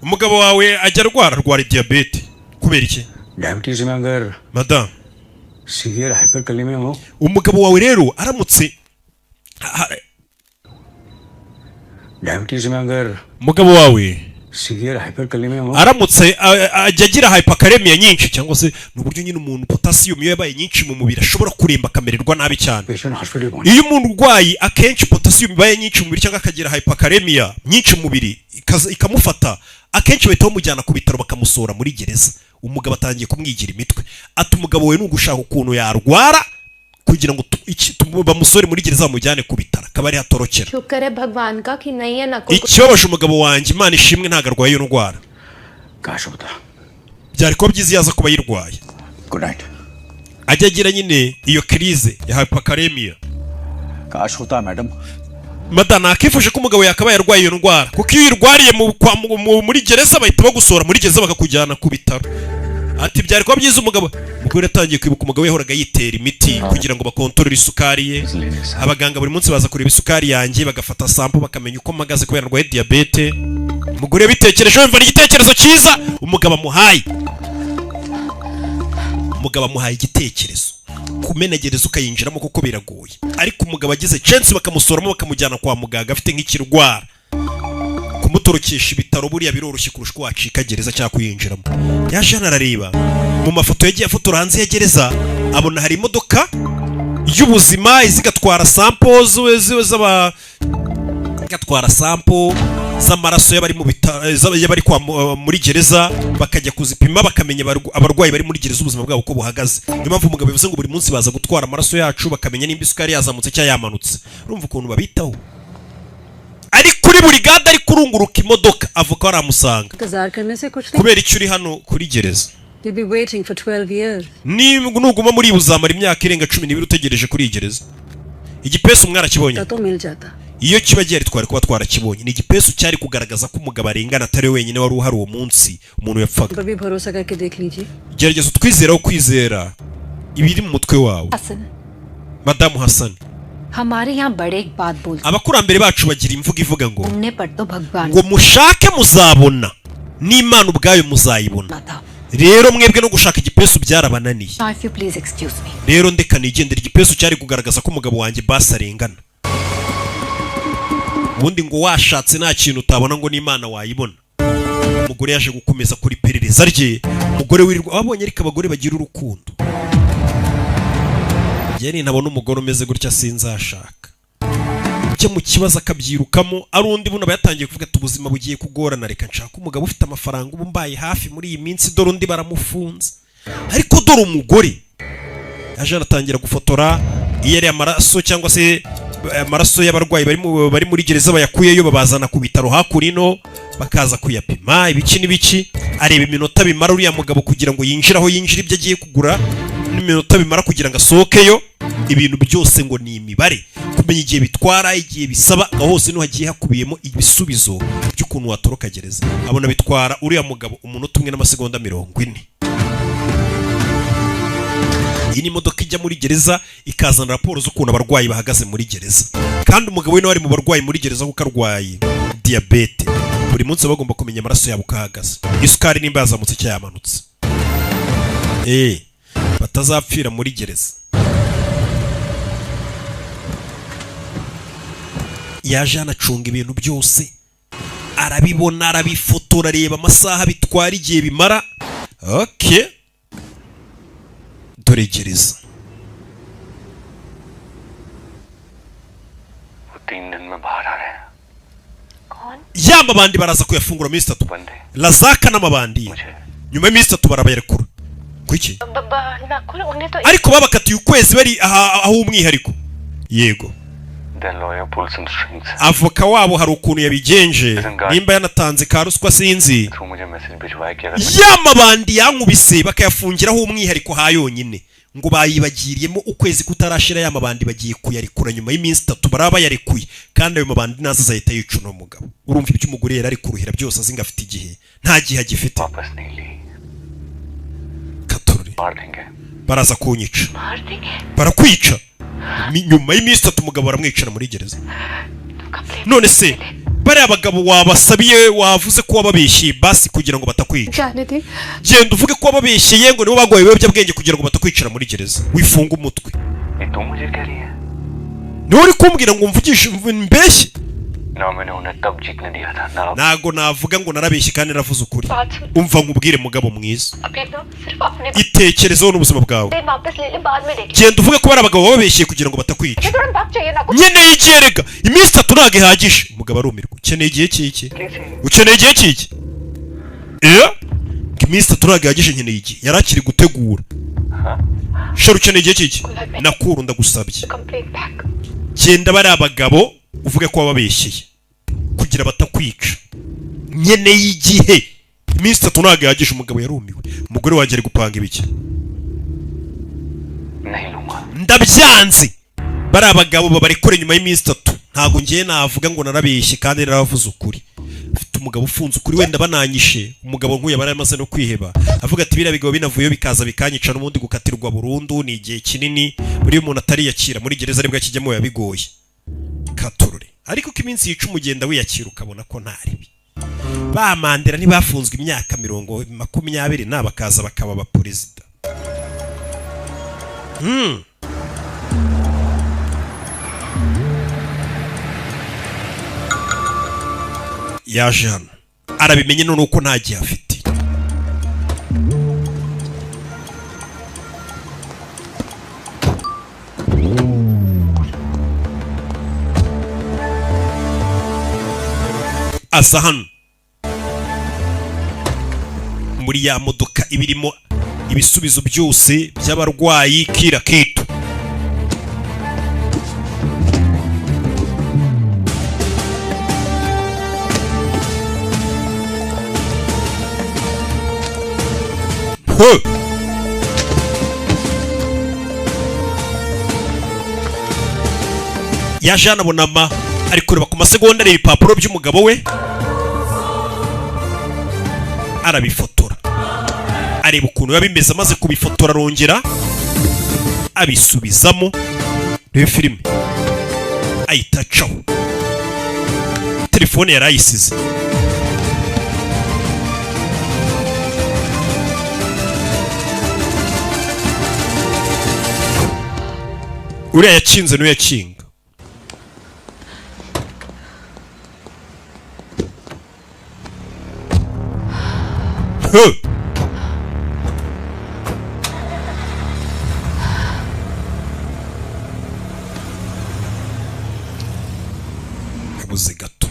umugabo wawe ajya arwara diabete kubera iki diabetes में अगर madam severe hyperkalemia हो umugabo wawe rero aramutse diabetes में अगर umugabo wawe severe hyperkalemia हो aramutse ajya agira hyperkalemia nyinshi cyangwa se n'uburyo nyine umuntu potassium iyo yabaye nyinshi mu mubiri ashobora kuremba akamererwa nabi cyane iyo umuntu urwaye akenshi potassium ibaye nyinshi mu mubiri cyangwa akagira hyperkalemia nyinshi mu mubiri ikamufata akenshi bahita bamujyana ku bitaro bakamusora muri gereza umugabo atangiye kumwigira imitwe ati umugabo we n'ugushaka ukuntu yarwara kugira ngo bamusore muri gereza bamujyane ku bitaro akaba ari hatorokera ikibabaje umugabo wanjye Imana ishimwe ntago arwaye iyo ndwara byari kuba byiza yaza kuba yirwaye ajya agira nyine iyo crise ya hyperkalemia madana akifuje ko umugabo yakabaye arwaye iyo ndwara kuko iyo irwariye muri gereza bahita bagusora muri gereza bakakujyana ku bitaro ati byari kuba byiza umugore yatangiye kwibuka umugabo yahoraga yitera imiti kugira ngo bakontorore isukari ye abaganga buri munsi baza kureba isukari yanjye bagafata sample bakamenya uko mpagaze kubera ndwaye diabete umugore bitekereje wumva ni igitekerezo cyiza umugabo amuhaye igitekerezo kumenegereza ukayinjiramo kuko biragoye ariko umugabo agize chance bakamusoramo bakamujyana kwa muganga afite nk'ikirwara kumutorokesha ibitaro buriya biroroshye kurusha uko wacika gereza cyangwa kuyinjiramo yaje arareba mu mafoto yagiye afotora hanze ya gereza abona hari imodoka y'ubuzima izigatwara samples gatwara sample z'amaraso y'abari mu bitaro y'abari muri gereza bakajya kuzipima bakamenya abarwayi bari muri gereza ubuzima bwabo uko buhagaze niyo mpamvu umugabo bivuze ngo buri munsi baza gutwara amaraso yacu bakamenya nimba isukari yazamutse cyangwa yamanutse urumva ukuntu babitaho ari kuri buri gade ari kurunguruka imodoka avuga aramusanga kubera icyo uri hano kuri gereza nuguma muri buzamara imyaka irenga 12 utegereje kuri gereza igipesu mwarakibonye iyo kiba gihari twari kuba twarakibonye ni igipesu cyari kugaragaza ko umugabo arengana atari wenyine wari uhari uwo munsi umuntu yapfaga gerageza utwizeraho kwizera ibiri mu mutwe wawe madamu Hassan हमारे यहाँ बड़े एक बात बोलते abakurambere bacu bagira imvugo ivuga ngo ngo mushake muzabona n'Imana ubwayo muzayibona rero mwebwe no gushaka igipesu byarabananiye rero ndeka nigendera igipesu cyari kugaragaza ko umugabo wanjye basarengana ubundi ngo washatse nta kintu utabona ngo n'Imana wayibona umugore yaje gukomeza kuri perereza rye umugore wirirwa abonye ariko abagore bagira urukundo yari nabona umugore umeze gutya sinzashaka cyo mu kibazo akabyirukamo ari undi buno bayatangiye kuvuga ati ubuzima bugiye kugorana reka nshaka umugabo ufite amafaranga ubu mbaye hafi muri iyi minsi dore undi baramufunze ariko dore umugore yaje aratangira gufotora iyo ari amaraso cyangwa se amaraso y'abarwayi bari muri gereza bayakuyeyo babazana ku bitaro hakurino bakaza kuyapima ibiki n'ibiki areba iminota bimara uriya mugabo kugira ngo yinjiraho yinjira ibyo agiye kugura n'iminota bimara kugira ngo asohokeyo ibintu byose ngo ni imibare kumenya igihe bitwara igihe bisaba aho hose hagiye hakubiyemo ibisubizo by'ukuntu watoroka gereza abona bitwara uriya mugabo umunota umwe n'amasegonda 40 iyi ni imodoka ijya muri gereza ikazana raporo z'ukuntu abarwayi bahagaze muri gereza, kandi umugabo we nawe ari mu barwayi muri gereza kuko arwaye diyabete. Buri munsi bagomba kumenya amaraso yabo uko ahagaze, isukari nimba yazamutse cyangwa yamanutse, batazapfira muri gereza. Yaje anacunga ibintu byose, arabibona, arabifotora, areba amasaha bitwara, igihe bimara. Okay, dore gereza. 3 दिन में बाहर आ रहे हैं. Yamba bandi baraza kuyafungura minsi 3. Lazaka n'amabandi nyuma y'iminsi 3 barabayerekura. Kuki? Ariko babakatiye ukwezi bari aho umwihariko. Yego. Avoka wabo hari ukuntu yabigenje, nimba yanatanze ka ruswa sinzi. Yamabandi yankubise bakayafungiraho umwihariko ha yonyine, ngo bayibagiriyemo ukwezi kutarashira. Yamabandi bagiye kuyarekura nyuma y'iminsi 3 baraba yarekuye, kandi ayo mabandi naza zahita yicuno umugabo. Urumva ibyo umugore yari ari kuruhira byose azinga afite igihe, nta gihe agifite. Katururi baraza kunyica, barakwica nyuma y'iminsi 3 umugabo baramwicana muri gereza. None se bari abagabo wabasabiye wavuze ko wababeshye basi kugira ngo batakwica? Genda uvuge ko wababeshye ngo nibo bagoye ibiyobyabwenge kugira ngo batakwicira muri gereza, wifunga umutwe. Niwe uri kumbwira ngo mvugishe mbeshye? Nago navuga ngo narabeshye kandi naravuze ukuri. Umva nkubwire mugabo mwiza, itekerezeho n'ubuzima bwawe. Genda uvuge ko bari abagabo babeshye kugira ngo batakwica. Nkeneye igihe rega, iminsi 3 ntabwo ihagije. Umugabo arumirwa. Ukeneye igihe kiki? Ukeneye igihe kiki? Iminsi 3 ntabwo ihagije, nkeneye igihe. Yarakiri gutegura. Shora ukeneye igihe kiki? Nakuru ndagusabye. Genda bari abagabo uvuge ko wababeshyeye kugira batakwica. Nkeneye igihe, iminsi 3 ntabwo ihagije. Umugabo yarumiwe. Umugore wanjye ari gupanga ibiki? Ndabyanze. Bari abagabo babarekure nyuma y'iminsi 3. Ntabwo ngiye navuga ngo narabeshye kandi naravuze ukuri. Afite umugabo ufunze ukuri, wenda bananyishe. Umugabo nk'uyu yabara amaze no kwiheba, avuga ati bira bigabo binavuye bikaza bikanyica n'ubundi gukatirwa burundu ni igihe kinini. Buri umuntu atari yakira muri gereza aribwo akijyamo yabigoye. Katurure. Ariko ko iminsi yica umugenda wiyakira ukabona ko ntaribi. Ba Mandela ntibafunzwe imyaka 20 n'abakaza bakaba ba president. Yaje hano arabimenye none uko nta gihe afite. Aza hano muri ya modoka ibirimo ibisubizo byose by'abarwayi kira kitu. Yaje hano abonama ari kureba ku masegonda areba ibipapuro by'umugabo we, arabifotora, areba ukuntu yabimeze, amaze kubifotora arongera abisubizamo. Reba filime ayitacaho, telefone yarayisize. Uriya yakinze n'uwo yakinga. Kabuze gato.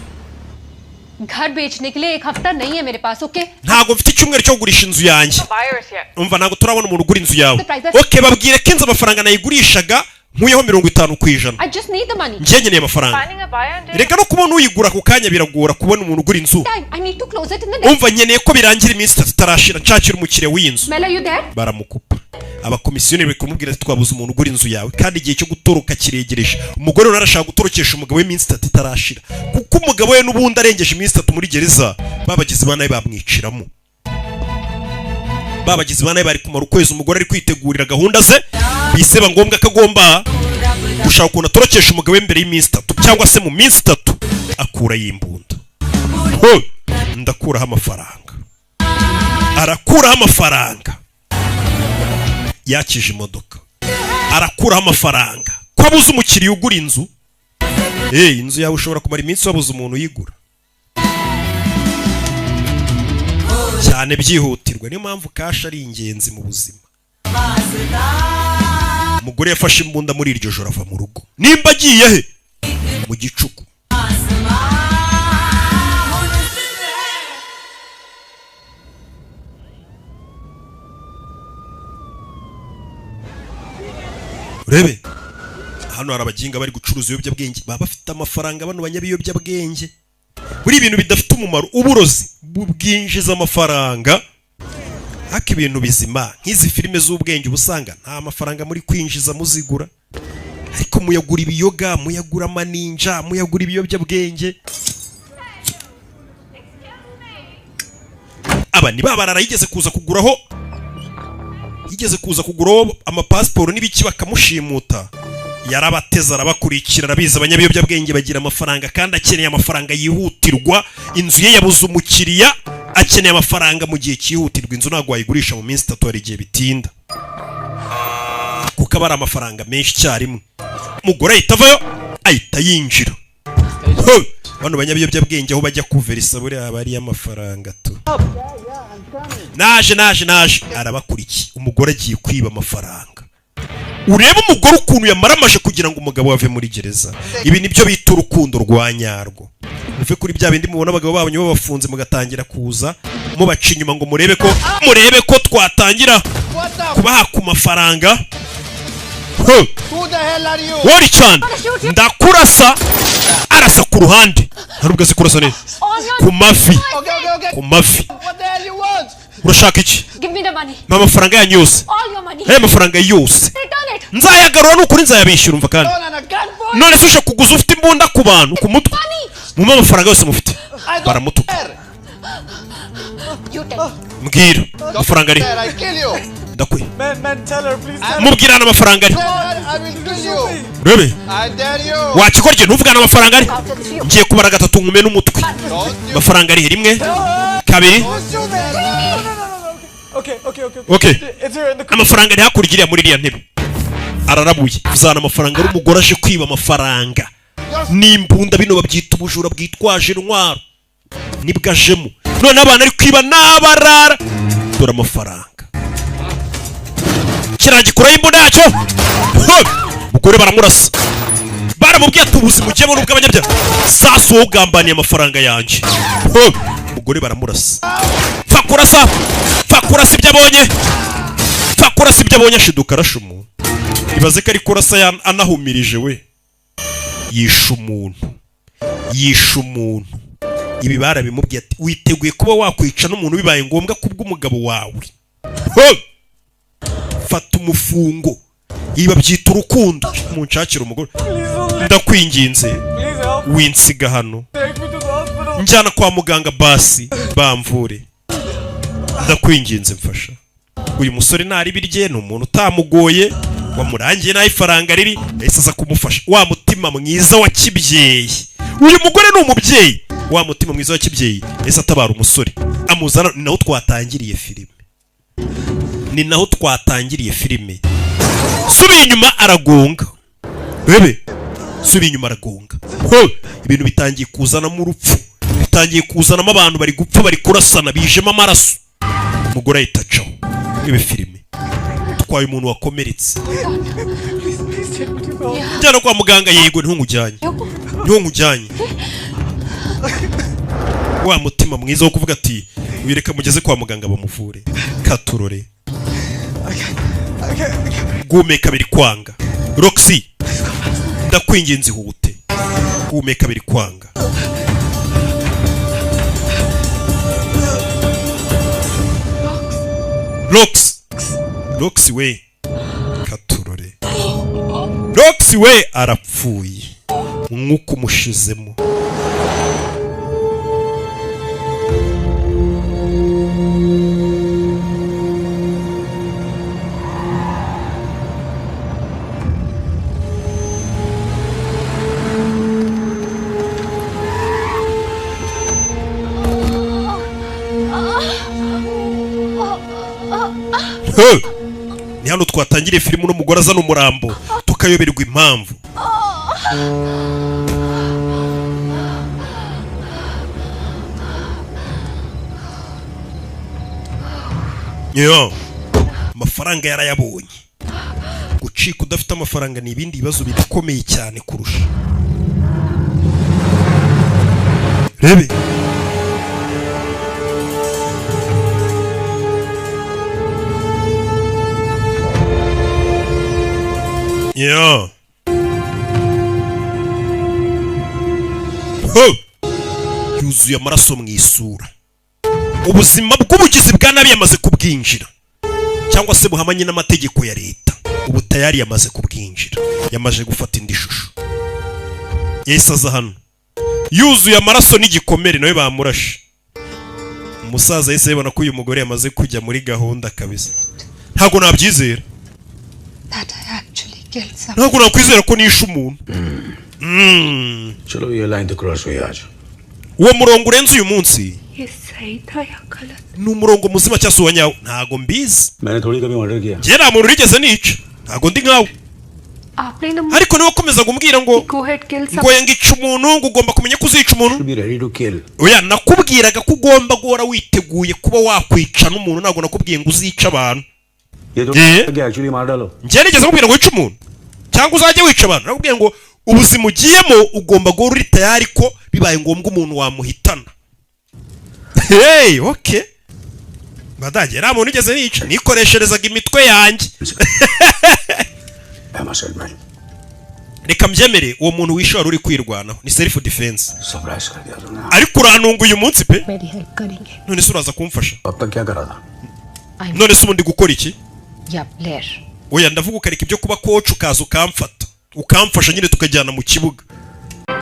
घर बेचने के लिए 1 हफ्ता नहीं है मेरे पास, okay? Ntago mfite icyumweru cyo kugurisha inzu yanjye. Umva ntago turabona umuntu ugura inzu yawe. Okay, babwire ko inzu amafaranga nayigurishaga nkuyeho 50%. I just need the money. Njye nkeneye amafaranga. Reka no kubona uyigura ku kanya biragora kubona umuntu ugura inzu. I need to close it in the next. Umva nkeneye ko birangira iminsi 3 itarashira nshakira umukire w'inzu. Mela, you there? Baramukupa. Abakomisiyoneri bikumubwira ati twabuze umuntu ugura inzu yawe kandi igihe cyo gutoroka kiregereje. Umugore urarashaka gutorokesha umugabo w'iminsi 3 itarashira. Kuko umugabo we n'ubundi arengeje iminsi 3 muri gereza, babagize banaye bamwiciramo. babagizi bane bari kumara ukwezi umugore ari kwitegurira gahunda ze biseba ngombwa kagomba gushaka ukuntu atorokesha umugabo imbere y'iminsi 3 cyangwa se mu minsi 3 akura yimbunda. Ndakuraho amafaranga. Arakuraho amafaranga. Yakije imodoka. Arakuraho amafaranga. Ko abuze umukiriya ugura inzu. Inzu yawe ushobora kumara iminsi wabuze umuntu uyigura. Cyane byihutirwa, niyo mpamvu cash ari ingenzi mu buzima. Umugore yafashe imbunda muri iryo joro ava mu rugo. Nimba agiye he? Mu gicuku. Urebe hano hari abaginga bari gucuruza ibiyobyabwenge, baba bafite amafaranga bano banyabiyobyabwenge. Buri ibintu bidafite umumaro, uburozi bubwinjiza amafaranga. Haka ibintu bizima nk'izi filime z'ubwenge ubusanga nta mafaranga muri kwinjiza muzigura, ariko muyagura ibiyoga, muyagura amaninja, muyagura ibiyobyabwenge. Aba ni babarara yigeze kuza kuguraho amapasiporo n'ibiki bakamushimuta. Yarabateza arabakurikira, arabiza abanyabiyobyabwenge bagira amafaranga kandi akeneye amafaranga yihutirwa. Inzu ye yabuze umukiriya, akeneye amafaranga mu gihe cyihutirwa. Inzu ntabwo wayigurisha mu minsi 3 hari igihe bitinda kuko abara amafaranga menshi cyarimwe. Umugore ahita avayo ahita yinjira. Bano banyabiyobyabwenge aho bajya kuverisa buri abari amafaranga tu. Naje arabakurikiye. Umugore agiye kwiba amafaranga. Ureba umugore ukuntu yamaramaje kugira ngo umugabo ave muri gereza. Ibi nibyo bita urukundo rwa nyarwo. Muve kuri bya bindi mubona abagabo babonye babafunze mugatangira kuza mubaca inyuma ngo murebe ko twatangira kubaha ku mafaranga. Wari cyane ndakurasa arasa ku ruhande. Harubwo se kurasa neza ku mafi. Urashaka iki? Give me the money. Amafaranga yanyu yose. All your money. Amafaranga yose. Return it. Nzayagarura n'ukuri nzayabishyura umva kandi. None se usha kuguza ufite imbunda ku bantu ku mutwe. Mu amafaranga yose mufite. Baramutuka. Mbwira amafaranga ari. Ndakwe. Mubwirana amafaranga ari. Rebe. Wakikorye ntuvugana amafaranga ari. Ngiye kubara 3 nkume n'umutwe. Amafaranga ari rimwe, kabiri. Okay. Amafaranga ari hakurya muri iriya ntebe. Ararabuye. Uzana amafaranga ari umugore aje kwiba amafaranga. N'imbunda bino babyita ubujura bwitwaje intwaro. Nibwajemo. None abana ari kwiba nabarara. Dora amafaranga. Kiragikura imbunda yacyo. Mugore baramurasa. Baramubwiye tubuzi mu cyebo n'ubwo abanyabya. Sasu wo gambaniye amafaranga yanje. Mugore baramurasa. Fakurasa ibyo abonye ashiduka arashumu. Ibaze ko ari kurasa anahumirije we. Yisha umuntu. Ibi barabimubwiye ati witeguye kuba wakwica n'umuntu bibaye ngombwa kubw'umugabo wawe. Fata umufungo. Iba byita urukundo. Munshakira umugore. Ndakwinginze. Winsiga hano. Njyana kwa muganga basi bamvure. Ndakwinginze mfasha. Uyu musore ntari birye ni umuntu utamugoye wamurangiye nayo ifaranga riri yahise kumufasha. Wa mutima mwiza wa kibyeyi. Uyu mugore ni umubyeyi. Wa mutima mwiza wa kibyeyi yahise atabara umusore amuzana. Ni naho twatangiriye filime. Subiye inyuma aragonga. Bebe subiye inyuma aragonga. Ibintu bitangiye kuzanamo urupfu, bitangiye kuzanamo abantu bari gupfa, bari kurasana, bijemo amaraso. Umugore ahita acaho. Nibe filime twaye umuntu wakomeretse. Njyana kwa muganga. Yego ntungujyanye. Wa mutima mwiza wo kuvuga ati wireka mugeze kwa muganga bamuvure. Katurore guhumeka biri kwanga. Roxy ndakwinginze hute. Guhumeka biri kwanga. Roxy we katurore. Roxy we arapfuye nk'uko umushizemo. ni hano twatangiriye filime n'umugore azana umurambo tukayoberwa impamvu. Yo, amafaranga yarayabonye. Gucika udafite amafaranga ni ibindi bibazo bikomeye cyane kurusha. Rebe. Yo. Ho. Yuzuye amaraso mu isura. Ubuzima bw'ubugizi bwa nabi yamaze kubwinjira. Cyangwa se buhamanye n'amategeko ya leta. Ubu tayari yamaze kubwinjira. Yamaje gufata indi shusho. Yahise aza hano. Yuzuye amaraso n'igikomere nawe bamurashe. Umusaza yahise yibona ko uyu mugore yamaze kujya muri gahunda kabisa. Ntago nabyizera. Ntago nakwizera ko nishe umuntu. Chalo ye line to cross we aaj. Uwo murongo urenze uyu munsi. Ni umurongo muzima cyase uwa nyawo. Ntago mbizi. Maine thodi kabhi order kiya. Je nta muntu urigeze nica. Ntago ndi nkawe. Ariko niwe komeza gumbwira ngo ngo yangica umuntu ngo ugomba kumenya kuzica umuntu. Be ready to kill. Oya nakubwiraga ko ugomba guhora witeguye kuba wakwica n'umuntu. Ntago nakubwiye ngo uzica abantu. Ye to actually maar dalo. Nje nigeze kubwira ngo wica umuntu cyangwa uzajye wica abantu. Nakubwiye ngo ubuzima ugiyemo ugomba guhora uri tayari ko bibaye ngombwa umuntu wamuhitana. Hey, okay. Badage nta muntu ugeze nica. Nikoresherezaga imitwe yanjye. Reka mbyemere uwo muntu wishora uri kwirwanaho ni self defense. Ariko uranunga uyu munsi pe. None se uraza kumfasha? None se ubundi gukora iki? Oya ndavuga ukareka ibyo kuba coach ukaza ukamfata. Ukamfasha nyine tukajyana mu kibuga.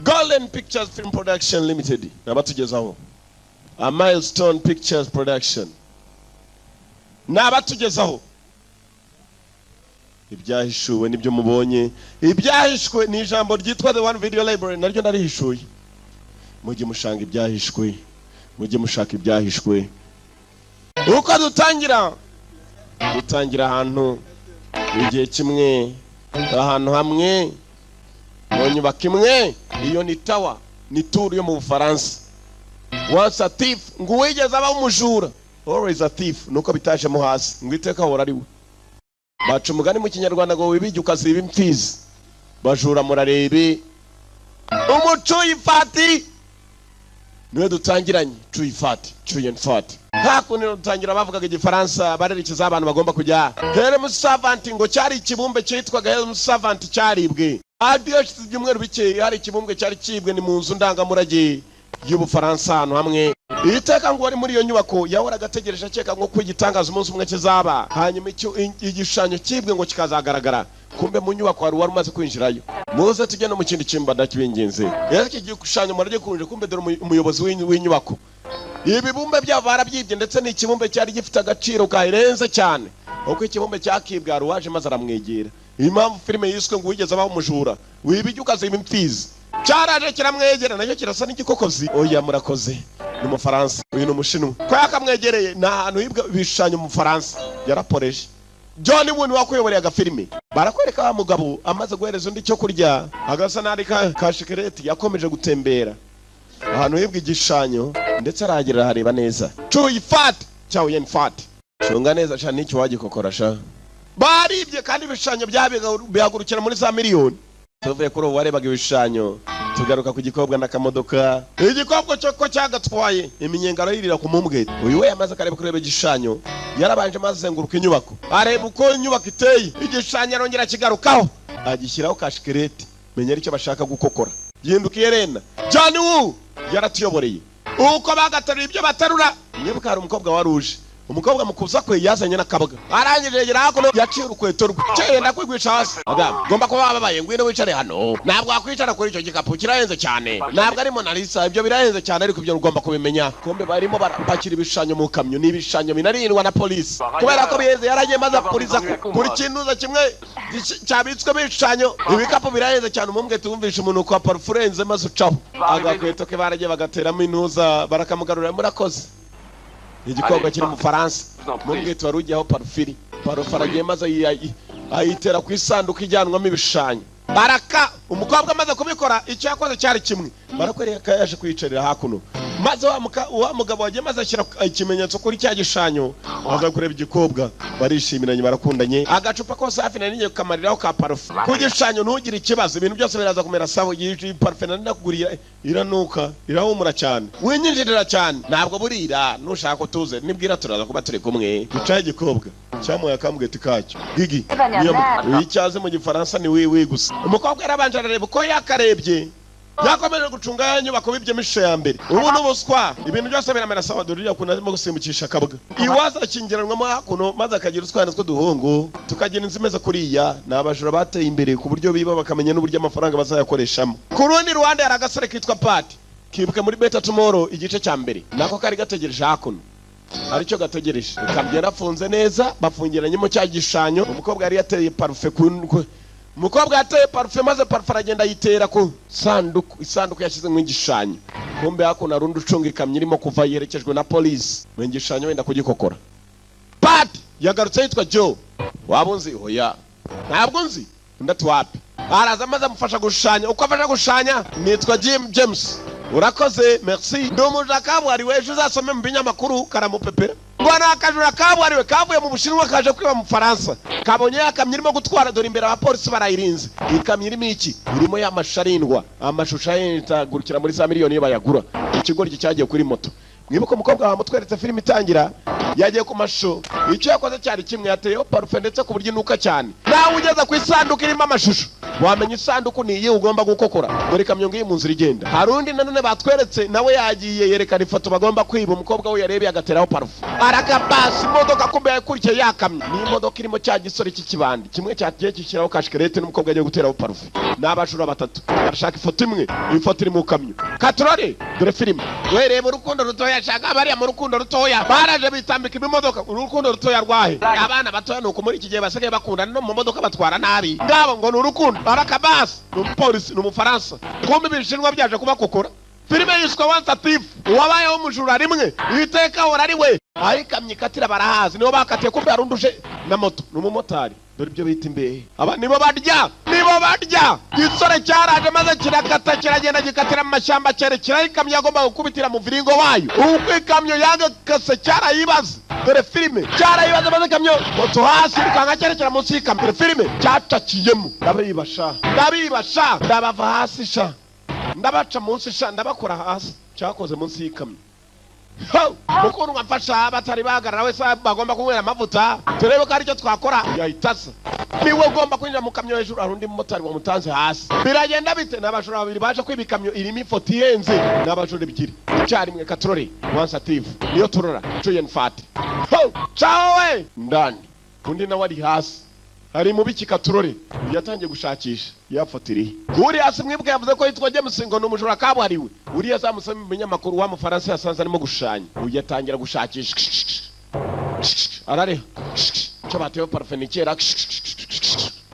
Golden Pictures Film Production Limited. Nabatugezaho. A Milestone Pictures Production. Nabatugezaho. Ibyahishuwe nibyo mubonye. Ibyahishwe ni ijambo ryitwa The One Video Library naryo narihishuye. Mujye mushanga ibyahishwe. Mujye mushaka ibyahishwe. Uko dutangira ahantu igihe kimwe ahantu hamwe mu nyubako imwe. Iyo ni tower ni tour yo mu Bufaransa. Once a thief ngo wigeze aba umujura. Always a thief nuko bitaje mu hasi ngo iteka hora ari we. Baca umugani mu Kinyarwanda ngo wibijye ukaziba imfizi. Bajura murarebe umucuyi fati niwe dutangiranye. Cuyi fati cuyi fati. Hakuno dutangira bavugaga igifaransa barerekeza abantu bagomba kujya. Helm Savant ngo cyari ikibumbe cyitwaga Helm Savant cyaribwe. Adiyo cy'ibyumweru bike hari ikibumbwe cyari kibwe ni mu nzu ndangamurage y'Ubufaransa hano hamwe. Iteka ngo wari muri iyo nyubako yahoraga ategereje akeka ngo kwigitangaza umunsi umwe kizaba. Hanyuma igishushanyo kibwe ngo kikazagaragara. Kumbe mu nyubako wari umaze kwinjirayo. Muze tujye no mu kindi cyimba ndakibinginze. Yari igishushanyo muraje kunje kumbe dore umuyobozi w'inyubako. Ibibumbe byavara byibye ndetse n'ikibumbe cyari gifite agaciro karenze cyane. Uko ikibumbe cyakibwe aruwaje maze aramwegera. Impamvu filime yiswe ngo wigeze abaho umujura. Wibijye ukaziba imfizi. Cyaraje kiramwegera nacyo kirasa n'igikokozi. Oya murakoze. Ni mu Faransa. Uyu ni umushinwa. Ko yakamwegereye na ahantu hibwa ibishushanyo mu Faransa. Yaraporeje. John Woo wakuyoboreye agafilime. Barakwereka wa mugabo amaze guhereza undi cyo kurya. Agasa nari ka shikareti yakomeje gutembera. Ahantu hibwa igishushanyo ndetse aragerera hareba neza. Cuyi fati cyawe yen fati. Shunga neza cyane n'icyo wagikokorasha. Baribye kandi ibishushanyo byabihagurukira muri za miliyoni. Tuvuye kuri warebaga ibishushanyo tugaruka ku gikobwa n'akamodoka. Igikobwa cyo ko cyagatwaye iminyengaro yirira ku mumbwe. Uyu we yamaze kareba kureba igishushanyo yarabanje maze zenguruka inyubako. Areba uko inyubako iteye. Igishushanyo arongera kigarukaho. Agishyiraho kashikereti. Menya icyo bashaka gukokora. Yindukiye rena. John Woo yaratuyoboreye. Uko bagatarura ibyo batarura. Nyebuka hari umukobwa waruje. Umukobwa mukuza kwe yazanye n'akabaga. Arangije yegera hakuno yaciye urukweto rwe. Cyenda kwigwisha hasi. Gomba kuba babaye ngwino wicare hano. Ntabwo wakwicara kuri icyo gikapu kirahenze cyane. Ntabwo ari Mona Lisa ibyo birahenze cyane ariko ibyo ugomba kubimenya. Kombe barimo barapakira ibishushanyo mu kamyo n'ibishushanyo binarindwa na polisi. Kubera ko biheze yaragiye maze poliza kuri kintuza kimwe cyabitswe ibishushanyo. Ibikapu birahenze cyane umumbwe tumvisha umuntu kwa parfurenze maze ucaho. Agakweto ke baragiye bagateramo intuza barakamugarura murakoze. igikobwa kiri mu Faransa mubwite wari ujyaho parufiri aragiye maze ayitera ku isanduku ijyanwamo ibishushanyo baraka umukobwa amaze kubikora icyo yakoze cyari kimwe barakwereka yaje kwiyicarira hakuno maze wa mugabo wagiye maze ashyira ikimenyetso kuri cya gishushanyo aza kureba igikobwa barishimiranye barakundanye agacupa kose hafi na ninye kukamariraho ka parufe ku gishushanyo ntugire ikibazo ibintu byose biraza kumera sawa parufe nakugurira iranuka irahumura cyane winyinjirira cyane ntabwo burira nushaka utuze nibwira turaza kuba turi kumwe gicaye igikobwa cyamuye akambwete kacyo gigi niyo icyaze mu gifaransa ni wiwi gusa umukobwa yarabanje arareba uko yakarebye yakomeje gucunga yanyubako bibyemo ishusho ya mbere ubu n'ubuswa ibintu byose biramera sawa dore yakunda arimo gusimbukisha akabwa iwaza akingiranwamo hakuno maze akagira utwana tw'uduhungu tukagira inzu imeze kuriya ni abajura bateye imbere ku buryo biba bakamenya n'uburyo amafaranga bazayakoreshamo ku rundi ruhande hari agasore kitwa Pati kibuke muri Beta Tomorrow igice cya mbere nako kari gategereje hakuno aricyo gategereje kabyera afunze neza bafungiranyemo cya gishushanyo umukobwa yari yateye parufe umukobwa yateye parufe maze parufe aragenda yitera ku isanduku yashyize mu igishushanyo kumbe hakuno hari undi ucunga ikamyo irimo kuva yerekejwe na polisi mu igishushanyo wenda kugikokora Pati yagarutse yitwa Joe waba unzi oya ntabwo nzi undi ati wapi araza maze amufasha gushushanya uko afasha gushushanya nitwa James urakoze merci ndumuja kabuhariwe ejo uzasome mu binyamakuru karamupepera ngo nakajura kabuhariwe kavuye mu Bushinwa kaje kwiba mu Faransa kabonye yakamye irimo gutwara dore imbere abapolisi barayirinze ikamye irimo iki irimo y'amasharindwa amashusho yitagurukira muri za miliyoni yo bayagura ikigori cyagiye kuri moto mwibuko umukobwa wamutweretse filime itangira yagiye ku mashusho icyo yakoze cyari kimwe yateyeho parufe ndetse ku buryo inuka cyane nawe ugeze ku isanduku irimo amashusho wamenya isanduku ni iyi ugomba gukokora dore ikamyo ngiyi mu nzira igenda hari undi nanone batweretse nawe yagiye yerekana ifoto bagomba kwiba umukobwa we yarebeye agateraho parufe arakabasi imodoka kumbe yakurikiye yakamye ni imodoka irimo cya gisore cy'ikibandi kimwe cyagiye kishyiraho kashikarete n'umukobwa agiye guteraho parufe n'abajura batatu barashaka ifoto imwe ifoto iri mu kamyo katurore dore filime wereba urukundo rutoya shaka bariya mu rukundo rutoya baraje bitambika imodoka urukundo rutoya rwahe abana batoya nuko muri iki gihe basigaye bakundana no mu modoka batwara nabi ngabo ngo ni urukundo barakabasi n'umupolisi n'umufaransa kumbe ibishinwa byaje kubakokora filime yiswe Once a Thief wabayeho umujura rimwe iteka hora ari we ayikamye katira barahazi nibo bakatiye kumbe yarunduje na moto n'umumotari dore ibyo bita imbehe aba nibo barya gisore cyaraje maze kirakata kiragenda gikatira mu mashyamba cyerekera ikamyo yagomba gukubitira mu viringo wayo uko ikamyo yagakase cyarayibaze dore filime cyarayibaze maze ikamyo moto hasi rukanga cyerekera munsi y'ikamyo dore filime cyacakiyemo ndabibasha ndabava hasi sha ndabaca munsi sha ndabakora hasi cyakoze munsi y'ikamyo mukuru mwafasha batari bagarara wese bagomba kunywera amavuta turebe ko aricyo twakora yahitasa niwe ugomba kwinjira mu kamyo hejuru hari undi mumotari wamutanze hasi biragenda bite n'abajura babiri baje kwiba ikamyo irimo ifoto ihenze n'abajura ebyiri icyarimwe katurore Once a Thief niyo turora Julian Fati ciao we ndani undi nawe ari hasi hari mu biki katurore yatangiye gushakisha yafatiriye uri hasi mwibwe yavuze ko yitwa James ngo n'umujura kabuhariwe uri yazamusoma mu binyamakuru wa mu Faransa yasanze arimo gushushanya uyatangira gushakisha arare cyo batewe parufe nikera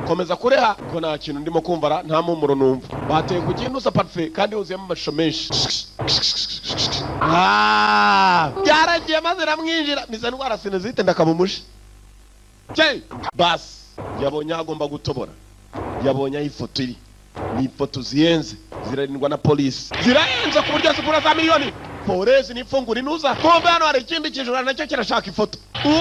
komeza kureha ko nta kintu ndimo kumva nta mumuro numva bateye kuginduza parufe kandi uzuyemo amashusho menshi byaragiye maze ramwinjira niza ndwara sinezite ndakamumushe basi yabonye agomba gutobora yabonye ifoto iri ni ifoto ziyenze zirarindwa na polisi zirayenze ku buryo zigura za miliyoni polisi nifungura inuza kumbe hano hari ikindi kijura nacyo kirashaka ifoto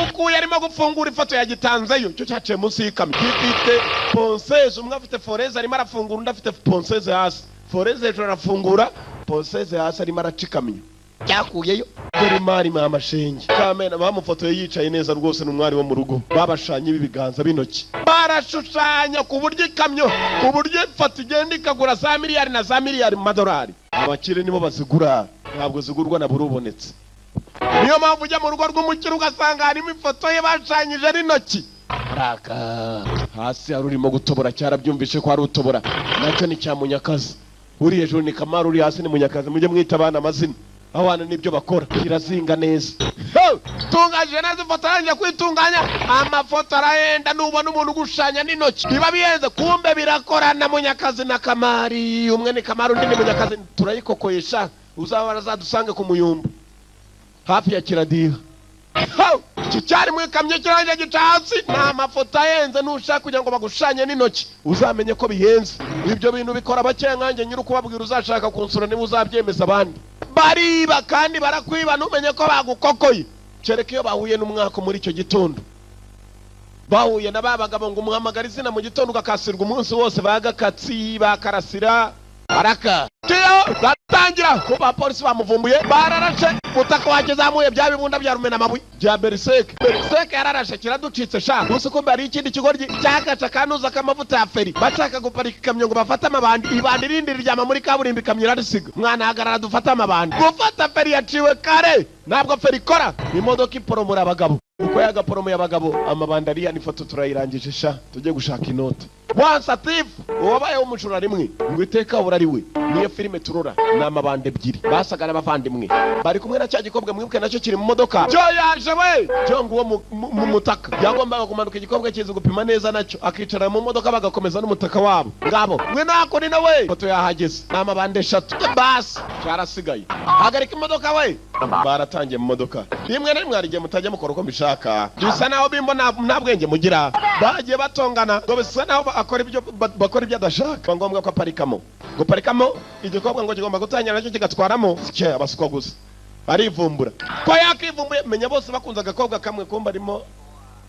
uko yarimo gufungura ifoto yagitanzeyo cyo cyaciye munsi y'ikamyo gifite ponseze umwe afite foreze arimo arafungura undi afite ponseze hasi foreze hejuru arafungura ponseze hasi arimo aracikamyo cyakuyeyo dore mari mama shenge kamena bamufotoye yicaye neza rwose n'umwari wo mu rugo babashanye ibiganza binoki barashushanya ku buryo ikamyo ku buryo ifoto igenda ikagura za miliyari na za miliyari mu madolari abakire nibo bazigura ntabwo zigurwa na burubonetse niyo mpamvu ujya mu rugo rw'umukire ugasanga harimo ifoto ye bashanyije n'intoki raka hasi hari urimo gutobora cyarabyumvishe ko hari utobora nacyo ni cya Munyakazi uri hejuru ni Kamara uri hasi ni Munyakazi mujye mwita abana amazina abana nibyo bakora kirazinga neza tunganje nazo ifoto yanjye kwitunganya amafoto arahenda nubona umuntu ugushanya n'intoki biba bihenze kumbe birakorana Munyakazi na Kamari umwe ni Kamari undi ni Munyakazi turayikokoyesha uzaba barazadusange ku Muyumbu hafi ya Kiradiha Kicyari mu ikamyo kiranje gicatsi nta mafoto ayenze nushaka kugira ngo bagushanye n'intoki uzamenye ko bihenze ibyo bintu bikora bakengange nyiri kubabwira uzashaka kunsura niba uzabyemeza abandi bariba kandi barakwiba numenye ko bagukokoye cereka iyo bahuye n'umwaka muri icyo gitondo bahuye na babagabo ngo umuhamagara izina mu gitondo ugakasirwa umunsi wose bagakatsi bakarasira araka Tiyo batangira ko ba polisi bamuvumbuye bararashe mutaka wagezamuye bya bibunda bya rumena mabuye bya Bersek yararashe kiraducitse sha gusa ko bari ikindi kigoryi cyakaca kanuza kamavuta ya feri bashaka guparika ikamyo ngo bafata amabandi ibandi rindi ryama muri kaburimbi ikamyo irarisiga mwana hagarara dufata amabandi gufata feri yaciwe kare ntabwo feri ikora imodoka iporomura abagabo uko yagaporomoye abagabo amabandi ari yani foto turayirangije sha tujye gushaka inote once a thief wabaye umushura rimwe ngo iteka burari we niyo filime turora n'amabande ebyiri basaga n'abavandimwe bari kumwe na cya gikobwa mwibuke nacyo kiri mu modoka cyo yaje we cyo ngo mu mutaka yagombaga kumanuka igikobwa kizi gupima neza nacyo akicara mu modoka bagakomeza n'umutaka wabo ngabo mwe nako ni nawe foto yahageze n'amabande 3 bas cyarasigaye hagarika imodoka we baratangiye mu modoka rimwe na rimwe arigiye mutajya mukora uko mbishaka bisa naho bimbo nta bwenge mugira bagiye batongana ngo bisa naho bakora ibyo adashaka ngombwa ko aparikamo guparikamo igikobwa ngo kigomba gutangira nacyo kigatwaramo cye abasuko gusa arivumbura ko yakivumbuye menya bose bakunze agakobwa kamwe kumba arimo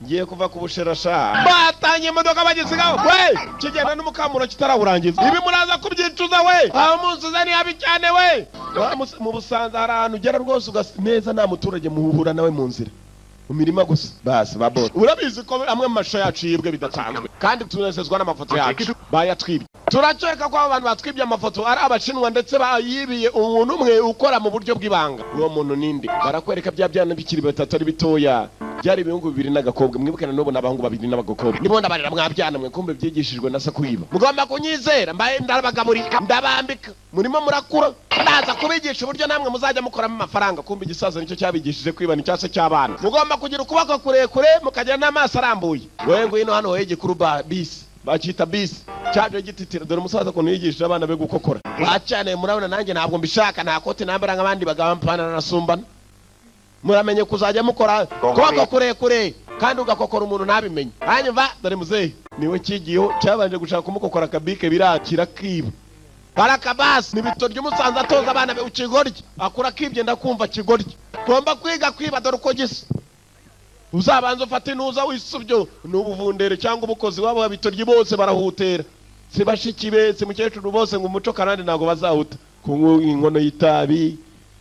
ngiye kuva ku busherasha batanye imodoka bagisigaho we kigenda n'umukamuro kitarawurangiza ibi muraza kubyicuza we aho munsi uzani habi cyane we mu Busanza hari ahantu ugera rwose neza nta muturage muhura nawe mu nzira mu mirima gusa basi babora urabizi ko amwe mu masho yacu yibwe bidatanzwe kandi tunezezwa n'amafoto yacu bayatwibye turaceka ko abantu batwibye amafoto ari abashinwa ndetse bayibiye umuntu umwe ukora mu buryo bw'ibanga uwo muntu ninde barakwereka bya byana bikiri batatu ari bitoya byari ibihungu 2 n'agakobwa mwibukana n'ubu n'abahungu 2 n'abagakobwa nibo ndabarira mwabyana mwe kumbe byigishijwe na sakwiba mugomba kunyizera mbaye ndabagaburika ndabambika murimo murakura ndaza kubigisha uburyo namwe muzajya mukoramo amafaranga kumbe igisaza nicyo cyabigishije kwiba n'icyase cy'abana mugomba kugira ukuboko kurekure mukagira n'amaso arambuye wewe ngo ino hano hoye gikuru bisi bacita bisi cyaje gititira dore umusaza ko niyigisha abana be gukokora bacane murabona nanjye ntabwo mbishaka nta kote nambara nk'abandi bagampana nasumbana muramenye kuzajya mukora kuboko kurekure kandi ugakokora umuntu nabimenye hanyuma dore muzehe niwe kigiyeho cyabanje gushaka kumukokora kabike birakira kiba barakabasi nibitoryo umusanza atoza abana be ukigorye akura kibye ndakumva kigorye gomba kwiga kwiba dore uko gisa uzabanza ufata inuza wisubyo n'ubuvundere cyangwa ubukozi wabo babitorye bose barahutera sibashikibe simukecuru bose ngo umuco kanandi nago bazahuta ku inkono y'itabi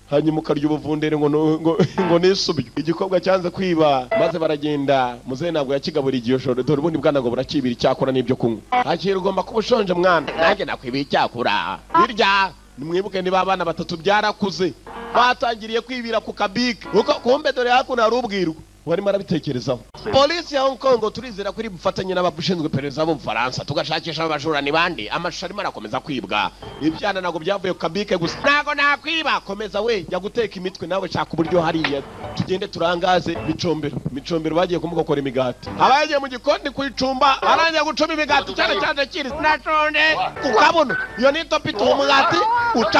hanyuma ukarya ubuvundere ngo nisubyo igikobwa cyanze kwiba maze baragenda muzehe ntabwo yakigabura igiyo shoro dore ubundi bwana ngo burakibira icyakura n'ibyo kunywa hakiri ugomba kuba ushonje mwana nanjye nakwibiye icyakura birya nimwibuke niba abana 3 byarakuze batangiriye kwibira ku kabike uko kumbe dore hakuno hari ubwirwa warimo arabitekerezaho polisi ya Hong Kong turizera kuri bufatanye n'abashinzwe pereza bo Faransa tugashakisha abajurani bandi amashusho arimo arakomeza kwibwa ibyana nago byavuye ku kabike gusa nago nakwiba komeza we jya guteka imitwe nawe shaka uburyo hariya tugende turangaze micombero bagiye kumukokora imigati abagiye mu gikoni kwicumba aranja gucuma imigati cyane kiri natonde ukabona iyo ni topito umugati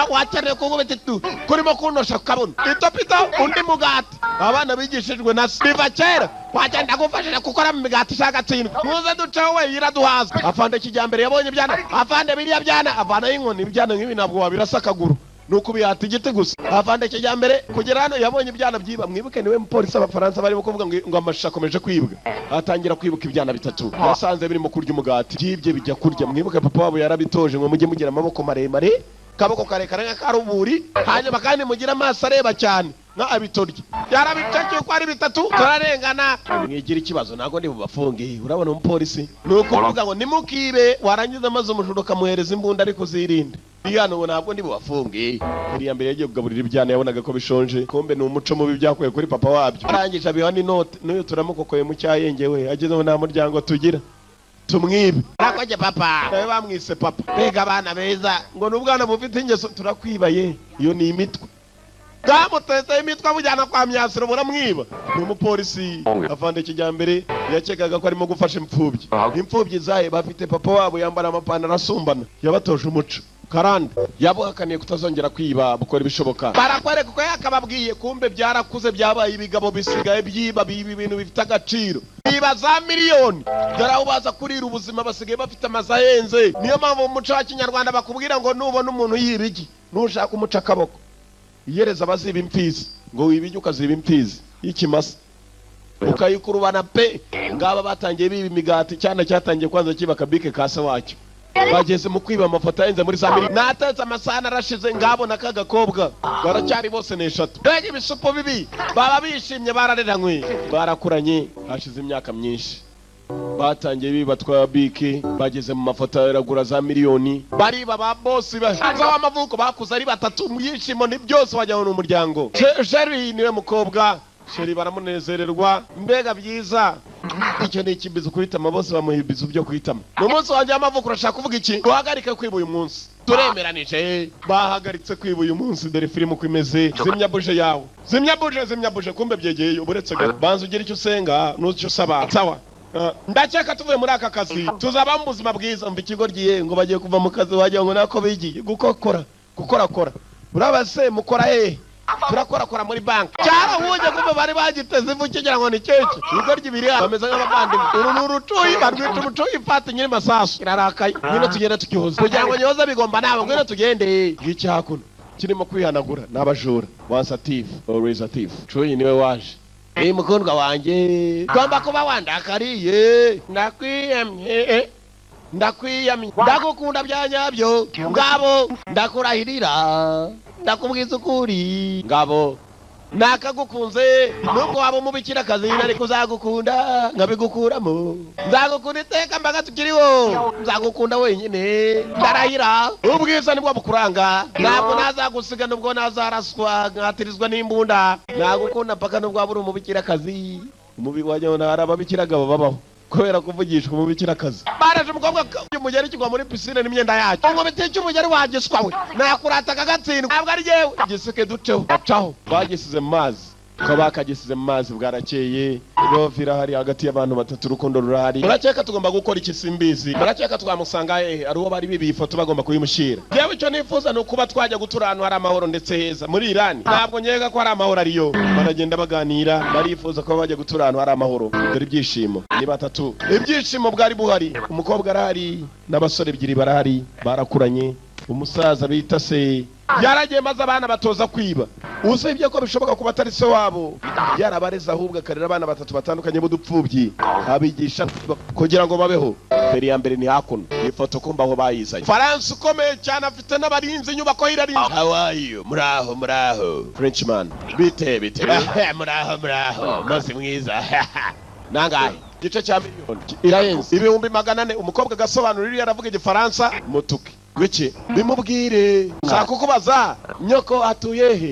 wakeneye kugubete tu kurimo kunosha ukabona itopito undi mugati abana bigishijwe na biva kera wagenda gufashira gukora mu migati shaka tsindwa muze ducewe yiraduhaza afande kijyambere yabonye ibyana afande biriya byana avana y'inkoni ibyana nk'ibi ntabwo wabirasa akaguru nuko bihata igiti gusa afande kijyambere kugera hano yabonye ibyana byiba mwibuke niwe mupolisi w'abafaransa barimo kuvuga ngo amashusho akomeje kwibwa atangira kwibuka ibyana 3 yasanze birimo kurya umugati byibye bijya kurya mwibuke papa wabo yarabitoje ngo mujye mugira amaboko maremare kaboko karekare nk'akaruburi hanyuma kandi mugira amaso areba cyane nka abitorye yarabicakye ko ari 3 turarengana mwigira ikibazo nago ndi bubafunge urabona umupolisi nuko uvuga ngo nimukibe warangiza amaze umujuru kamuhereza imbunda ariko zirinde iyano ngo ntabwo ndi bubafunge iriya mbere yagiye kugaburira ibyana yabonaga ko bishonje kombe ni umuco mubi byakoye kuri papa wabyo arangije abiha n'inote n'uyu turamukokoye mu cyayengewe ageze mu nta muryango tugira tumwibe nakoje papa nawe bamwise papa bega abana beza ngo n'ubwana bufite ingeso turakwibaye iyo ni imitwe bwamutetse imitwe abujyana kwa myasiro buramwiba ni umupolisi afande kijyambere yakekaga ko arimo gufasha imfubyi zahe bafite papa wabo yambara amapantaro asumbana yabatoje umuco karanda yabuhakaniye kutazongera kwiba bukora ibishoboka barakwereka ko yakababwiye kumbe byarakuze byabaye ibigabo bisigaye byiba ibintu bifite agaciro biba za miliyoni daraho baza kurira ubuzima basigaye bafite amazahenze niyo mpamvu mu muco wa kinyarwanda bakubwira ngo nubona umuntu yiba iki nushaka umuca akaboko iyereza abaziba imfizi ngo wibijye ukaziba imfizi y'ikimasa ukayikurubana pe ngaba batangiye biba imigati cyane cyatangiye kwanza kiba kabike kase wacyo bageze mu kwiba amafoto ahenze muri za miliyoni natetse amasahani arashize ngabona kagakobwa baracyari bose n'eshatu mbega ibisupo bibi baba bishimye barareranywe barakuranye hashize imyaka myinshi batangiye biba twa bike bageze mu mafoto aragura za miliyoni bariba ba boss bahanze w'amavuko bakuze ari batatu mu yishimo ni byose wajyaho n'umuryango Sherry niwe mukobwa Sherry baramunezererwa mbega byiza icyo ni ikibizo kuhitama bose bamuhibiza byo kuhitama mu munsi wanjye w'amavuko urashaka kuvuga iki duhagarike kwiba uyu munsi turemeranije bahagaritse kwiba uyu munsi dore filime uko imeze zimya buje yawe zimya buje kumbe byegeye uburetse banza ugira icyo usenga n'icyo usaba sawa ndakeka tuvuye muri aka kazi tuzaba mu buzima bwiza mva ikigo ryiye ngo bagiye kuva mu kazi wagira ngo nako bigiye gukora urabase mukora hehe turakora muri banki cyarahuje kumbe bari bagiteze ivu kigira ngo ni keke ibigo ry'ibiri bameze nk'abavandimwe uru n'urucuyi barwita umucuyi ifata nyiri masasu irarakaye ngwino tugenda tukihoza kugira ngo nyoza bigomba nawe ngwino tugende ngiki hakuno kirimo kwihanagura n'abajura once a thief always a thief cuyi niwe waje mukundwa wanjye ugomba kuba wandakariye ndakwiyamye ndagukunda bya nyabyo ngabo ndakurahirira ndakubwiza ukuri ngabo nakagukunze nubwo waba umubikira akazi nari kuzagukunda nkabigukuramo nzagukunda iteka mbaga tukiriho nzagukunda wenyine ndarahira ubwiza nibwo bukuranga ntabwo nazagusiga nubwo nazaraswa nkatirizwa n'imbunda nagukunda mpaka nubwo waba uri umubikira akazi umubiri wanjye hari ababikira abagabo babaho kubera kuvugishwa umubikira akazi baraje umukobwa umugeri kigwa muri pisine n'imyenda yacyo ngo bitica umugeri wagiswa we nakurata kagatsindwa ntabwo ari yewe giseke duceho acaho bagisize mu mazi kabakagisize mu mazi bwarakeye rovira hari hagati y'abantu batatu urukundo rurahari murakeka tugomba gukora iki simbizi murakeka twamusanga hehe ari uwo bari bibi ifoto bagomba kuyimushira yewe icyo nifuza ni ukuba twajya gutura ahantu hari amahoro ndetse heza muri Irani ntabwo nyega ko hari amahoro ariyo baragenda baganira barifuza ko bajya gutura ahantu hari amahoro dore ibyishimo ni batatu ibyishimo bwari buhari umukobwa arahari n'abasore ebyiri barahari barakuranye umusaza bita se yaragiye maze abana batoza kwiba usibye ko bishoboka kuba atari se wabo yarabareze ahubwo akarera abana batatu batandukanye b'udupfubyi abigisha kugira ngo babeho mbere ya mbere ni hakuno ifoto kumba aho bayizanye France ukomeye cyane afite n'abarinzi inyubako y'irarinzi how are you muraho Frenchman bite muraho maze mwiza nangahe gice cya miliyoni irahenze ibihumbi 400 umukobwa gasobanurira aravuga igifaransa mutuke Gwiki bimubwire shaka kukubaza nyoko atuye he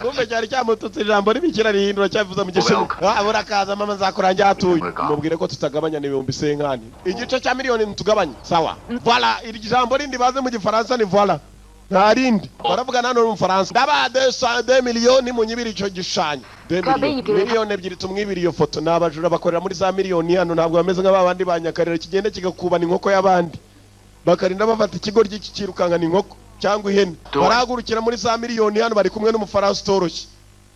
kumbe cyari cyamututse ijambo ribikira rihindura cyavuza mu gishinwa burakaza mama nzakurangira atuye mubwire ko tutagabanya n'ibihumbi senkani igice cya miliyoni ntugabanye sawa voilà iri jambo rindi baze mu gifaransa ni voilà ntarindi baravuga nano mu Faransa ndaba 2 miliyoni mu nyibiri cyo gishanya 2 miliyoni ebyiri tumwibiri iyo foto n'abajura bakorera muri za miliyoni hano ntabwo bameze nk'abandi banyakarira kigende kigakubana inkoko y'abandi bakarinda bafata ikigo ry'iki kirukangana inkoko cyangwa ihene baragurukira muri za miliyoni hano bari kumwe n'umufaransa utoroshye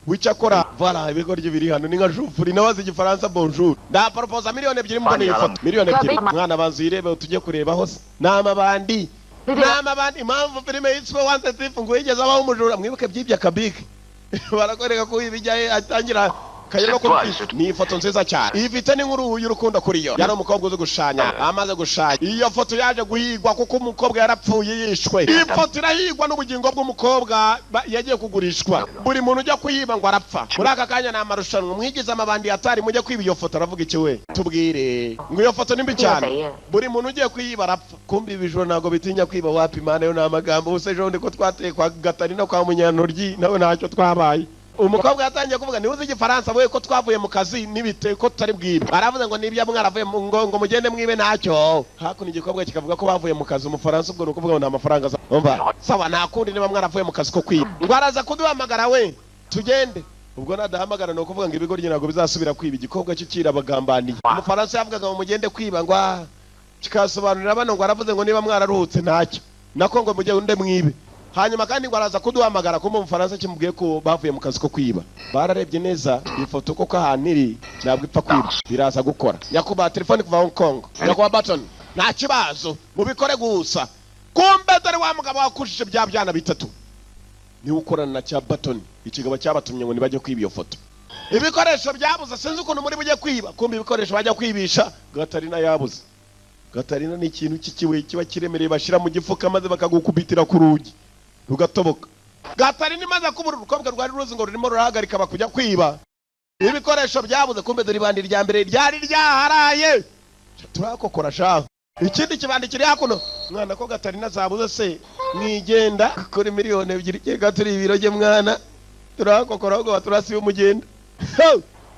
wicakora voilà ibigo ry'ibiri hano ni nka jufuri nabaze igifaransa bonjour nda proposa miliyoni ebyiri mbone iyo foto miliyoni ebyiri mwana banzu irebe tujye kureba hose n'amabandi impamvu filime yitwa Once a Thief ngo yigeze abaho umujura mwibuke byibya kabike barakwereka ko ibijyaye atangira kayero ko ni ifoto nziza cyane ifite n'inkuru y'urukundo kuri yo yari umukobwa uzi gushanya amaze gushanya iyo foto yaje guhigwa kuko umukobwa yarapfuye yishwe ifoto irahigwa n'ubugingo bw'umukobwa yagiye kugurishwa buri muntu ujya kuyiba ngo arapfa muri aka kanya n'amarushanwa mwigize amabandi yatari mujye kwiba iyo foto aravuga iki we tubwire ngo iyo foto nimbi cyane buri muntu ugiye kuyiba arapfa kumbi ibijoro ntago bitinya kwiba wapi imana yo n'amagambo use ejo ndi ko twateye kwa Gatari no kwa Munyantoryi nawe ntacyo twabaye umukobwa yatangiye kuvuga niwe uzi igifaransa we ko twavuye mu kazi nibite ko tutari bwibe aravuze ngo nibya mwaravuye mu ngo mugende mwibe ntacyo hakuno igikobwa kikavuga ko bavuye mu kazi umufaransa ubwo nukuvuga ngo nta mafaranga umva sawa nakundi niba mwaravuye mu kazi ko kwiba ngo araza kuduhamagara we tugende ubwo nadahamagara no kuvuga ngo ibigo ryinago bizasubira kwiba igikobwa cyo kirabagambaniye umufaransa yavugaga ngo mugende kwiba ngo kikasobanurira bano ngo aravuze ngo niba mwararuhutse ntacyo nako ngo mujye unde mwibe. Hanyuma kandi ngo araza kuduhamagara ko mu Faransa kimubwiye ko bavuye mu kazi ko kwiba. Bararebye neza ifoto ko ahantu iri ntabwo ipfa kwiba, biraza gukora. Yakuba telefone kuva Hong Kong, yakuba button, nta kibazo mubikore gusa. Kumbe dore wa mugabo wakushije bya byana bitatu ni ukorana na cya button, ikigabo cyabatumye ngo nibajye kwiba iyo foto. Ibikoresho byabuze sinzi ukuntu muri bujye kwiba, kumbe ibikoresho bajya kwibisha Gatarina yabuze. Gatarina ni ikintu kikiwe kiba kiremereye bashira mu gifuka maze bakagukubitira ku rugi rugatoboka. Gatarina imaze kubura urukobwa rwari ruzi ngo rurimo rurahagarika bakujya kwiba. Ibikoresho byabuze kumbe dore ibandi rya mbere ryari ryaharaye. Turakokora shaho. Ikindi kibandi kiri hakuno. Mwana ko Gatarina zabuze se mwigenda kuri miliyoni 2 gaturi ibiroge mwana. Turakokora ahubwo baturasi umugenda.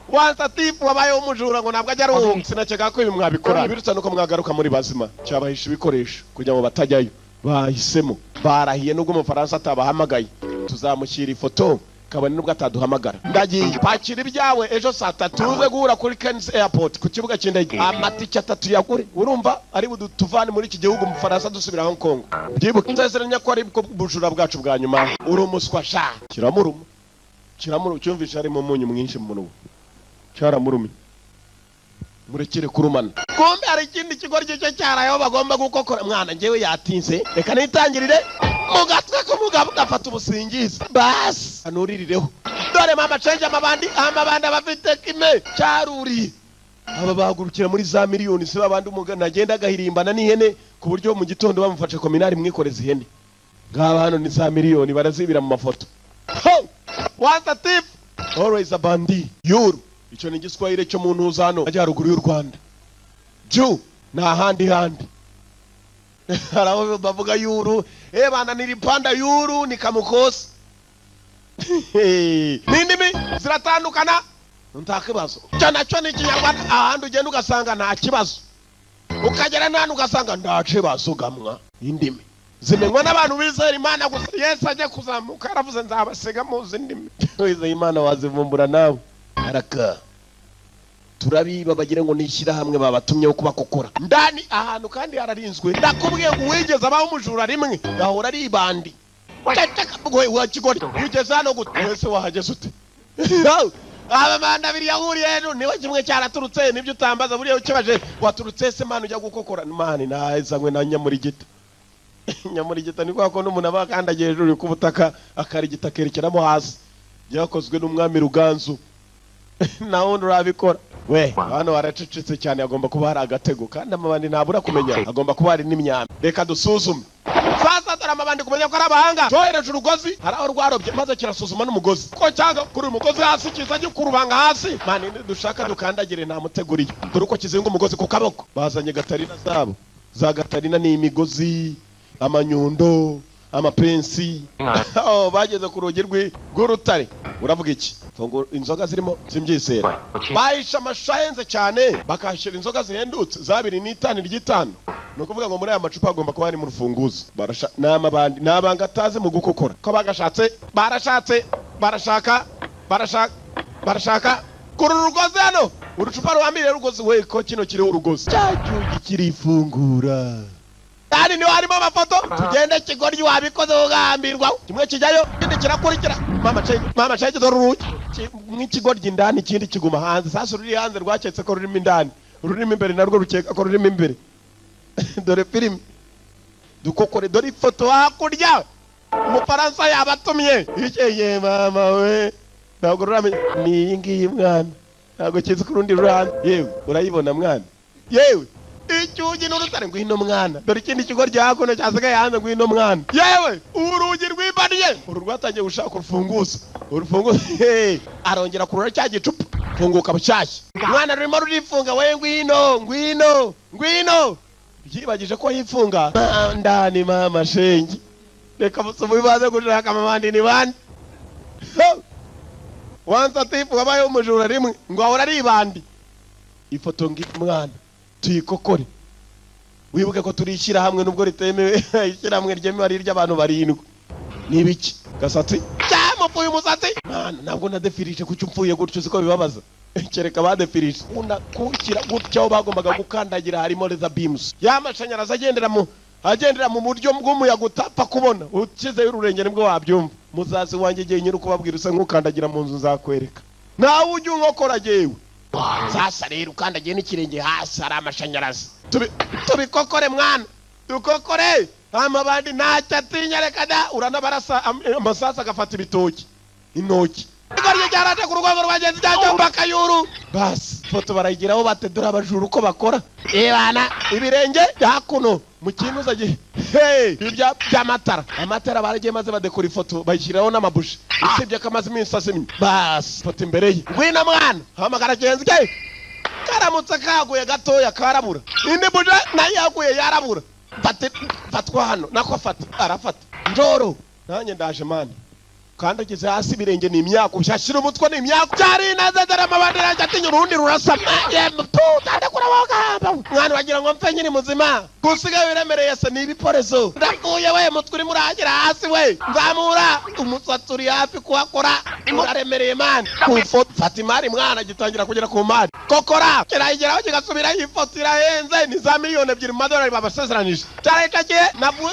Wansa tifu wabaye umujura ngo ntabwo ajya ruhunga. Sinakeka ko ibi mwabikora. Birutsa nuko mwagaruka muri bazima. Cyabahisha ibikoresho kugira ngo batajyayo. Bahisemo barahiye nubwo mu Faransa atabahamagaye. Tuzamushyira ifoto kabone nubwo ataduhamagara. Ndagiye pakira ibyawe ejo saa 3 tuze guhura kuri Cannes Airport ku kibuga cy'indege. Amatike 3 yagure. Urumva ari budutuvane muri iki gihugu mu Faransa dusubira Hong Kong. Byibuke nzezeranya ko ari bujura bwacu bwa nyuma. Uri umuswa sha. Kiramuruma cyumvisha ari mu munyu mwinshi mu munwa. Cyaramurumi. Murekere kurumana. Kumbe ari ikindi kigoryi cyo cyarayo bagomba gukokora mwana ngewe yatinze. Reka nitangirire mugatwe ko mugabo gafata ubusingiza. Bas anuririreho. Dore mama change amabandi bafite kime cyaruri. Aba bagurukira muri za miliyoni se babandi umugana agenda agahirimbana n'ihene ku buryo mu gitondo bamufashe kominari mwikoreza ihene. Ngaba hano ni za miliyoni barazibira mu mafoto. Once a thief, always a bandit. Yuru. Icyo ni Igiswahili cyo mu ntuza hano ajyaruguru y'u Rwanda. Ju na handi. Haraho bavuga yuru. Bana nilipanda yuru nikamukosa. Nindimi ziratandukana. Ntakibazo. Cyo ni Kinyarwanda ahantu ugenda ugasanga nta kibazo. Ukagera nanu ugasanga nta kibazo gamwa. Indimi zimenywa n'abantu bizera Imana gusa. Yesu ajye kuzamuka aravuze nzabasega mu zindimi. Wizeye Imana wazivumbura nawe. Haraka turabiba bagira ngo nishyira hamwe babatumyeho kubakokora ndani ahantu kandi hararinzwe. Ndakubwiye ngo wigeze abaho umujura rimwe gahora ari ibandi. Wakigori wigeze hano gute wese wahageze ute? Abamanda biri yahuriye hano niwe kimwe cyaraturutse nibyo utambaza buriye ukibaje waturutse se Mana ujya gukokora Imana nazanywe na Nyamurigita. Nyamurigita ni kwa ko n'umuntu abakandagiye hejuru ku butaka akarigita kerekeramo hasi. Byakozwe n'umwami Ruganzu. Naho urabikora we hano waracecetse cyane agomba kuba hari agatego kandi amabandi ntabura kumenya agomba kuba hari n'imyambi. Reka dusuzume sasa dore amabandi kumenya ko ari abahanga. Cyohereje urugozi hari aho rwarobye maze kirasuzuma n'umugozi ko cyanga kuri umugozi hasi kiza gikurubanga hasi. Mani dushaka dukandagire nta muteguriye dore uko kizinga umugozi ku kaboko. Bazanye Gatarina zabo za Gatarina ni imigozi amanyundo amapensi. Bageze ku rugi rw'urutare. Uravuga iki? Fungo inzoga zirimo zimbyisera. Bahisha amashayenze cyane bakashira inzoga zihendutse za 2.5 no kuvuga ngo muri aya macupa agomba kuba ari mu rufunguzo. N'amabandi nabanga ataze mu gukokora ko bagashatse barashaka kuri urugozi hano. Urucupa rwambire rugozi we ko kino kiri urugozi cyajugi kirifungura. Kandi ni harimo amafoto tugende kigoryi wabikoze ugambirwa kimwe kijyayo kindi kirakurikira. Mama chaje doruruki mw'ikigoryi indani ikindi kiguma hanze. Sasa ruri hanze rwaketse ko rurimo indani rurimo imbere narwo rukeka ko rurimo imbere. Dore film dukokore dore ifoto hakurya umufaransa yabatumye. Ikeye mama we ntabwo ruramenye ni ingiyi mwana ntabwo kizi ku rundi ruhande. Yewe urayibona mwana yewe icyugi n'urutare ngwino mwana dore ikindi kigoryi hakuno cyasigaye hanze ngwino mwana. Yewe urugi rwibaniye uru rwatangiye gushaka urufunguzo. Arongera kurura cya gicupa funguka bushyashya. Mwana rurimo rurifunga we ngwino byibagije ko yifunga ndani mama shengi. Reka musubu bibaze gushaka amabandi ni bandi. Once a thief wabaye umujura rimwe ngo ahora ari ibandi. Ifoto ngi mwana tuyikokore wibuke ko turishyira hamwe nubwo ritemewe. Ishyira hamwe ryemewe ari ry'abantu 7. Nibiki Gasatsi cyamupfuye umusatsi ntabwo nadefirije kucyo mpfuye gutyo ziko bibabaza. Kereka badefirije unakukira gutyo bagombaga gukandagira harimo laser beams y'amashanyarazi agendera agendera mu buryo bw'umuyaga utapfa kubona ukize y'ururengero bwo wabyumva muzazi wanjye giye nyiri kubabwira usa nk'ukandagira mu nzu nzakwereka nawe ujye unkokora jewe sasa rero ukandagiye n'ikirenge hasi ari amashanyarazi tubikokore mwana dukokore amabandi ntacyo atinya reka da uranabarasa amasasa agafata ibitoki intoki Garye cyarate ku rwego rwagenzi cyangwa bakayuru bas foto barayigiraho batedura abajuru uko bakora bana ibirenge hakuno mu kintu zagiye ibya amatara baragiye maze badekora ifoto bayishyiraho n'amabushi isibye kamaze iminsi asimye bas foto imbere ye gwina mwana hamagara genzi ke karamutse kaguye gatoya karabura indi buja nayo yaguye yarabura fatwa hano nako fata arafata njoro nanjye ndaje mani kandi ageze hasi birenge ni imyaka ushashira umutwe ni imyaka cyari nazadara amabandira atinya urundi rurasama puta kuraboga mwana wagira ngo mfe nyiri muzima gusiga biremereye se ni ibiporezo ndakuye we mutwe uri muragira hasi we nzamura umusatsi uri hafi kuhakora uraremereye man Fatimari mwana gitangira kugera ku mari kokora kirayigeraho kigasubira ifoto irahenze ni za miliyoni 2 madolari babasezeranije cyarekagiye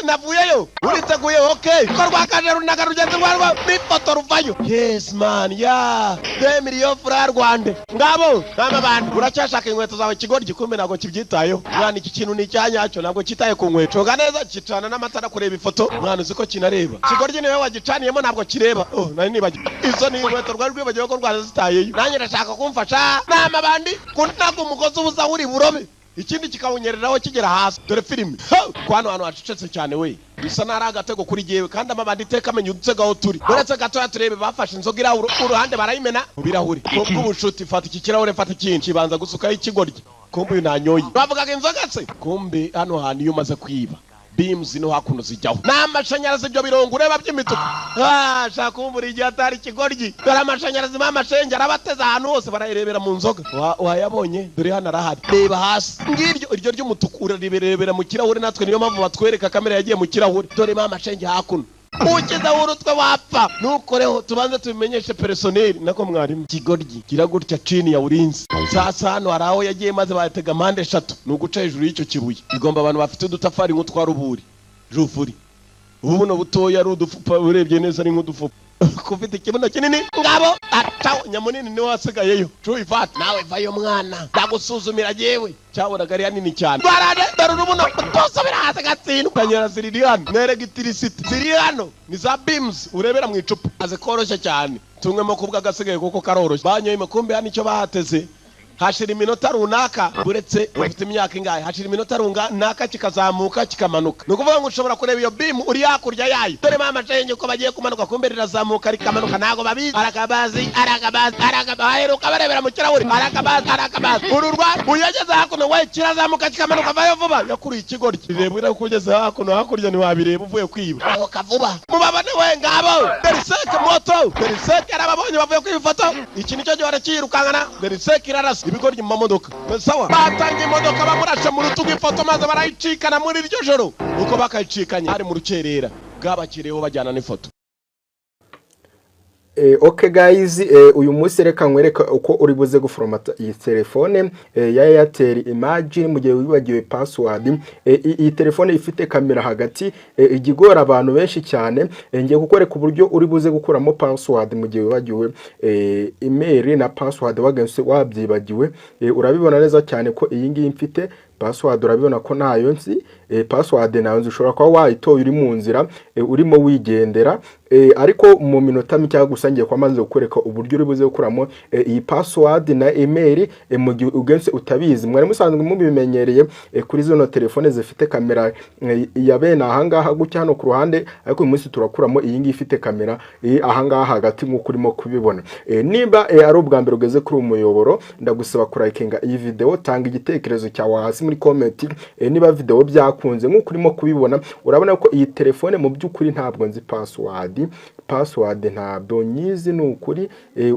navuyeyo uriteguye okay korwa kaje runaga rugenzi rwarwa ifoto ruvayo yes man ya 2 million francs Rwanda ngabo nama bantu uracyashaka inkweto zawe kigori gikumbe nago kibyitayo mwana iki kintu ni cyanyacyo nabwo kitaye ku nkweto ganeza cicana n'amatara kureba ifoto mwana uziko kinareba kigori niwe wagicaniyemo nabwo kireba nari nibaje izo ni inkweto rwari rwibagiwe ko Rwanda zitayeyo nanjye ndashaka kumfasha nama bandi kuntaga umugozi ubuza uri burobe ikindi kikawunyereraho kigera hasi dore filime kwano hano hacecetse cyane we bisa nari agatego kuri jewe kandi amabandi iteka amenye udutsegaho turi uretse gato yaturebe bafashe inzoga ira uruhande barayimena mu birahuri kubwo ubushuti fata iki kirahure fata ikindi kibanza gusukaho ikigoryi kumbe nanyoye bavugaga inzoga se kumbe hano hantu iyo umaze kwiba beams no hakuno zijyaho n'amashanyarazi ibyo birongo ureba by'imituku shaka kumbura igihe atari ikigoryi dore amashanyarazi mamashenge arabateza ahantu hose barayirebera mu nzoga wayabonye dore hano arahari reba hasi ngiryo iryo ry'umutuku urareberera mu kirahure natwe niyo mpamvu batwereka kamera yagiye mu kirahure dore mamashenge hakuno ukiza urutwe wapfa nukoreho tubanze tubimenyeshe personnel nako mwarimu kigoryi kiragutya chini ya urinzi sasa hano haraho yagiye maze batega mande 3 nuguca hejuru y'icyo kibuye igomba abantu bafite udutafari nk'utwaruburi rufuri ubuno butoya ari udufupa urebye neza ari nk'udufupa kufite ikibuno kinini ngabo atawo nyamunini ni wasigayeyo Truifat nawe vayo mwana ndagusuzumira jewe cyaburaga ari nini cyane barade darurubuno toso biraza gatsino kanyera ziri hano neregitirisiti ziri hano ni za beams urebera mu icupa aze korosha cyane tumwemo kubwa gasigaye kuko karorosha banyoye makumbe hano icyo bahateze hashira iminota runaka buretse ufite imyaka ingahe hashira iminota runaka kikazamuka kikamanuka nukuvuga ngo ushobora kureba iyo beam uri yakurya yayo dore mama cenge ko bagiye kumanuka kumbe rirazamuka rikamanuka nago babizi arakabazi heruka barebera mu kirahure arakabazi ururwa uyageze hakuno we kirazamuka kikamanuka vayo vuba yakuriye ikigoryi rebura kugeze hakuno hakurya ni wabireba uvuye kwiba aho kavuba mubabane we ngabo deriseke moto deriseke arababonye bavuye kwifoto iki nicyo gihe barakirukangana deriseke irarasa ibigoryi mu mamodoka sawa batangiye imodoka bamurashe mu rutugu ifoto maze barayicikana muri iryo joro uko bakayicikanye ari mu rukerera bwabakireho bajyana n'ifoto. Okay guys, uyu munsi reka nkwereka uko uri buze guformata iyi telefone ya Airtel. Imagine mu gihe wibagiwe password, iyi telefone ifite kamera hagati, igigora abantu benshi cyane. Ngiye kukoreka uburyo uri buze gukuramo password mu gihe wibagiwe email na password wagense wabyibagiwe. Urabibona neza cyane ko iyi ngiyi mfite password, urabibona ko nayo nzi password nayo ushobora kuba wayitoye uri mu nzira urimo wigendera, ariko mu minota mike gusangiye kwamaze gukoreka uburyo uri buze gukuramo iyi password na email mu gihe ugense utabizi. Mwari musanzwe mubimenyereye kuri zino telefone zifite kamera ya bene aha ngaha gutya hano ku ruhande, ariko uyu munsi turakuramo iyi ngiyi ifite kamera aha ngaha hagati nk'uko urimo kubibona. Niba ari ubwa mbere ugeze kuri umuyoboro, ndagusaba kurikinga iyi video, tanga igitekerezo cyawe hasi muri comment niba video byakunze nk'uko urimo kubibona. Urabona ko iyi telefone mu by'ukuri ntabwo nzi password, password ntabwo nyizi nukuri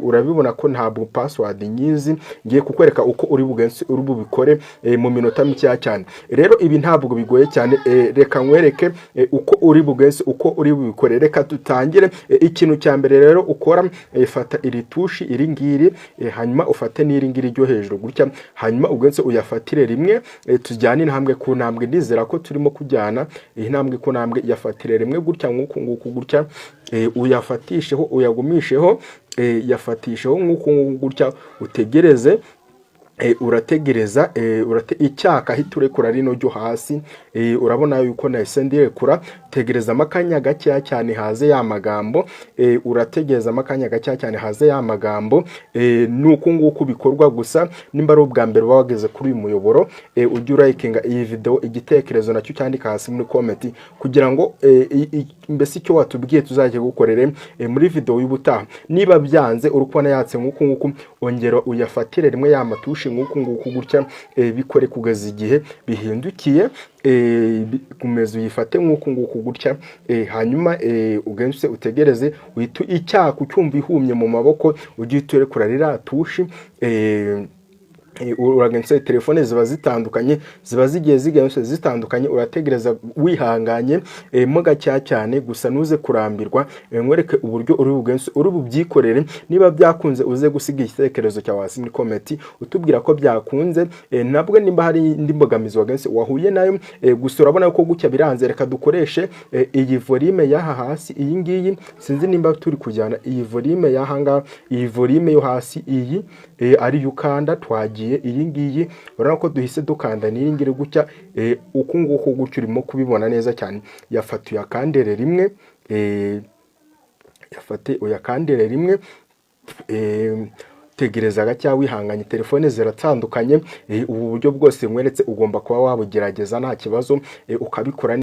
urabibona ko ntabwo password nyizi ngiye kukwereka uko uri bubikore mu minota mike cyane rero ibi ntabwo bigoye cyane reka nkwereke uko uri bubikore reka tutangire ikintu cya mbere rero ukora fata iri tushi iri ngiri hanyuma ufate n'iri ngiri ryo hejuru gutya hanyuma ugenze uyafatire rimwe tujyane intambwe ku ntambwe ndizera ko turimo kujyana intambwe ku ntambwe yafatire rimwe gutya nguku gutya uyafatisheho uyagumisheho yafatisheho nguku gutya utegereze urategereza icyaka hiturekura rino ryo hasi urabona yuko nahise ndirekura tegereza amakanya gake cyane haze ya magambo urategereza amakanya gake cyane haze ya magambo nuko nguko bikorwa gusa nimba ari ubwa mbere wageze kuri uyu muyoboro ujye urayikinga iyi video igitekerezo nacyo cyandika hasi muri comment kugira ngo mbese icyo watubwiye tuzajye gukorere muri video y'ubutaha niba byanze urukubona yatse nguko ongera uyafatire rimwe ya matushi nguko gutya bikore kugeza igihe bihindukiye kumeza uyifate nguko gutya hanyuma ugenze utegereze witu icyaka ucyumva ihumye mu maboko ugiye turekura rira tushi uragenze telefone ziba zitandukanye ziba zigiye zitandukanye urategereza wihanganye mo gacya cyane gusa nuze kurambirwa nkwereke uburyo uri bubyikorere niba byakunze uze gusiga igitekerezo cya wasi muri comment utubwira ko byakunze nabwo nimba hari indi mbogamizi wagenze wahuye nayo gusa urabona ko gucya biranze reka dukoreshe iyi volume yaha hasi iyi ngiyi sinzi nimba turi kujyana iyi volume yahanga iyi volume yo hasi iyi ari yukanda twagiye iyi ngiyi urabona ko duhise dukanda n'iyi ngiri gutya uku nguko gutyo urimo kubibona neza cyane yafatuye akandere rimwe yafate uyakandere rimwe tegereza gacya wihanganye telefone ziratandukanye ubu buryo bwose nkweretse ugomba kuba wabugerageza nta kibazo ukabikora